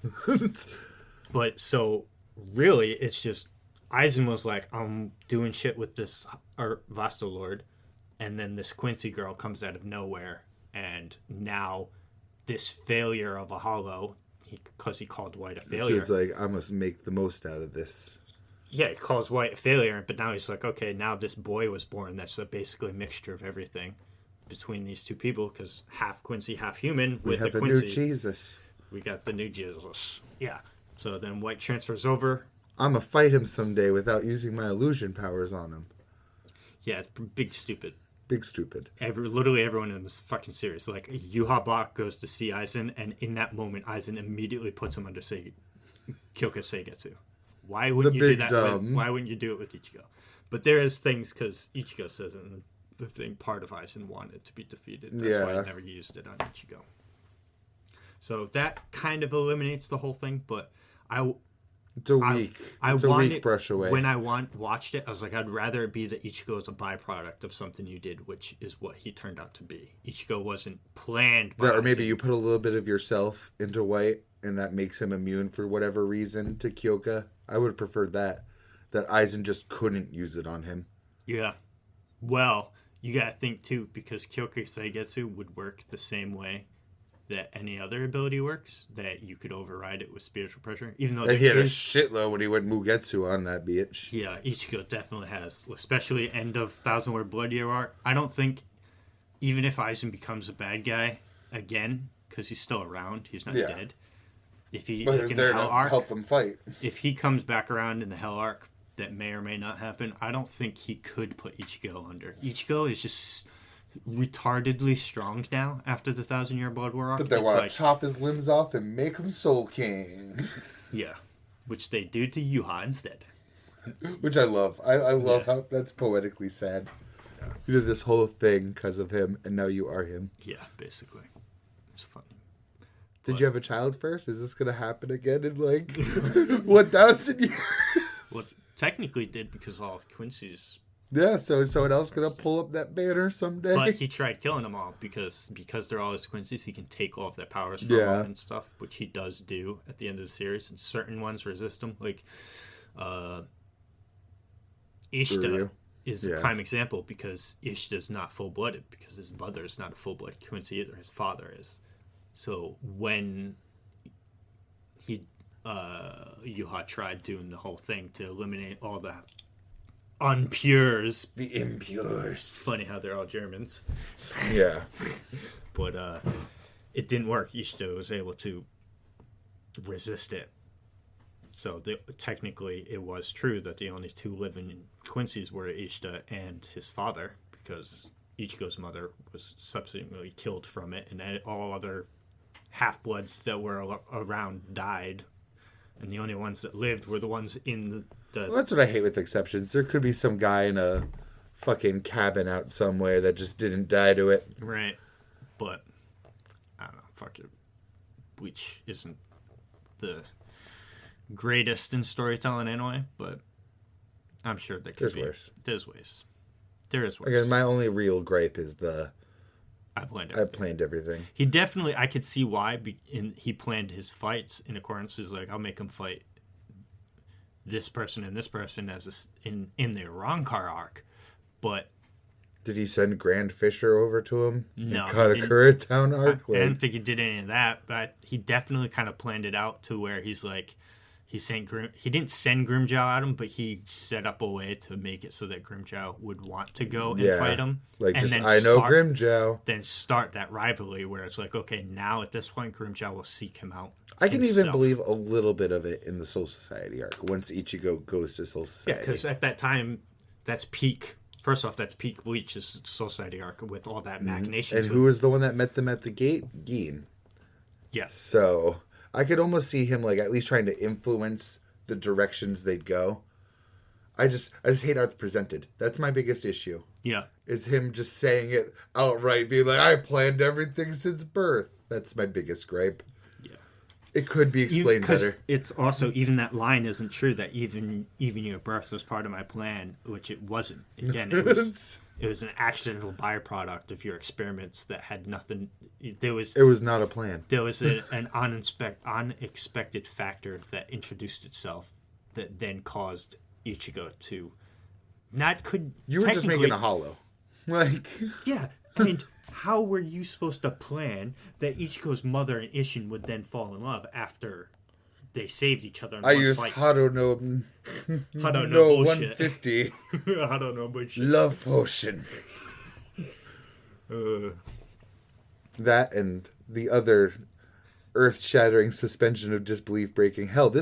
But so really, it's just Aizen was like, I'm doing shit with this Vasto Lord, and then this Quincy girl comes out of nowhere, and now this failure of a hollow, because he called White a failure. So it's like, I must make the most out of this. Yeah, he calls White a failure, but now he's like, okay, now this boy was born that's basically a mixture of everything between these two people, because half Quincy, half human. We have a new Jesus. We got the new Jesus. Yeah. So then White transfers over. I'm going to fight him someday without using my illusion powers on him. Yeah, it's big stupid. Big stupid. Literally everyone in this fucking series. Like, Yuha Bach goes to see Aizen, and in that moment, Aizen immediately puts him under Kyoka Seigetsu. Why wouldn't you do that? Why wouldn't you do it with Ichigo? But there is things, because Ichigo says in the thing, part of Aizen wanted to be defeated. That's why I never used it on Ichigo. So that kind of eliminates the whole thing, but it's a weak brush away. When I watched it, I was like, I'd rather it be that Ichigo is a byproduct of something you did, which is what he turned out to be. Ichigo wasn't planned. Or maybe you put a little bit of yourself into White, and that makes him immune for whatever reason to Kyoka. I would have preferred that Aizen just couldn't use it on him. Yeah. Well, you gotta think too, because Kyoka Seigetsu would work the same way that any other ability works, that you could override it with spiritual pressure. Even though he had a shitload when he went Mugetsu on that bitch. Yeah, Ichigo definitely has, especially end of Thousand Word Blood Year arc. I don't think, even if Aizen becomes a bad guy again, because he's still around, he's not dead. If he in there to help them fight. If he comes back around in the Hell arc, that may or may not happen, I don't think he could put Ichigo under. Ichigo is just retardedly strong now after the 1,000 Year Blood War arc. But they want to chop his limbs off and make him Soul King. Yeah, which they do to Yuha instead. Which I love. I love how that's poetically sad. Yeah. You did this whole thing because of him, and now you are him. Yeah, basically. It's funny. Did you have a child first? Is this going to happen again in 1,000 years? Well, technically did, because all Quincy's... Yeah, so is someone else going to pull up that banner someday? But he tried killing them all, because they're all his Quincy's, he can take all of their powers from them and stuff, which he does do at the end of the series, and certain ones resist him. Like, Ishta is a prime example, because Ishta's not full-blooded, because his mother's not a full-blooded Quincy either, his father is. So when Yuha tried doing the whole thing to eliminate all the unpures. The impures. Funny how they're all Germans. Yeah. But it didn't work. Ishta was able to resist it. So technically it was true that the only two living Quincy's were Ishta and his father, because Ichigo's mother was subsequently killed from it, and all other half-bloods that were around died, and the only ones that lived were the ones in the... Well, that's what I hate with exceptions. There could be some guy in a fucking cabin out somewhere that just didn't die to it. Right. But, I don't know, fuck it. Bleach isn't the greatest in storytelling anyway, but I'm sure there could be. Worse. There's ways. There is worse. Again, my only real gripe is I planned everything. He definitely, I could see why. He planned his fights in accordance. Is like, I'll make him fight this person and this person in the Rankar arc. But did he send Grand Fisher over to him? No, Katakura Town arc. I don't think he did any of that. But he definitely kind of planned it out to where he's he didn't send Grimjow at him, but he set up a way to make it so that Grimjow would want to go and fight him. Like, and just, then I know Grimjow. Then start that rivalry where it's like, okay, now at this point, Grimjow will seek him out. I can even believe a little bit of it in the Soul Society arc once Ichigo goes to Soul Society. Yeah, because at that time, that's peak. First off, that's peak Bleach's Soul Society arc with all that machinations. And who was the one that met them at the gate? Gin. Yes. So I could almost see him like at least trying to influence the directions they'd go. I just hate how it's presented. That's my biggest issue. Yeah. Is him just saying it outright, being like, I planned everything since birth. That's my biggest gripe. Yeah. It could be explained better. It's also, even that line isn't true, that even your birth was part of my plan, which it wasn't. Again, it was an accidental byproduct of your experiments that had nothing. It was not a plan. There was an unexpected factor that introduced itself that then caused Ichigo to you were just making a hollow. Like, yeah, and how were you supposed to plan that Ichigo's mother and Isshin would then fall in love after they saved each other in I one used fight? Hadono 150. Hadono bullshit. Love potion. That and the other earth-shattering suspension of disbelief breaking. Hell,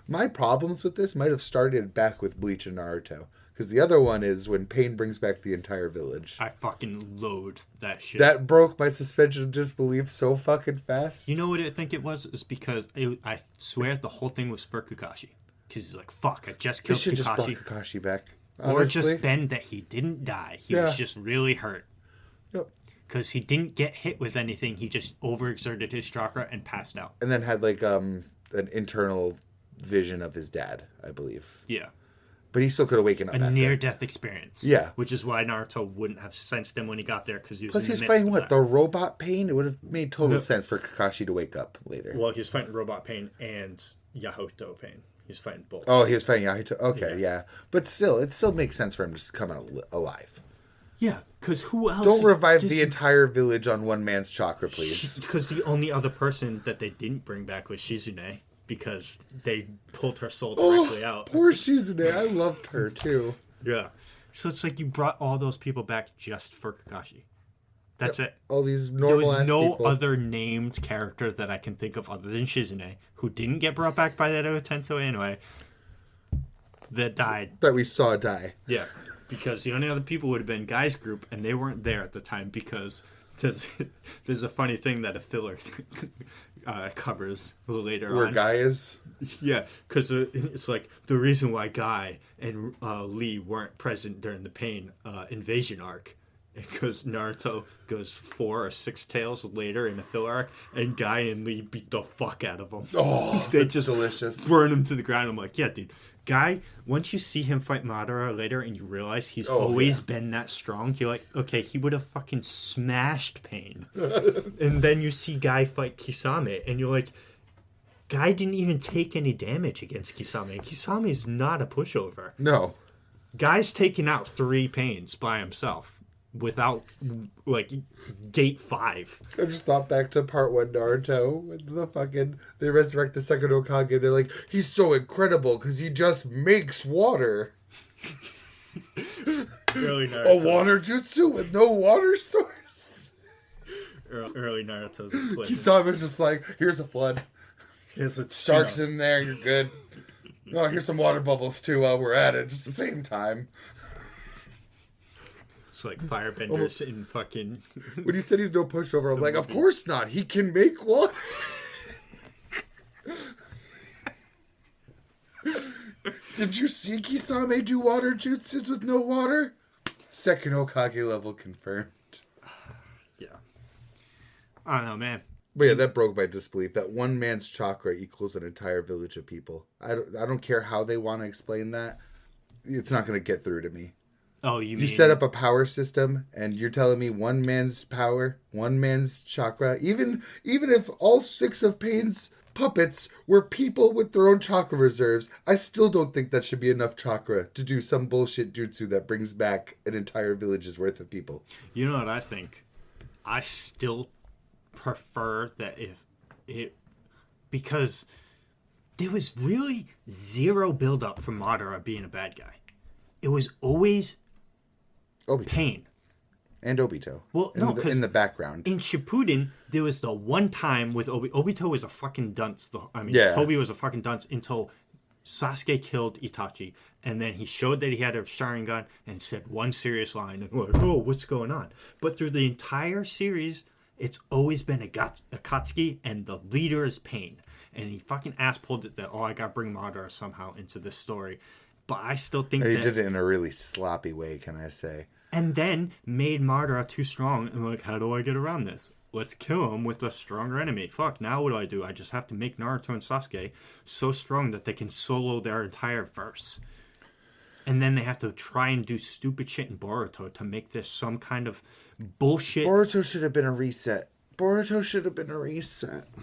my problems with this might have started back with Bleach and Naruto. Because the other one is when Pain brings back the entire village. I fucking loathe that shit. That broke my suspension of disbelief so fucking fast. You know what I think it was? It's because I swear the whole thing was for Kakashi. Because he's like, fuck, I just killed Kakashi. They should just brought Kakashi back. Honestly. Or just then that he didn't die. He was just really hurt. Yep. Because he didn't get hit with anything. He just overexerted his chakra and passed out. And then had like an internal vision of his dad, I believe. Yeah. But he still could have waken up. A near-death experience. Yeah. Which is why Naruto wouldn't have sensed him when he got there, because he was Plus, he's fighting what? The robot Pain? It would have made total sense for Kakashi to wake up later. Well, he was fighting robot Pain and Yahoto Pain. He was fighting both. Oh, he was fighting Yahoto. Okay, yeah. But still, it still makes sense for him to come out alive. Yeah, because who else? Don't revive the entire village on one man's chakra, please. Because the only other person that they didn't bring back was Shizune. Because they pulled her soul directly out. Poor Shizune. I loved her, too. Yeah. So it's like you brought all those people back just for Kakashi. That's it. All these normal There was no people. other named character that I can think of other than Shizune, who didn't get brought back by that Otento anyway, that died. That we saw die. Yeah. Because the only other people would have been Guy's group, and they weren't there at the time because there's a funny thing that a filler covers later on. Where Guy is? Yeah, because it's like the reason why Guy and Lee weren't present during the Pain invasion arc. Because Naruto goes 4 or 6 tales later in a filler arc, and Guy and Lee beat the fuck out of him. Oh, they just delicious. Burn him to the ground. I'm like, yeah, dude. Guy, once you see him fight Madara later and you realize he's always been that strong, you're like, okay, he would have fucking smashed Pain. And then you see Guy fight Kisame, and you're like, Guy didn't even take any damage against Kisame. Kisame's not a pushover. No. Guy's taken out 3 Pains by himself. Without, like, gate 5. I just thought back to part 1 Naruto. When they resurrect the second Hokage. They're like, he's so incredible because he just makes water. Early Naruto. A water jutsu with no water source. Early Naruto's Kisame's just like, here's a flood. Here's a sharks in there, you're good. Oh, here's some water bubbles too while we're at it. Just at the same time. It's like firebenders in fucking... When he said he's no pushover, I'm like, of course not. He can make water. Did you see Kisame do water jutsus with no water? Second Hokage level confirmed. Yeah. I don't know, man. But yeah, that broke my disbelief. That one man's chakra equals an entire village of people. I don't care how they want to explain that. It's not going to get through to me. Oh, you set up a power system, and you're telling me one man's power, one man's chakra, even if all 6 of Pain's puppets were people with their own chakra reserves, I still don't think that should be enough chakra to do some bullshit jutsu that brings back an entire village's worth of people. You know what I think? I still prefer that if it... Because there was really zero build-up for Madara being a bad guy. It was always Obito. pain. And Obito. Well, no, because in the background. in Shippuden, there was the one time with Obito was a fucking dunce. Yeah. Toby was a fucking dunce until Sasuke killed Itachi. And then he showed that he had a Sharingan and said one serious line. And we're like, oh, what's going on? But through the entire series, it's always been Akatsuki, and the leader is Pain. And he fucking ass-pulled it that, oh, I gotta bring Madara somehow into this story. But I still think He did it in a really sloppy way, can I say. And then made Madara too strong. And like, how do I get around this? Let's kill him with a stronger enemy. Fuck, now what do? I just have to make Naruto and Sasuke so strong that they can solo their entire verse. And then they have to try and do stupid shit in Boruto to make this some kind of bullshit. Boruto should have been a reset.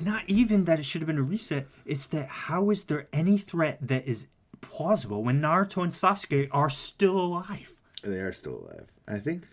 Not even that it should have been a reset. It's that how is there any threat that is plausible when Naruto and Sasuke are still alive? They are still alive. I think.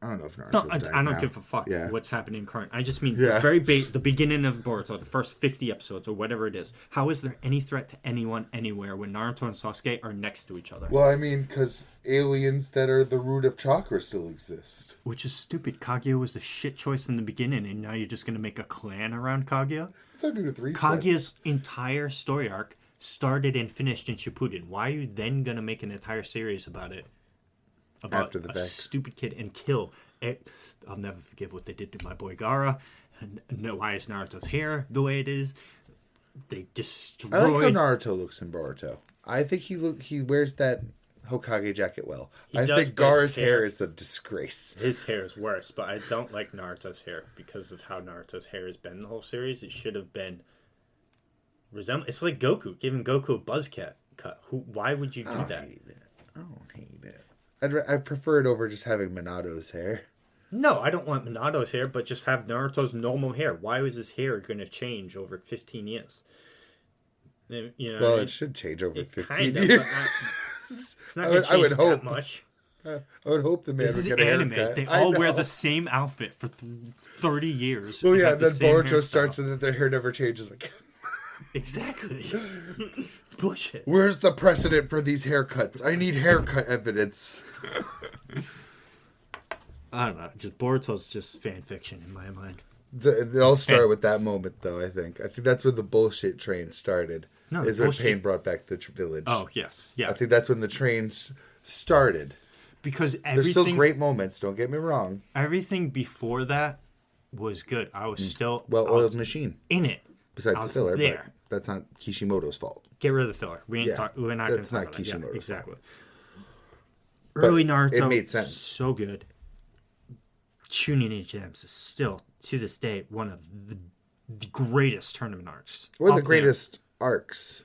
I don't know if Naruto's No, dying I don't now. give a fuck Yeah. what's happening current. I just mean Yeah. the beginning of Boruto, the first 50 episodes or whatever it is. How is there any threat to anyone anywhere when Naruto and Sasuke are next to each other? Well, I mean, because aliens that are the root of chakra still exist. Which is stupid. Kaguya was a shit choice in the beginning, and now you're just going to make a clan around Kaguya? What's happening with resets? Kaguya's entire story arc started and finished in Shippuden. Why are you then going to make an entire series about it? About After the a fact. stupid kid and kill it. I'll never forgive what they did to my boy Gaara. And why is Naruto's hair the way it is? They destroyed. I like how Naruto looks in Boruto. I think he wears that Hokage jacket well. He I does, think but his Gaara's hair hair is a disgrace. His hair is worse, but I don't like Naruto's hair because of how Naruto's hair has been the whole series. It should have been It's like Goku, giving Goku a buzz cut. Why would you do that? I don't hate it. I prefer it over just having Minato's hair. No, I don't want Minato's hair, but just have Naruto's normal hair. Why was his hair going to change over 15 years? You know, Well, it should change over 15 kind of, years. but it's not going to I would change hope. that much. I would hope the man This would is get a anime. haircut. They I all wear know. the same outfit for 30 years. Well, and yeah, have the then same Boruto hairstyle. starts and then their hair never changes again. Exactly. It's bullshit. Where's the precedent for these haircuts? I need haircut evidence. I don't know. Just Boruto's just fan fiction in my mind. It all started with that moment, though, I think. I think that's where the bullshit train started. No, is bullshit- when Pain brought back the village. Oh, yes. Yeah. I think that's when the train started. Because There's still great moments, don't get me wrong. everything before that was good. I was still I Well-oiled was machine, in it. besides I the was filler, there. but that's not Kishimoto's fault. Get rid of the filler. We're Yeah, not going to that's talk not about that. Yeah, Kishimoto's exactly. But Early Naruto, it made sense. so good. Chunin Gems is still, to this day, one of the greatest tournament arcs. One of the Up there. greatest arcs.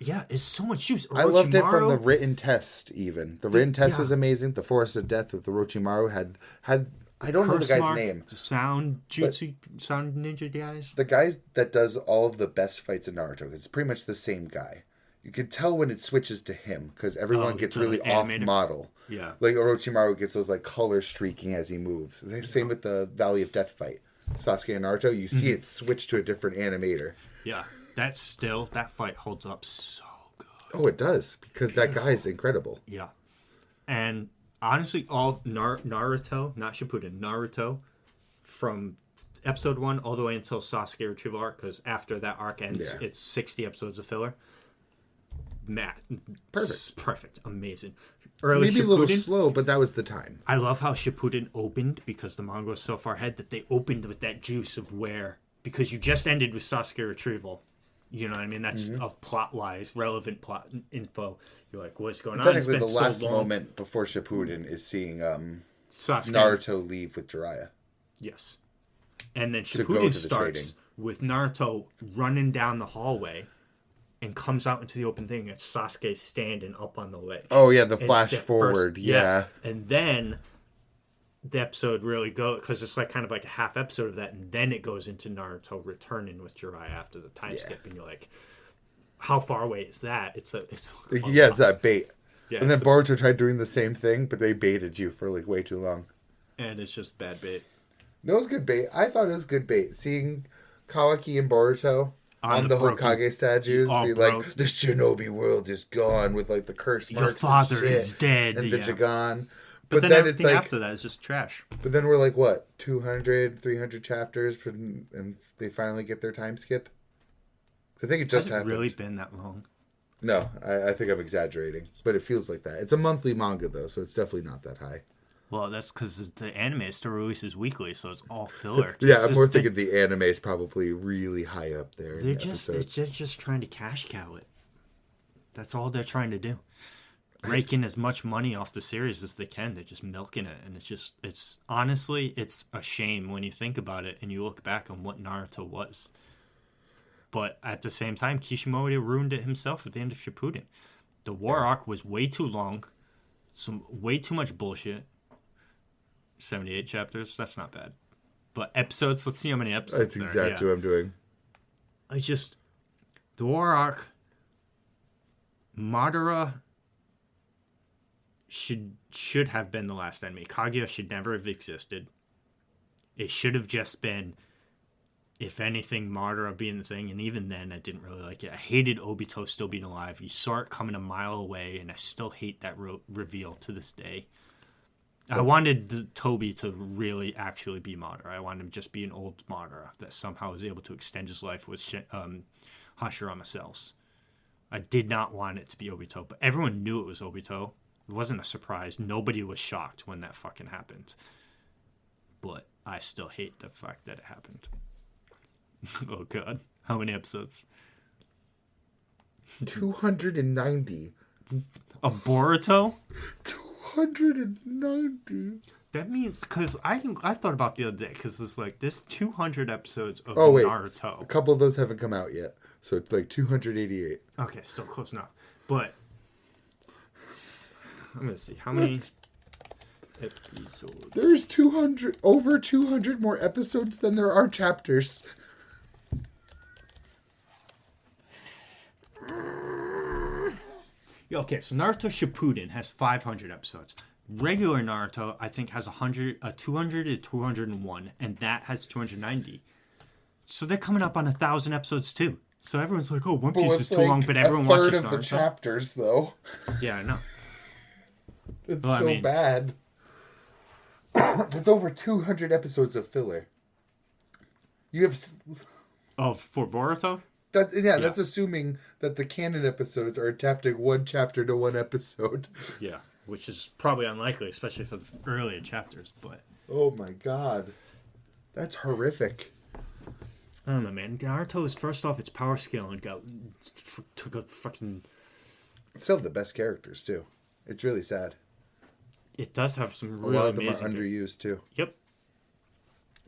Yeah, it's so much juice. I loved it from Orochimaru- the written test, even. The written test yeah. was amazing. The Forest of Death with Orochimaru had I don't know the Curse guy's Mark, name. the Sound Ninja guys. The guy that does all of the best fights in Naruto, it's pretty much the same guy. You can tell when it switches to him because everyone gets really off animated. model. Yeah. Like Orochimaru gets those like color streaking as he moves. Same with the Valley of Death fight. Sasuke and Naruto, you see it switch to a different animator. Yeah. That fight holds up so good. Oh, it does because that guy is incredible. Yeah. And honestly, all Naruto, not Shippuden, Naruto, from episode 1 all the way until Sasuke retrieval arc, because after that arc ends, Yeah. it's 60 episodes of filler. Perfect. Amazing. Early Maybe a little Shippuden, slow, but that was the time. I love how Shippuden opened, because the manga was so far ahead that they opened with that juice of where, because you just ended with Sasuke retrieval. You know what I mean? That's of plot-wise, relevant plot info. You're like, what's going on? It's Technically, been the last so long. moment before Shippuden is seeing Sasuke. Naruto leave with Jiraiya. Yes. And then To go Shippuden to the starts trading. with Naruto running down the hallway and comes out into the open thing, and Sasuke standing up on the ledge. Oh yeah, the And it's flash that forward. first- Yeah. And then the episode really goes, because it's like kind of like a half episode of that, and then it goes into Naruto returning with Jiraiya after the time skip, and you're like, how far away is that? It's Yeah, it's that bait. Yeah, And then it's Boruto tried doing the same thing, but they baited you for like way too long. and it's just bad bait. No, it was good bait. I thought it was good bait. Seeing Kawaki and Boruto, on the broken- Hokage statues, all be broke. like, "This Shinobi world is gone," with like the curse Your marks father and shit, is dead. and the Yeah. Jagan. But then it's everything like, after that is just trash. but then we're like, what, 200, 300 chapters, and they finally get their time skip. I think it just Has it happened. really been that long? No, I think I'm exaggerating, but it feels like that. It's a monthly manga though, so it's definitely not that high. Well, that's because the anime still releases weekly, so it's all filler. Yeah, I'm more thinking the anime is probably really high up there. They're just trying to cash cow it. That's all they're trying to do. Raking as much money off the series as they can. They're just milking it, and it's honestly, it's a shame when you think about it and you look back on what Naruto was. But at the same time, Kishimoto ruined it himself at the end of Shippuden. The war arc was way too long, way too much bullshit. 78 chapters, that's not bad. But episodes, let's see how many episodes. That's exactly what I'm doing. The war arc, Madara should have been the last enemy. Kaguya should never have existed. It should have just been, if anything, Madara being the thing, and even then I didn't really like it. I hated Obito still being alive. You saw it coming a mile away, and I still hate that reveal to this day. I wanted Toby to really actually be Madara. I wanted him to just be an old Madara that somehow was able to extend his life with Hashirama cells. I did not want it to be Obito, but everyone knew it was Obito. It wasn't a surprise. Nobody was shocked when that fucking happened. But I still hate the fact that it happened. Oh, God. How many episodes? 290. Of Boruto? 290. That means, because I thought about the other day, because it's like, there's 200 episodes of A Naruto. couple of those haven't come out yet. So it's like 288. Okay, still close enough. But, I'm going to see, how many episodes? There's over 200 more episodes than there are chapters. Okay, so Naruto Shippuden has 500 episodes. Regular Naruto, I think, has 200 to 201, and that has 290. So they're coming up on 1,000 episodes too. So everyone's like, "Oh, One Piece is too long," but everyone watches Naruto. A third of the chapters, though. Yeah, I know. It's bad. There's over 200 episodes of filler. You have. Oh, for Boruto? That's assuming that the canon episodes are adapting one chapter to one episode. Yeah, which is probably unlikely, especially for the earlier chapters. But oh my god, that's horrific. I don't know, man. Naruto is first off its power scale and took a fucking. Some of the best characters too. It's really sad. It does have some really a lot of them are amazing underused too. Yep.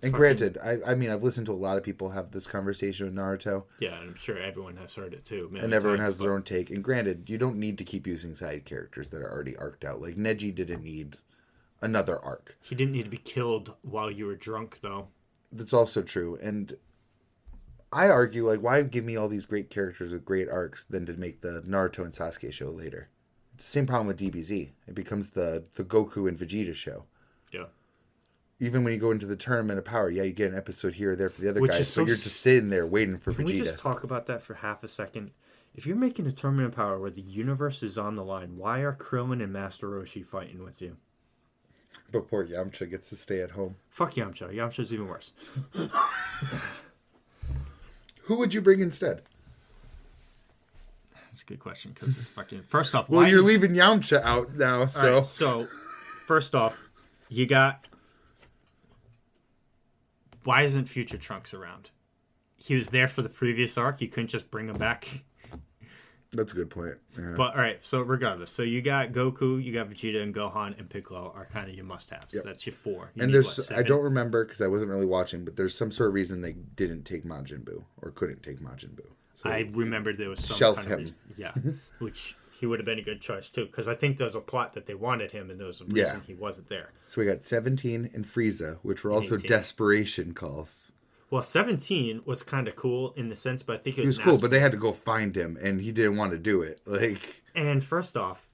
And granted, I mean, I've listened to a lot of people have this conversation with Naruto. Yeah, and I'm sure everyone has heard it too. And everyone has their own take. And granted, you don't need to keep using side characters that are already arced out. Like, Neji didn't need another arc. He didn't need to be killed while you were drunk, though. That's also true. And I argue, like, why give me all these great characters with great arcs than to make the Naruto and Sasuke show later? It's the same problem with DBZ. It becomes the Goku and Vegeta show. Yeah. Even when you go into the Tournament of Power, yeah, you get an episode here or there for the other Which guys, but you're just sitting there waiting for Vegeta. Can we just talk about that for half a second? If you're making a Tournament of Power where the universe is on the line, why are Krillin and Master Roshi fighting with you? But poor Yamcha gets to stay at home. Fuck Yamcha. Yamcha's even worse. Who would you bring instead? That's a good question, because it's fucking... First off, well, you're leaving Yamcha out now, so... Right, so, first off, you got... Why isn't Future Trunks around? He was there for the previous arc. You couldn't just bring him back. That's a good point. Yeah. But, alright, so regardless. So you got Goku, you got Vegeta, and Gohan, and Piccolo are kind of your must-haves. Yep. That's your four. You and there's... I don't remember, because I wasn't really watching, but there's some sort of reason they didn't take Majin Buu, or couldn't take Majin Buu. So I remembered there was some shelf kind him. of reason. Yeah, which he would have been a good choice, too, because I think there's a plot that they wanted him, and there was a reason he wasn't there. So we got 17 and Frieza, which were also 18. desperation calls. Well, 17 was kind of cool in the sense, but I think it was cool, but they had to go find him, and he didn't want to do it. Like, and first off,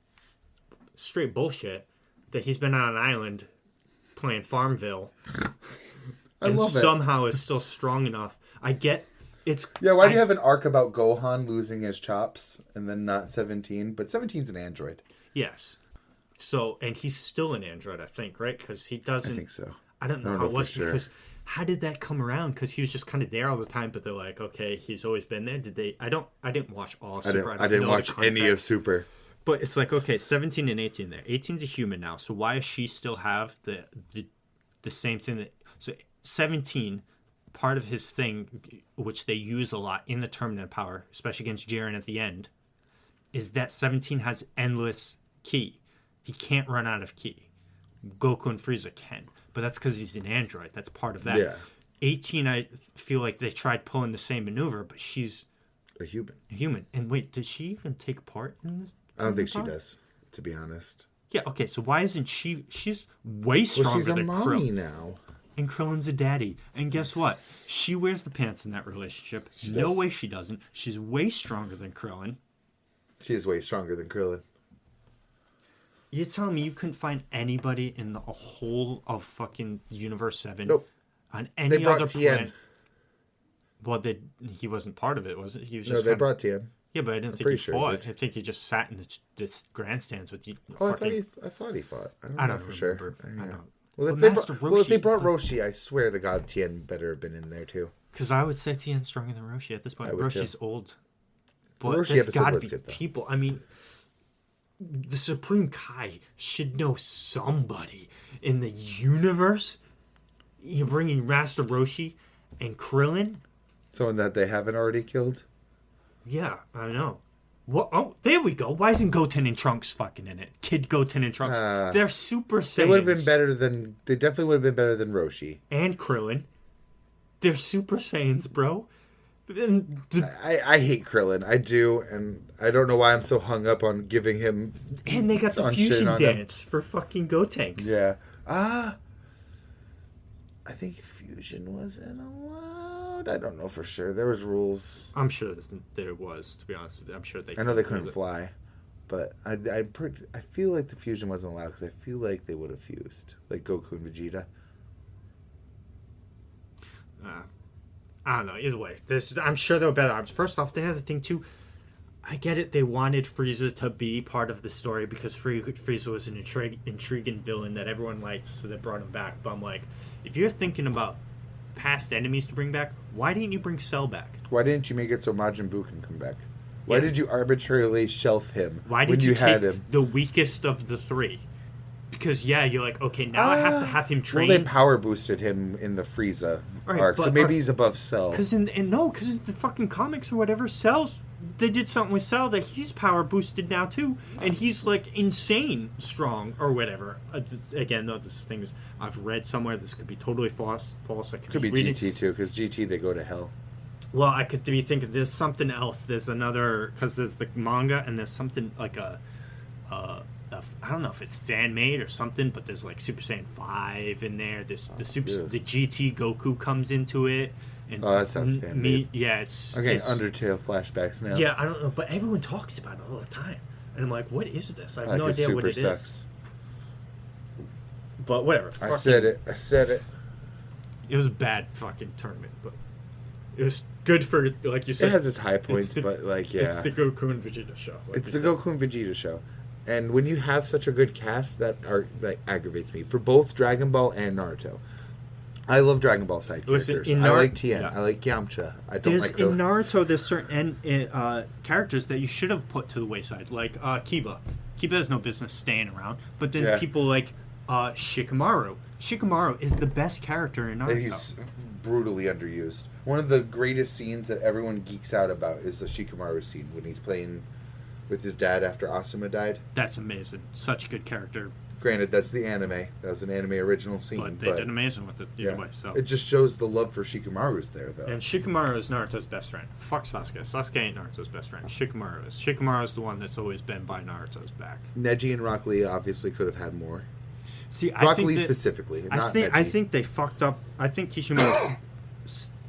straight bullshit that he's been on an island playing Farmville, and somehow is still strong enough. I get It's Yeah, why do you have an arc about Gohan losing his chops and then not 17? But 17's an android. Yes. So, and he's still an android, I think, right? Because he doesn't. I think so. I don't know how it was because how did that come around? Because he was just kind of there all the time, but they're like, okay, he's always been there. Did they? I didn't watch all of Super. I didn't watch any of Super. But it's like, okay, 17 and 18 there. 18's a human now, so why does she still have the same thing that? So 17, part of his thing, which they use a lot in the Terminator power, especially against Jiren at the end, is that 17 has endless ki. He can't run out of ki. Goku and Frieza can, but that's because he's an android. That's part of that. Yeah. 18, I feel like they tried pulling the same maneuver, but she's a human. And wait, did she even take part in this? I don't think she does, to be honest. Yeah, okay, so why isn't she... She's way stronger than Krillin. Well, she's a mommy now. And Krillin's a daddy. And guess what? She wears the pants in that relationship. No way she doesn't. She's way stronger than Krillin. She is way stronger than Krillin. You're telling me you couldn't find anybody in the whole of fucking Universe 7 nope. on any other planet? Tien. Well, he wasn't part of it, was it? He was just they brought Tien. Yeah, but I didn't think he fought. I think he just sat in the grandstands with you. Oh, I thought he fought. I don't know for sure. I don't. Well, if they brought Roshi, I swear to God, Tien better have been in there too. Because I would say Tien's stronger than Roshi at this point. Roshi's old. But Roshi there's got to be good, people. I mean, the Supreme Kai should know somebody in the universe. You're bringing Master Roshi and Krillin. Someone that they haven't already killed? Yeah, I know. What? Oh, there we go. Why isn't Goten and Trunks fucking in it? Kid Goten and Trunks. They're Super Saiyans. They would have been better than... They definitely would have been better than Roshi. And Krillin. They're Super Saiyans, bro. I hate Krillin. I do, and I don't know why I'm so hung up on giving him... And they got the fusion dance for fucking Gotenks. Yeah. I think fusion wasn't allowed. I don't know for sure. There was rules. I'm sure there was, to be honest with you. I'm sure they... I know they couldn't fly, but I feel like the fusion wasn't allowed because I feel like they would have fused. Like Goku and Vegeta. I don't know. Either way, I'm sure there were better options. First off, the other thing too, I get it. They wanted Frieza to be part of the story because Frieza was an intriguing villain that everyone liked, so they brought him back. But I'm like, if you're thinking about past enemies to bring back, why didn't you bring Cell back? Why didn't you make it so Majin Buu can come back? Why did you arbitrarily shelf him? Why did you take the weakest of the three? Because you're like, okay, now I have to have him train. Well, they power boosted him in the Frieza arc, so maybe he's above Cell. Because in the fucking comics or whatever, Cell's, they did something with Cell that he's power boosted now too, and he's like insane strong or whatever. Again, though, this thing is I've read somewhere. This could be totally false. I could be GT too, because GT they go to hell. Well, I could be thinking there's something else. There's another, because there's the manga and there's something like I don't know if it's fan made or something, but there's like Super Saiyan 5 in there. The GT Goku comes into it. And that sounds fan made. Yeah, it's Undertale flashbacks now. Yeah, I don't know, but everyone talks about it all the time, and I'm like, what is this? I have no idea what it is. But whatever. I said it. It was a bad fucking tournament, but it was good for, like you said. It has its high points, but like, yeah. It's the Goku and Vegeta show. It's the Goku and Vegeta show. And when you have such a good cast, that aggravates me. For both Dragon Ball and Naruto. I love Dragon Ball side characters. I like Tien. Yeah. I like Yamcha. I don't like Krillin. In Naruto, there's certain characters that you should have put to the wayside. Like Kiba. Kiba has no business staying around. But then people like Shikamaru. Shikamaru is the best character in Naruto. And he's brutally underused. One of the greatest scenes that everyone geeks out about is the Shikamaru scene when he's playing with his dad after Asuma died. That's amazing. Such a good character. Granted, that's the anime. That was an anime original scene. But they did amazing with it either way. So. It just shows the love for Shikamaru's there, though. And Shikamaru is Naruto's best friend. Fuck Sasuke. Sasuke ain't Naruto's best friend. Shikamaru is. Shikamaru is the one that's always been by Naruto's back. Neji and Rock Lee obviously could have had more. See, Rock Lee specifically, not Neji. I think they fucked up. I think Kishimoto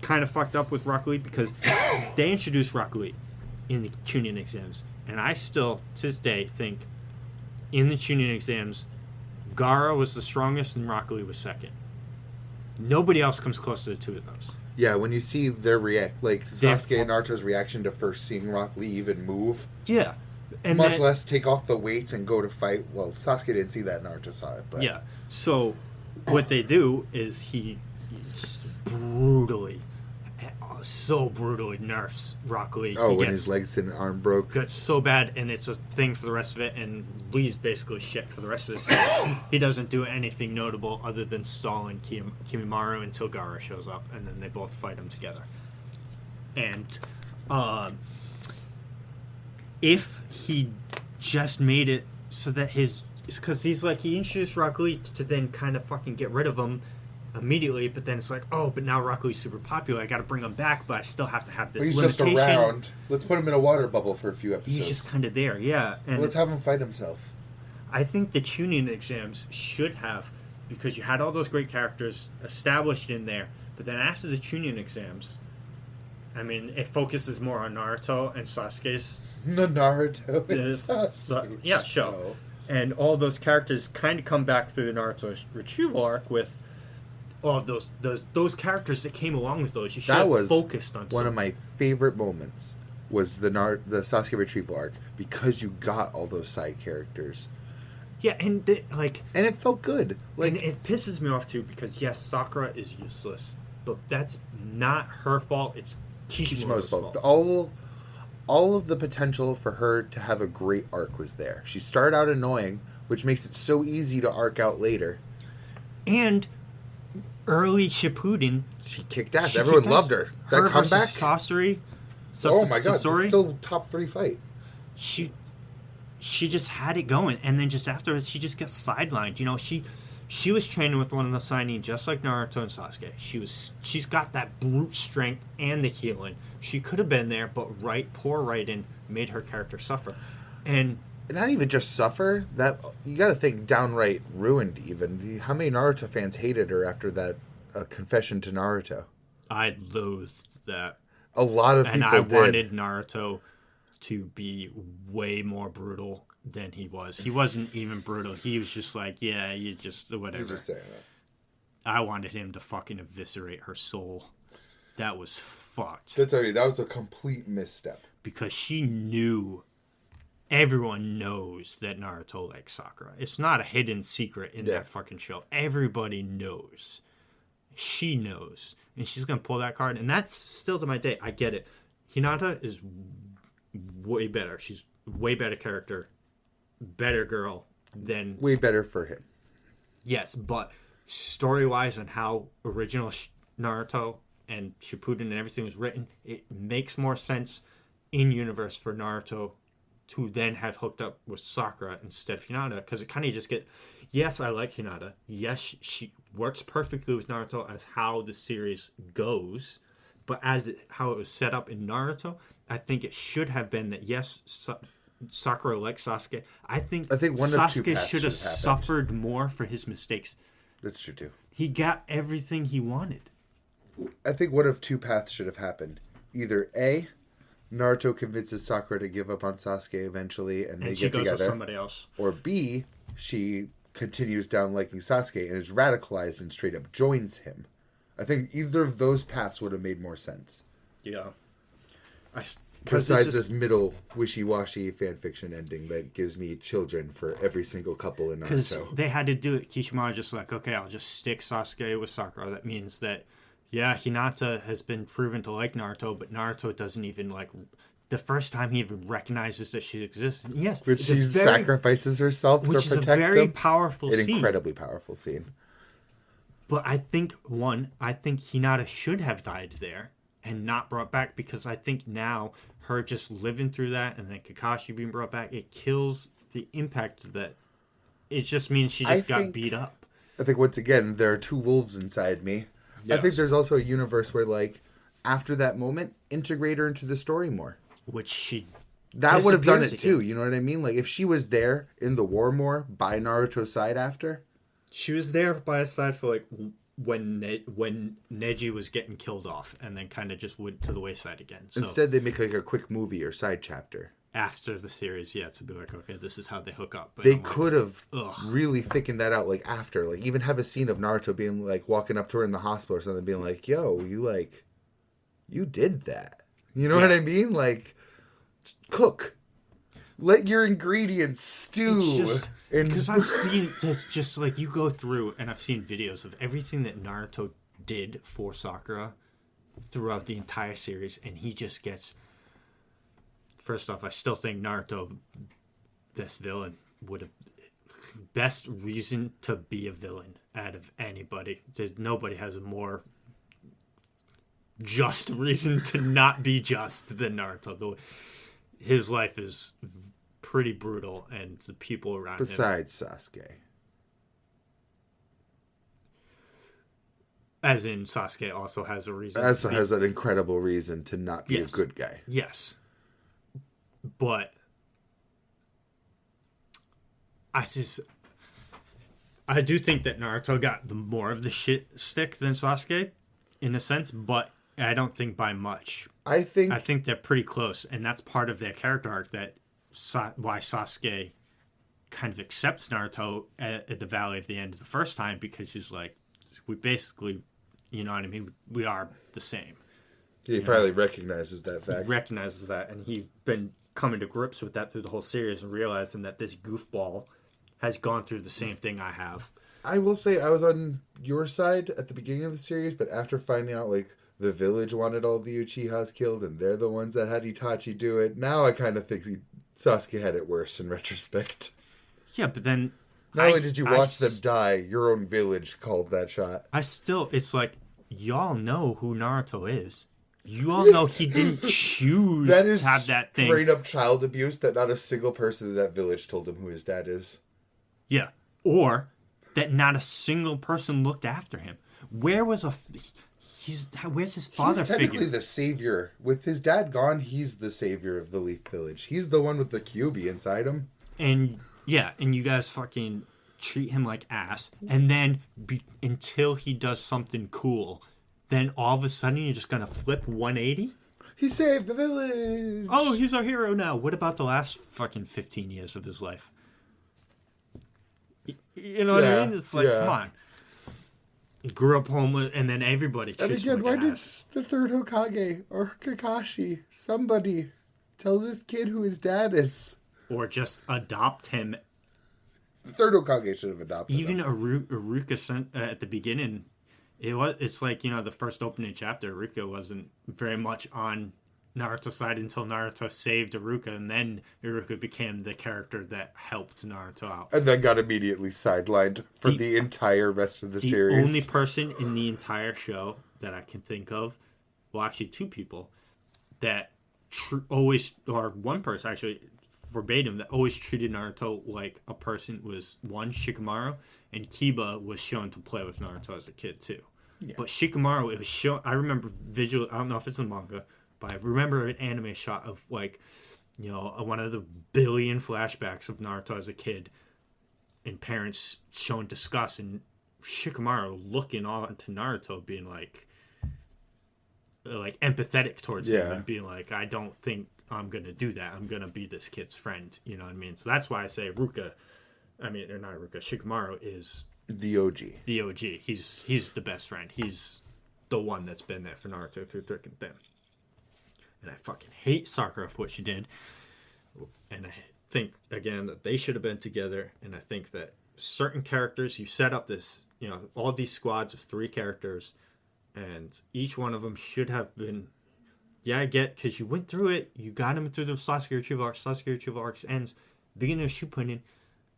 kind of fucked up with Rock Lee because they introduced Rock Lee in the Chunin exams. And I still, to this day, think in the Chunin exams, Gaara was the strongest and Rock Lee was second. Nobody else comes close to the two of those. Yeah, when you see their react, like They're Sasuke and Naruto's reaction to first seeing Rock Lee even move, Yeah. And much less take off the weights and go to fight. Well, Sasuke didn't see that, Naruto saw it, but Yeah. So what they do is he just brutally, so brutally nerfs Rock Lee. oh, He when gets, his legs and arm broke. gets so bad, and it's a thing for the rest of it, and Lee's basically shit for the rest of the series. He doesn't do anything notable other than stalling Kimimaru until Gaara shows up, and then they both fight him together. And if he just made it so that because he introduced Rock Lee to then kind of fucking get rid of him immediately, but then it's like, oh, but now Rock Lee's super popular, I gotta bring him back, but I still have to have this He's limitation. just around. Let's put him in a water bubble for a few episodes. He's just kind of there, yeah. And Let's have him fight himself. I think the Chunin exams should have, because you had all those great characters established in there, but then after the Chunin exams, I mean, it focuses more on Naruto and Sasuke's The Naruto and Sasuke show. And all those characters kind of come back through the Naruto retrieval arc with all of those characters that came along with those. You should have focused on one of my favorite moments was the Sasuke retrieval arc, because you got all those side characters. Yeah, and and it felt good. Like, and it pisses me off too, because yes, Sakura is useless, but that's not her fault. It's Kishimoto's fault. All of the potential for her to have a great arc was there. She started out annoying, which makes it so easy to arc out later. And early Shippuden, she kicked ass. Everyone loved her. That comeback, Sasori. Oh my god, it's still top 3 fight. She just had it going, and then just afterwards, she just got sidelined. You know, she was training with one of the signing, just like Naruto and Sasuke. She's got that brute strength and the healing. She could have been there, but poor writing made her character suffer. And not even just suffer, that you got to think downright ruined. Even how many Naruto fans hated her after that confession to Naruto? I loathed that. A lot of people and I did. wanted Naruto to be way more brutal than he was. He wasn't even brutal. He was just like, yeah, you just whatever. You're just saying that. I wanted him to fucking eviscerate her soul. That was fucked. That was a complete misstep. Because she knew. Everyone knows that Naruto likes Sakura. It's not a hidden secret in that fucking show. Everybody knows. She knows. And she's going to pull that card. And that's still to my day. I get it. Hinata is way better. She's way better character. Better girl than... Way better for him. Yes, but story-wise and how original Naruto and Shippuden and everything was written, it makes more sense in universe for Naruto to then have hooked up with Sakura instead of Hinata, because it kind of just yes, I like Hinata. Yes, she works perfectly with Naruto as how the series goes, but how it was set up in Naruto, I think it should have been that yes, Sakura likes Sasuke. I think one of two Sasuke paths should have suffered more for his mistakes. That's true too. He got everything he wanted. I think one of two paths should have happened. Either A, Naruto convinces Sakura to give up on Sasuke eventually, and they get together. And she goes with somebody else. Or B, she continues down liking Sasuke and is radicalized and straight up joins him. I think either of those paths would have made more sense. Yeah. Besides this middle wishy-washy fanfiction ending that gives me children for every single couple in Naruto. Because they had to do it. Kishimaru just like, okay, I'll just stick Sasuke with Sakura. That means that, yeah, Hinata has been proven to like Naruto, but Naruto doesn't even like... The first time he even recognizes that she exists. Yes. Which she sacrifices herself to protect him. Which is a very powerful scene. An incredibly powerful scene. But I think Hinata should have died there and not brought back, because I think now her just living through that and then Kakashi being brought back, it kills the impact of that. It just means she just got beat up. I think, once again, there are two wolves inside me. Yes. I think there's also a universe where, like, after that moment, integrate her into the story more. Which she... That would have done it too, you know what I mean? Like, if she was there in the war more by Naruto's side after... She was there by his side for, like, when Neji was getting killed off, and then kind of just went to the wayside again. So, instead, they make, like, a quick movie or side chapter. after the series, to be like, okay, this is how they hook up. But They I'm like, could have ugh. really thickened that out, like, after. Like, even have a scene of Naruto being, like, walking up to her in the hospital or something, being like, yo, you did that. You know what I mean? Like, cook. Let your ingredients stew. It's just... Because I've seen, just like, you go through, and I've seen videos of everything that Naruto did for Sakura throughout the entire series, and he just gets... First off, I still think Naruto, best villain, best reason to be a villain out of anybody. Nobody has a more just reason to not be just than Naruto. His life is pretty brutal, and the people around him. Besides Sasuke. As in, Sasuke also has a reason. Also has an incredible reason to not be a good guy. Yes. But I do think that Naruto got more of the shit stick than Sasuke, in a sense, but I don't think by much. I think they're pretty close, and that's part of their character arc, that why Sasuke kind of accepts Naruto at the Valley of the End the first time, because he's like, we basically, you know what I mean? We are the same. He finally recognizes that fact. He recognizes that, and he's been coming to grips with that through the whole series and realizing that this goofball has gone through the same thing I have. I will say I was on your side at the beginning of the series, but after finding out, like, the village wanted all the Uchihas killed, and they're the ones that had Itachi do it, now I kind of think Sasuke had it worse in retrospect. Yeah, but then... Not only did you watch them die, your own village called that shot. It's like, y'all know who Naruto is. You all know he didn't choose to have that thing. Straight up child abuse that not a single person in that village told him who his dad is. Yeah. Or that not a single person looked after him. Where's his father He's technically the savior. With his dad gone, he's the savior of the Leaf Village. He's the one with the Kyuubi inside him. And you guys fucking treat him like ass. And then until he does something cool, then all of a sudden you're just going to flip 180? He saved the village! Oh, he's our hero now. What about the last fucking 15 years of his life? You know what I mean? It's like, come on. He grew up homeless, and then everybody treats him like an ass. Why did the third Hokage, or Kakashi, somebody, tell this kid who his dad is? Or just adopt him. The third Hokage should have adopted him. Even Iruka sent, at the beginning... It's like, the first opening chapter, Iruka wasn't very much on Naruto's side until Naruto saved Iruka, and then Iruka became the character that helped Naruto out. And then got immediately sidelined for the entire rest of the series. The only person in the entire show that I can think of, well, actually two people, that one person actually, verbatim, that always treated Naruto like a person was, one, Shikamaru, and Kiba was shown to play with Naruto as a kid too. Yeah. But Shikamaru, it was shown. I remember visually. I don't know if it's in manga, but I remember an anime shot of one of the billion flashbacks of Naruto as a kid, and parents showing disgust, and Shikamaru looking on to Naruto, being like empathetic towards him, and being like, I don't think I'm gonna do that. I'm gonna be this kid's friend. You know what I mean? So that's why I say Shikamaru is the OG. The OG. He's the best friend. He's the one that's been there for Naruto through thick and thin. And I fucking hate Sakura for what she did. And I think, again, that they should have been together. And I think that certain characters, you set up this, all these squads of 3 characters, and each one of them should have been, I get, because you went through it, you got him through the Sasuke Retrieval arc. Sasuke Retrieval arc ends, beginning of Shippuden.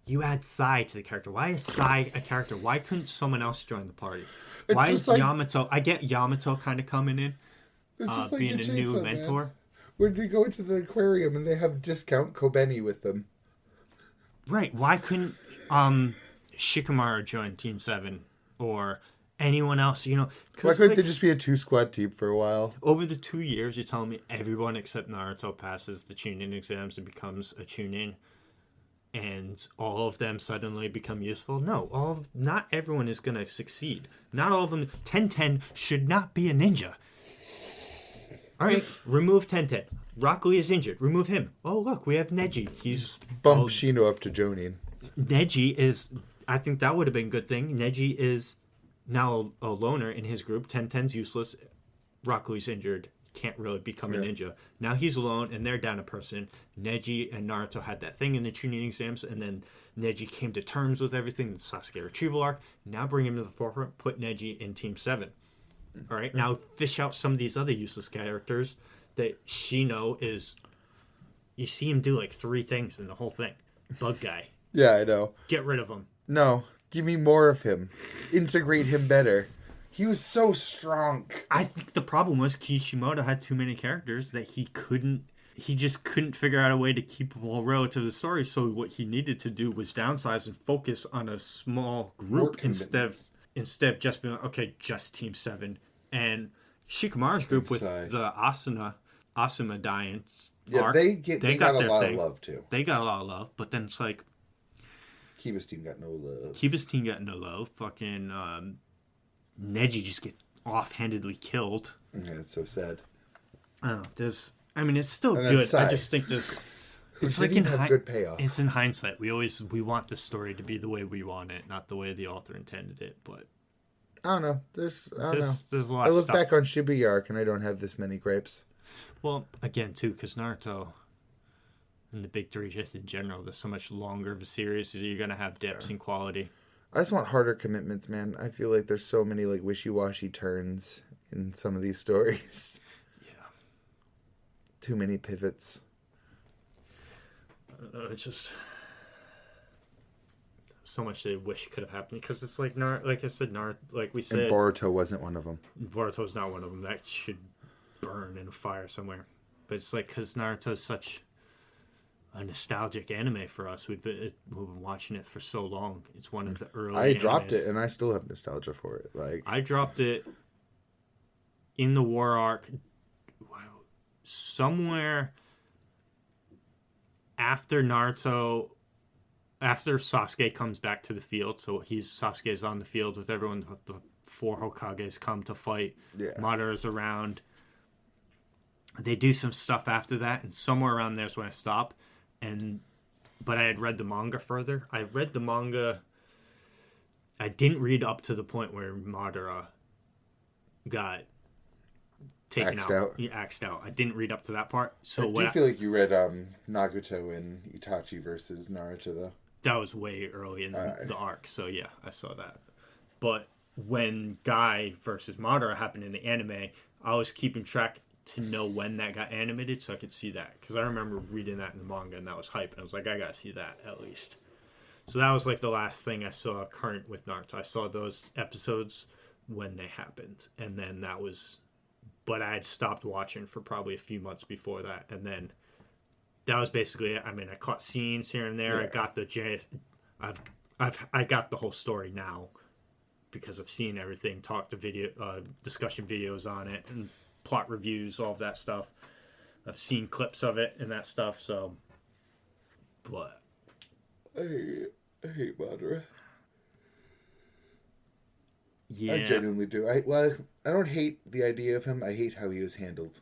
You add Sai to the character. Why is Sai a character? Why couldn't someone else join the party? Why is Yamato... I get Yamato kind of coming in, being a new mentor. Man. When they go into the aquarium and they have discount Kobeni with them. Right. Why couldn't Shikamaru join Team 7 or anyone else? Why couldn't they just be a 2-squad team for a while? Over the 2 years, you're telling me everyone except Naruto passes the Chunin exams and becomes a Chunin, and all of them suddenly become useful? No, not everyone is going to succeed. Not all of them. 10-10 should not be a ninja. All right, remove 10-10. Rock Lee is injured. Remove him. Oh, look, we have Neji. He's Bump Shino up to Jonin. Neji is. I think that would have been a good thing. Neji is now a loner in his group. 10-10's useless. Rock Lee's injured. Can't really become a ninja. Now he's alone, and they're down a person. Neji and Naruto had that thing in the Chunin exams, and then Neji came to terms with everything. The Sasuke retrieval arc. Now bring him to the forefront. Put Neji in Team 7. All right. Now fish out some of these other useless characters that Shino is. You see him do like 3 things in the whole thing. Bug guy. Yeah, I know. Get rid of him. No, give me more of him. Integrate him better. He was so strong. I think the problem was Kishimoto had too many characters that he just couldn't figure out a way to keep them all relative to the story. So what he needed to do was downsize and focus on a small group instead of just being okay, just Team 7. And Shikamaru's group with the Asuma dying. Yeah, they got a lot of love too. They got a lot of love, but then it's like Kiba's team got no love. Fucking Neji just get offhandedly killed. Yeah, it's so sad. It's still good. I just think this. It's like good payoff. It's in hindsight. We want the story to be the way we want it, not the way the author intended it. But I don't know. There's a lot. I look back on Shibuya arc and I don't have this many gripes. Well, again, too, because Naruto and the big 3, just in general, there's so much longer of a series. So you're gonna have dips in quality. I just want harder commitments, man. I feel like there's so many like wishy-washy turns in some of these stories. Yeah. Too many pivots. It's just so much they wish could have happened because it's like like I said, like we said, and Boruto wasn't one of them. Boruto's not one of them. That should burn in a fire somewhere. But it's like because Naruto's such a nostalgic anime for us. We've been watching it for so long. It's one of the early. I dropped it, and I still have nostalgia for it. Like I dropped it in the war arc somewhere after Naruto, after Sasuke comes back to the field. So Sasuke's on the field with everyone. The 4 Hokages come to fight. Yeah. Madara's around. They do some stuff after that, and somewhere around there's when I stop. But I had read the manga further. I read the manga. I didn't read up to the point where Madara got taken out. He axed out. I didn't read up to that part. So I do feel like you read Naruto and Itachi versus Naruto though. That was way early in the arc. So yeah, I saw that. But when Guy versus Madara happened in the anime, I was keeping track to know when that got animated so I could see that. Because I remember reading that in the manga and that was hype. And I was like, I gotta see that at least. So that was like the last thing I saw current with Naruto. I saw those episodes when they happened. And then that was... But I had stopped watching for probably a few months before that. And then that was basically it. I mean, I caught scenes here and there. Yeah. I got I got the whole story now because I've seen everything, talked to discussion videos on it, and plot reviews, all of that stuff. I've seen clips of it and that stuff. So, but I hate Madara. Yeah, I genuinely do. I don't hate the idea of him. I hate how he was handled.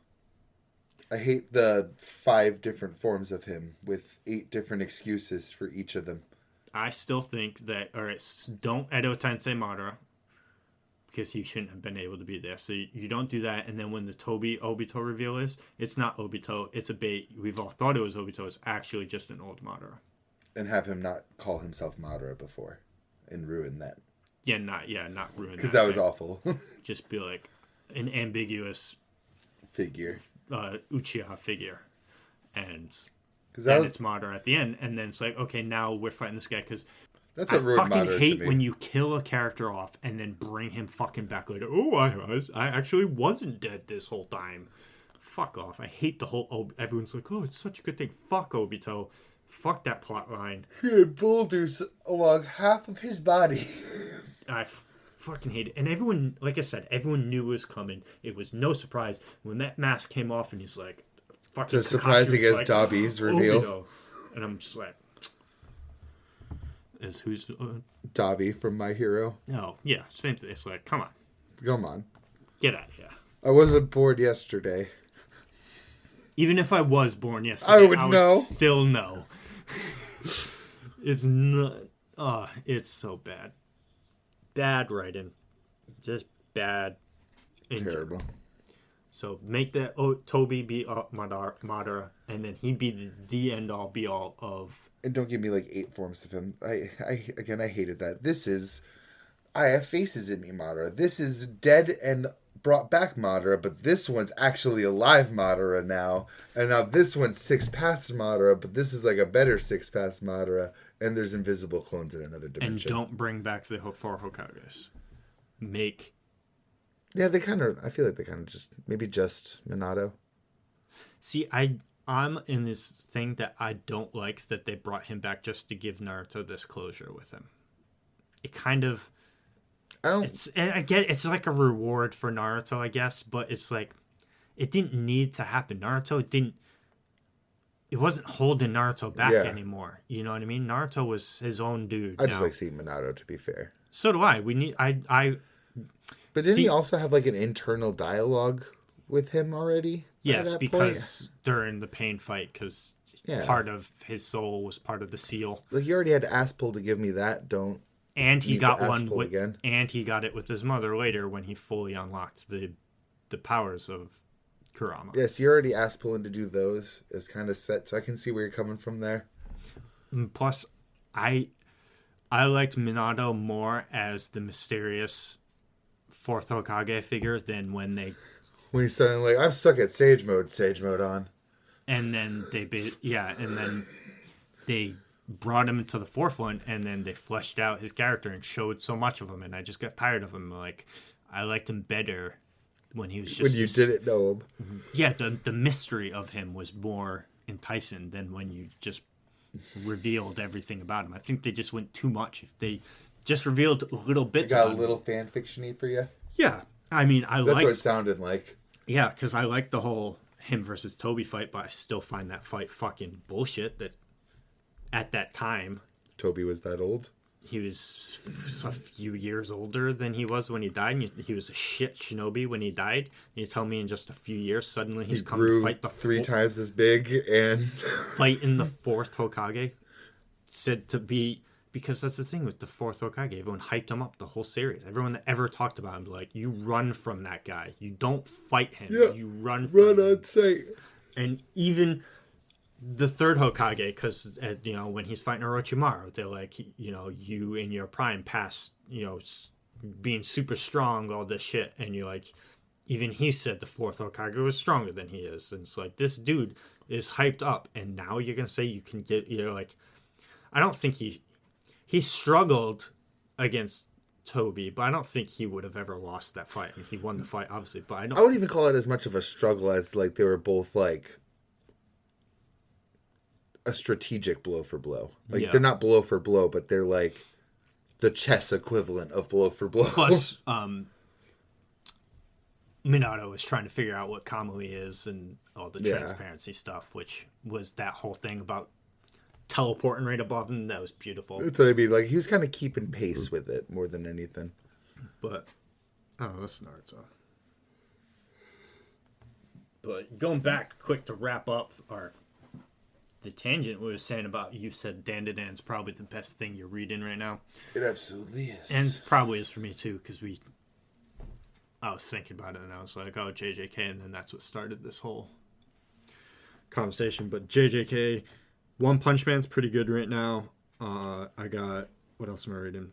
I hate the 5 different forms of him with 8 different excuses for each of them. I still think that, all right, don't Edo Tensei Madara, because he shouldn't have been able to be there. So you don't do that, and then when the Obito reveal is, it's not Obito, it's a bait. We've all thought it was Obito, it's actually just an old Madara. And have him not call himself Madara before, and ruin that. Not ruin that. Because that was awful. Just be like an ambiguous figure. Uchiha figure. And then it's Madara at the end, and then it's like, okay, now we're fighting this guy, because that's what ruined Madara to me. I fucking hate when you kill a character off and then bring him fucking back later. Oh, I actually wasn't dead this whole time. Fuck off. I hate the whole... everyone's like, oh, it's such a good thing. Fuck Obito. Fuck that plot line. He had boulders along half of his body. I fucking hate it. And everyone, like I said, everyone knew it was coming. It was no surprise. When that mask came off and he's like... fucking so surprising as like, Dabi's reveal. Obito. And I'm just like... who's... Dabi from My Hero. Oh, yeah. Same thing. It's like, come on. Come on. Get out of here. I wasn't bored yesterday. Even if I was born yesterday, I would know. still know. It's not. Oh, it's so bad. Bad writing. Just bad. Terrible. So make that Toby be Madara, and then he'd be the end all be all of. And don't give me like 8 forms of him. I hated that. This is, I have faces in me, Madara. This is dead and brought back Madara, but this one's actually alive Madara now. And now this one's 6 paths Madara, but this is like a better 6 paths Madara. And there's invisible clones in another dimension. And don't bring back the 4 Hokages. Make. Yeah, they kind of, I feel like they kind of just Minato. See, I'm in this thing that I don't like that they brought him back just to give Naruto this closure with him. It kind of. I get it's like a reward for Naruto, I guess, but it's like it didn't need to happen. It wasn't holding Naruto back anymore. You know what I mean? Naruto was his own dude. I just like seeing Minato, to be fair. So do I. But didn't he also have like an internal dialogue with him already? Yes, because during the pain fight, because part of his soul was part of the seal. Like you already had Aspel to give me that. Don't. And he got one again. And he got it with his mother later when he fully unlocked the powers of Kurama. Yes, you already asked Pullen to do those. It's kind of set, so I can see where you're coming from there. Plus, I liked Minato more as the mysterious 4th Hokage figure than when he's saying like, I'm stuck at Sage mode on. And then they brought him into the 4th one, and then they fleshed out his character and showed so much of him, and I just got tired of him. Like, I liked him better when he was just... When you didn't know him. Yeah, the mystery of him was more enticing than when you just revealed everything about him. I think they just went too much. If they just revealed little bits about him. Got a little fan fiction-y for you? Yeah. I mean, That's what it sounded like. Yeah, because I like the whole him versus Toby fight, but I still find that fight fucking bullshit that at that time... Toby was that old? He was a few years older than he was when he died. And he was a shit shinobi when he died. And you tell me in just a few years, suddenly he's come to fight the 3 times as big and fight in the 4th Hokage. Said to be because that's the thing with the 4th Hokage. Everyone hyped him up the whole series. Everyone that ever talked about him, like, you run from that guy. You don't fight him. Yeah, you run from him. On sight. And even the 3rd Hokage, because when he's fighting Orochimaru, they're like, you in your prime past, being super strong, all this shit, and you're like, even he said the 4th Hokage was stronger than he is, and it's like, this dude is hyped up, and now you're gonna say you can get, I don't think he struggled against Toby, but I don't think he would have ever lost that fight. I mean, he won the fight, obviously, but I wouldn't even call it as much of a struggle as like they were both like a strategic blow for blow. Like they're not blow for blow, but they're like the chess equivalent of blow for blow. Plus, Minato was trying to figure out what Kamui is and all the transparency stuff, which was that whole thing about teleporting right above him. That was beautiful. That's what I mean. Like he was kind of keeping pace with it more than anything. But that's Naruto. But going back quick to wrap up the tangent we were saying about, you said Dandadan's probably the best thing you're reading right now. It absolutely is. And probably is for me too, because I was thinking about it and I was like, oh, JJK, and then that's what started this whole conversation. But JJK, One Punch Man's pretty good right now. I got, what else am I reading?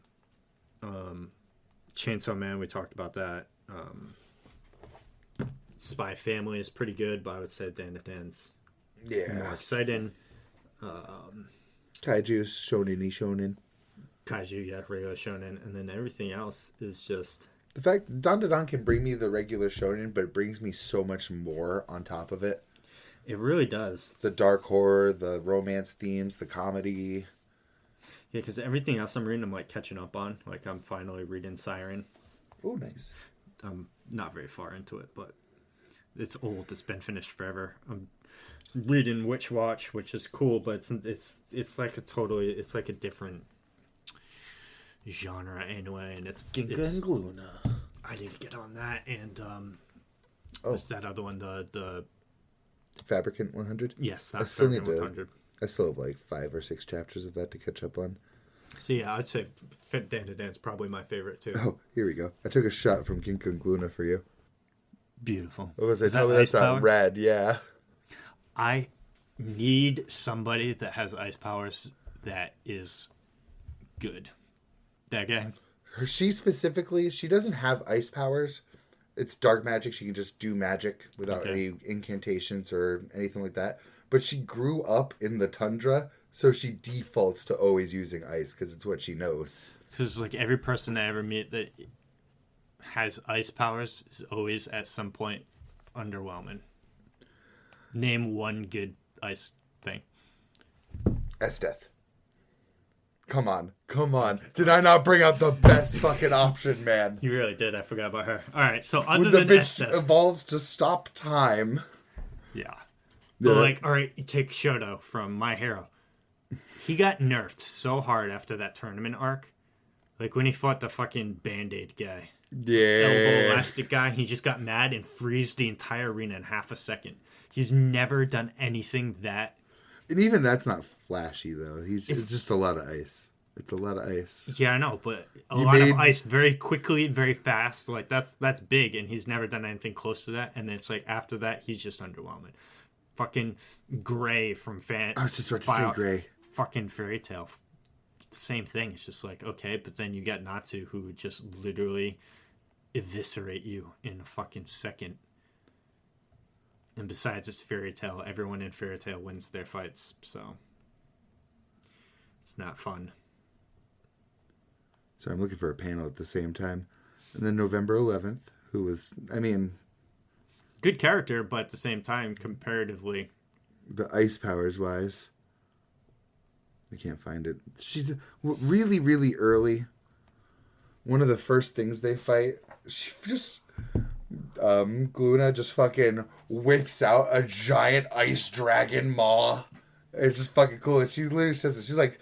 Chainsaw Man, we talked about that. Spy Family is pretty good, but I would say Dandadan's more exciting. Kaiju's shonen. Kaiju, regular shonen, and then everything else is just... The fact Dandadan can bring me the regular shonen, but it brings me so much more on top of it. It really does. The dark horror, the romance themes, the comedy. Yeah, because everything else I'm reading, I'm like catching up on. Like I'm finally reading Siren. Oh, nice. I'm not very far into it, but it's old. It's been finished forever. I'm reading Witch Watch, which is cool, but it's like a different genre anyway, and it's Gluna. I need to get on that, and what's that other one? The Fabricant 100? Yes, I that's still Fabricant need to. 100. I still have like 5 or 6 chapters of that to catch up on. So yeah, I'd say Dandadan's probably my favorite too. Oh, here we go. I took a shot from Ginkgo Gluna for you. Beautiful. What was I? Is Tell that me ice that's not power? red. Yeah. I need somebody that has ice powers that is good. That guy. She specifically, she doesn't have ice powers. It's dark magic. She can just do magic without any incantations or anything like that. But she grew up in the tundra, so she defaults to always using ice because it's what she knows. Because like every person I ever meet that has ice powers is always at some point underwhelming. Name one good ice thing. Esteth. Come on. Did I not bring out the best fucking option, man? You really did. I forgot about her. All right. So other When the than bitch Esteth, evolves to stop time. yeah. But like, all right, you take Shoto from My Hero. He got nerfed so hard after that tournament arc. Like when he fought the fucking Band-Aid guy. Yeah. Elbow elastic guy, he just got mad and freezed the entire arena in half a second. He's never done anything that. And even that's not flashy, though. It's just a lot of ice. It's a lot of ice. Yeah, I know, but a lot of ice very quickly, very fast. Like that's big, and he's never done anything close to that. And then it's like after that, he's just underwhelming. Fucking Gray from I was just about to say Gray. Fucking Fairy Tail. Same thing. It's just like, okay, but then you got Natsu who would just literally eviscerate you in a fucking second. And besides, it's Fairy Tail. Everyone in Fairy Tail wins their fights, so it's not fun. So I'm looking for a panel at the same time. And then November 11th, who was, good character, but at the same time, comparatively, the ice powers wise, I can't find it. She's really, really early. One of the first things they fight, she just, Gluna just fucking whips out a giant ice dragon maw. It's just fucking cool. And she literally says it. She's like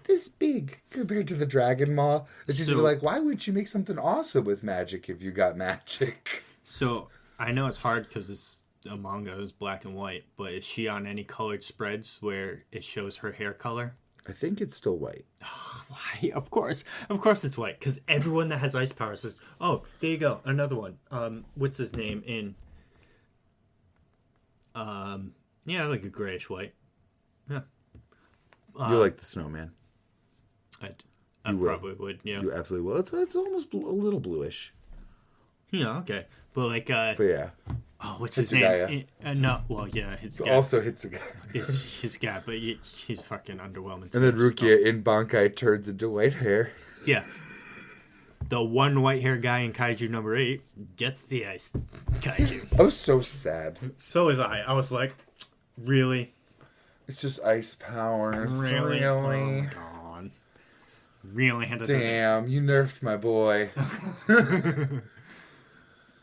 this big compared to the dragon maw. And she's like, why would you make something awesome with magic if you got magic? So I know it's hard because it's a manga, is black and white, but is she on any colored spreads where it shows her hair color? I think it's still white. Why? Of course it's white. Because everyone that has ice power says, "Oh, there you go, another one." What's his name in? Yeah, like a grayish white. Yeah. You like the snowman. I probably would. Yeah. You absolutely will. It's almost a little bluish. Yeah. Okay. But like. But yeah. Oh, what's his name? No. Well, yeah, his guy. Also Hitsuga. his guy, but he's fucking underwhelming. And then Rukia in Bankai turns into white hair. Yeah. The one white hair guy in Kaiju number 8 gets the ice Kaiju. I was so sad. So was I. I was like, really? It's just ice powers. Really? Oh my God. Really? Damn, you nerfed my boy.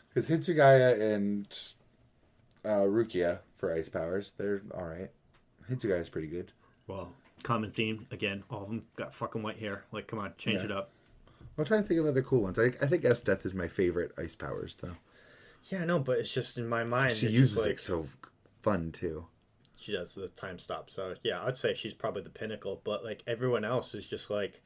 Because Hitsugaya and Rukia for ice powers, they're alright. Hitsugaya's pretty good. Well, common theme, again, all of them got fucking white hair. Like, come on, change it up. I'm trying to think of other cool ones. I think S-Death is my favorite ice powers, though. Yeah, I know, but it's just in my mind. She uses it so fun, too. She does the time stop, so yeah, I'd say she's probably the pinnacle, but like everyone else is just like,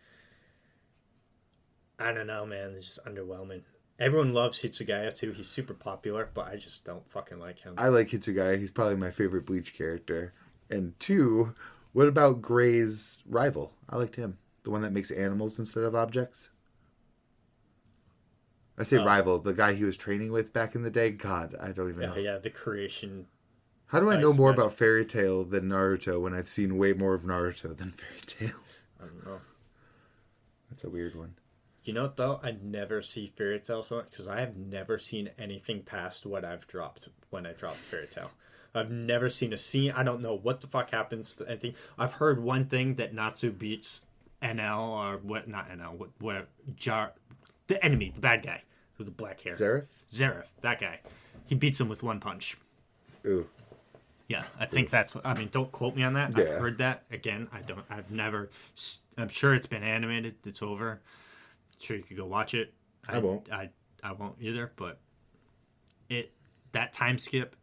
I don't know, man, it's just underwhelming. Everyone loves Hitsugaya too. He's super popular, but I just don't fucking like him. I like Hitsugaya. He's probably my favorite Bleach character. And 2, what about Gray's rival? I liked him. The one that makes animals instead of objects. I say rival, the guy he was training with back in the day. God, I don't even know. Yeah, the creation. How do I know more about Fairy Tail than Naruto when I've seen way more of Naruto than Fairy Tail? I don't know. That's a weird one. You know what, though? I never see Fairy Tail so much because I have never seen anything past what I've dropped when I dropped Fairy Tail. I've never seen a scene. I don't know what the fuck happens to anything. I've heard one thing that Natsu beats NL or what? Not NL. What? The enemy, the bad guy with the black hair. Zeref, that guy. He beats him with one punch. Ooh. Yeah, I think that's what, I mean, don't quote me on that. Yeah. I've heard that. Again, I've never, I'm sure it's been animated. It's over. I'm sure you could go watch it. I won't. I won't either, but that time skip,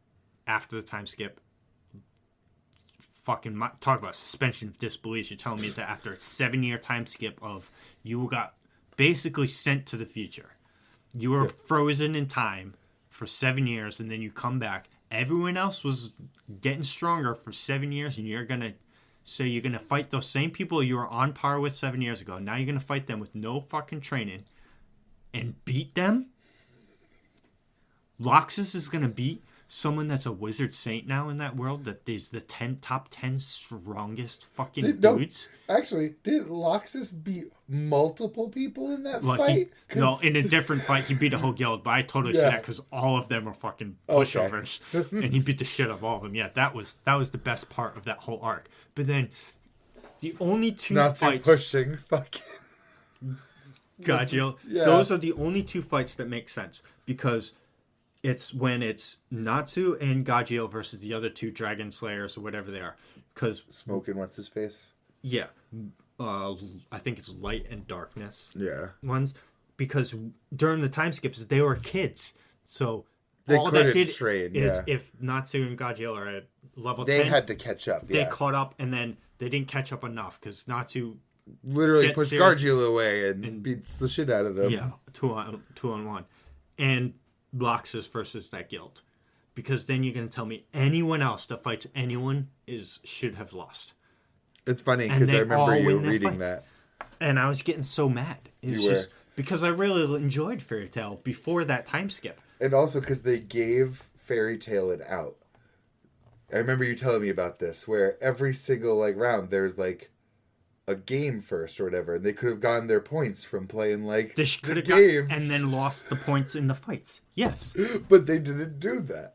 after the time skip, fucking talk about suspension of disbelief. You're telling me that after a 7-year time skip of you got basically sent to the future, you were frozen in time for 7 years, and then you come back. Everyone else was getting stronger for 7 years, and you're gonna fight those same people you were on par with 7 years ago. Now you're gonna fight them with no fucking training and beat them. Loxus is gonna beat someone that's a wizard saint now in that world, that is the top 10 strongest fucking dudes. Actually, did Loxus beat multiple people in that fight? No, in a different fight, he beat a whole guild, but I totally see that because all of them are fucking pushovers. And he beat the shit out of all of them. Yeah, that was the best part of that whole arc. But then, the only two fights... pushing, fucking... Gotcha. Yeah. Those are the only two fights that make sense, because... It's when it's Natsu and Gajeel versus the other two Dragon Slayers or whatever they are. Because Smoking, what's his face? Yeah. I think it's Light and Darkness. Yeah. Ones. Because during the time skips, they were kids. So they all that did train, is if Natsu and Gajeel are at level 10. They had to catch up, They caught up, and then they didn't catch up enough because Natsu literally pushed Gajeel away and beats the shit out of them. Yeah. 2-on-1. And Loxus versus that guild, because then you're going to tell me anyone else that fights anyone should have lost. It's funny because I remember you reading that, and I was getting so mad. It's just because I really enjoyed Fairy Tail before that time skip, and also because they gave Fairy Tail an out. I remember you telling me about this, where every single round there's a game first or whatever, and they could have gotten their points from playing the games and then lost the points in the fights. Yes, but they didn't do that.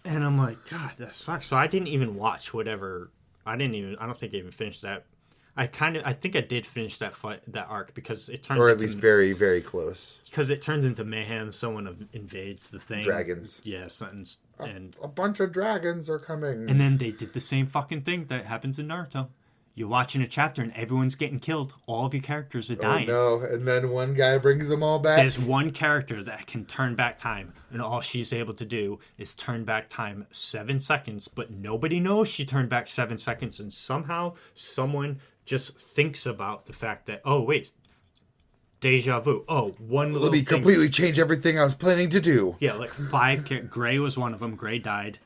And I'm like, God, that sucks. So I didn't even watch whatever. I don't think I even finished that. I think I did finish that arc because it turns, or at least very, very close. Because it turns into mayhem. Someone invades the thing. Dragons. Yeah, something, and a bunch of dragons are coming. And then they did the same fucking thing that happens in Naruto. You're watching a chapter and everyone's getting killed. All of your characters are dying. Oh, no. And then one guy brings them all back. There's one character that can turn back time, and all she's able to do is turn back time 7 seconds, but nobody knows she turned back 7 seconds, and somehow someone just thinks about the fact that, oh, wait, deja vu. Oh, one little thing. Let me completely change everything I was planning to do. Yeah, 5 Gray was one of them. Gray died,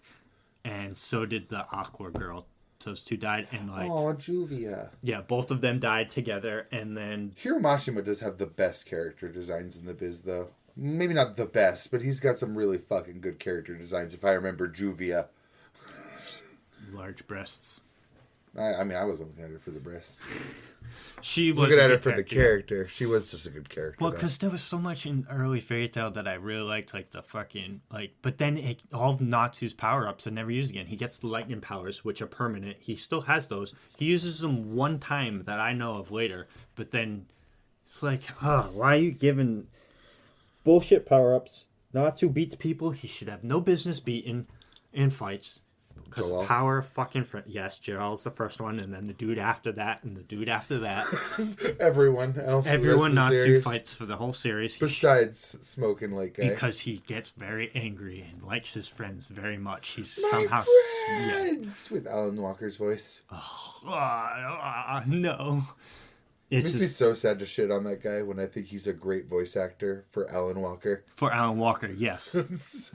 and so did the Aqua girl. Those two died, and oh, Juvia. Yeah, both of them died together, and then Hiromashima does have the best character designs in the biz, though. Maybe not the best, but he's got some really fucking good character designs. If I remember Juvia, large breasts. I mean, I wasn't looking at her for the breasts. She was looking at her for the character. She was just a good character. Well, because there was so much in early Fairy Tail that I really liked, the fucking But then all of Natsu's power ups are never used again. He gets the lightning powers, which are permanent. He still has those. He uses them one time that I know of later. But then it's why are you giving bullshit power ups? Natsu beats people he should have no business beating in fights. Because power fucking... Yes, Jarl's the first one, and then the dude after that, and the dude after that. Everyone else. Everyone Natsu fights for the whole series. Besides Smoking guy. Because he gets very angry and likes his friends very much. He's My somehow... friends! With Alan Walker's voice. No. It makes me so sad to shit on that guy when I think he's a great voice actor for Alan Walker. For Alan Walker, yes.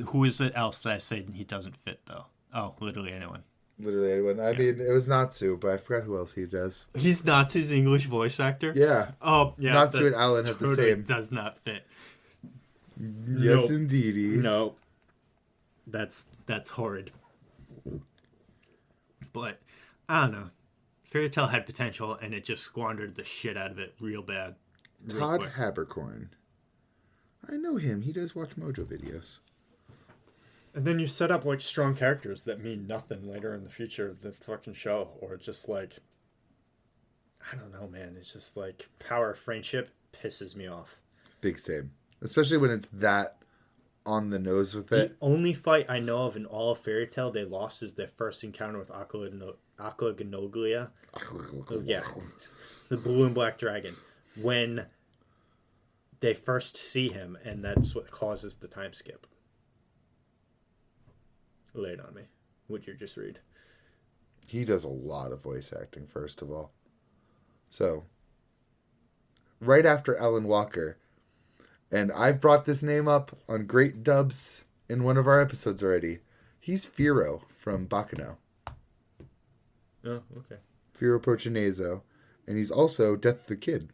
Who is it else that I say he doesn't fit, though? Oh, literally anyone. Literally anyone. I mean, it was Natsu, but I forgot who else he does. He's Natsu's English voice actor? Yeah. Oh, yeah. Natsu and Alan have the same. Does not fit. Yes, indeedy. No. That's horrid. But, I don't know. Fairy Tail had potential, and it just squandered the shit out of it real bad. Todd Habercorn. I know him. He does watch Mojo videos. And then you set up strong characters that mean nothing later in the future of the fucking show, or just I don't know, man. It's just power of friendship pisses me off. Big same, especially when it's that on the nose with it. The only fight I know of in all of Fairy Tail they lost is their first encounter with Aqua Ganoglia. Yeah, the blue and black dragon. When they first see him, and that's what causes the time skip. Lay it on me. Would you just read? He does a lot of voice acting, first of all. So, right after Alan Walker, and I've brought this name up on Great Dubs in one of our episodes already. He's Firo from Baccano. Oh, okay. Firo Porcineso. And he's also Death the Kid.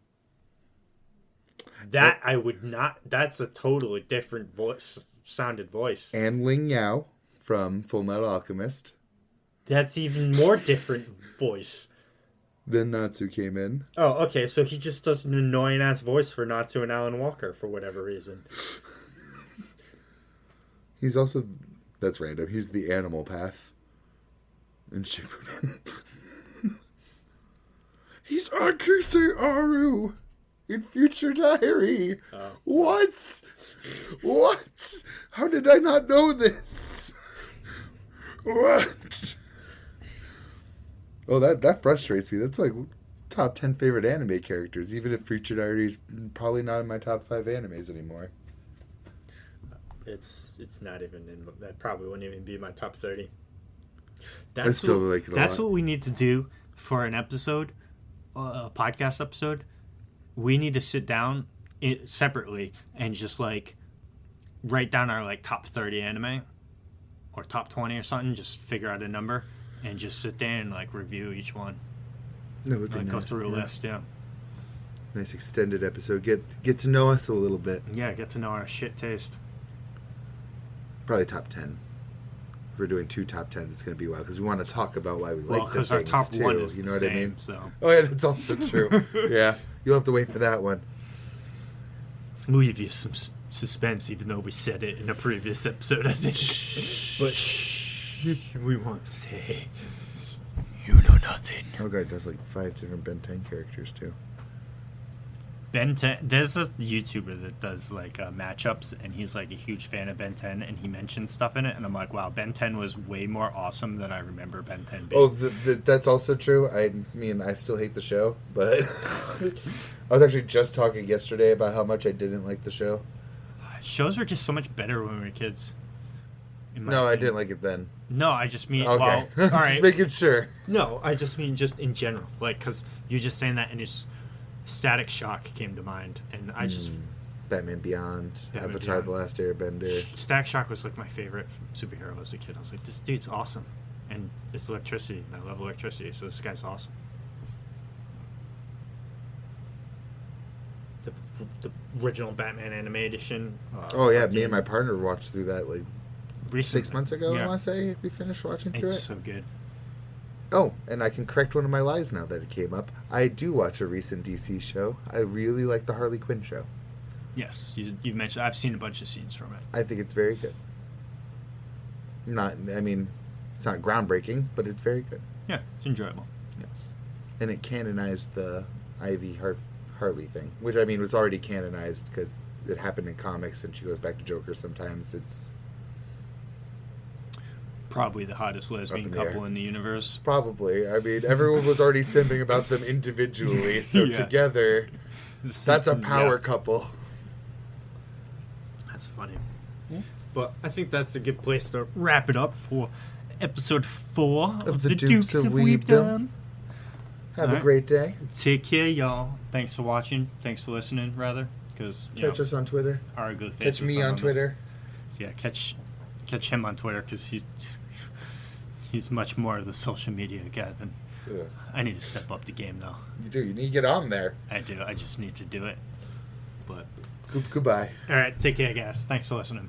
That I would not... That's a totally different sounded voice. And Ling Yao from Full Metal Alchemist. That's even more different voice. Then Natsu came in. Oh, okay. So he just does an annoying ass voice for Natsu and Alan Walker for whatever reason. He's also... That's random. He's the animal path in Shippuden. He's Akise Aru in Future Diary. Oh. What? What? How did I not know this? What? Oh, that frustrates me. That's like top 10 favorite anime characters, even if Future Diary is probably not in my top 5 animes anymore. It's not even in... That probably wouldn't even be my top 30. I still like it a lot. That's what we need to do for an episode, a podcast episode. We need to sit down separately and just like write down our like top 30 anime or top 20 or something. Just figure out a number and just sit there and like review each one. That would be like nice. Go through a list, yeah. Nice extended episode. Get to know us a little bit. Yeah, get to know our shit taste. Probably top 10. If we're doing 2 top 10s, it's going to be wild because we want to talk about why we like the because our things top too. one is You know the what same, I mean? So. Oh yeah, that's also true. Yeah, you'll have to wait for that one. Leave you some suspense, even though we said it in a previous episode, I think. But we won't say. You know nothing. Oh god, does like 5 different Ben 10 characters too. Ben 10, there's a YouTuber that does like matchups, and he's like a huge fan of Ben 10, and he mentions stuff in it, and I'm like, wow, Ben 10 was way more awesome than I remember Ben 10 being. Oh, that's also true. I mean, I still hate the show, but I was actually just talking yesterday about how much I didn't like the show. Shows were just so much better when we were kids. No, I didn't like it then. No, I just mean, okay. well, all right. Just making sure. No, I just mean just in general. Like, because you're just saying that, and it's Static Shock came to mind, and I just... Batman Beyond, Avatar: The Last Airbender. Static Shock was like my favorite superhero as a kid. I was like, this dude's awesome. And it's electricity, and I love electricity, so this guy's awesome. The original Batman anime edition. Oh yeah, me and my partner watched through that like recently. 6 months ago. Yeah. I want to say we finished watching through It's it. so good. Oh, and I can correct one of my lies now that it came up. I do watch a recent DC show. I really like the Harley Quinn show. Yes, you mentioned. I've seen a bunch of scenes from it. I think it's very good. It's not groundbreaking, but it's very good. Yeah, it's enjoyable. Yes, and it canonized the Ivy Harley thing, which I mean was already canonized because it happened in comics, and she goes back to Joker sometimes. It's probably the hottest lesbian couple in the universe. Probably. I mean, everyone was already simping about them individually, so Yeah. together, that's a power couple. That's funny. Yeah. But I think that's a good place to wrap it up for episode 4 of the Dukes of Weebdom. Have a great day. Take care, y'all. Thanks for watching. Thanks for listening, rather. Because catch us on Twitter. Our good catch me on Twitter. Yeah, catch him on Twitter because he's much more of the social media guy than. Yeah. I need to step up the game though. You do. You need to get on there. I do. I just need to do it. But goodbye. All right. Take care, guys. Thanks for listening.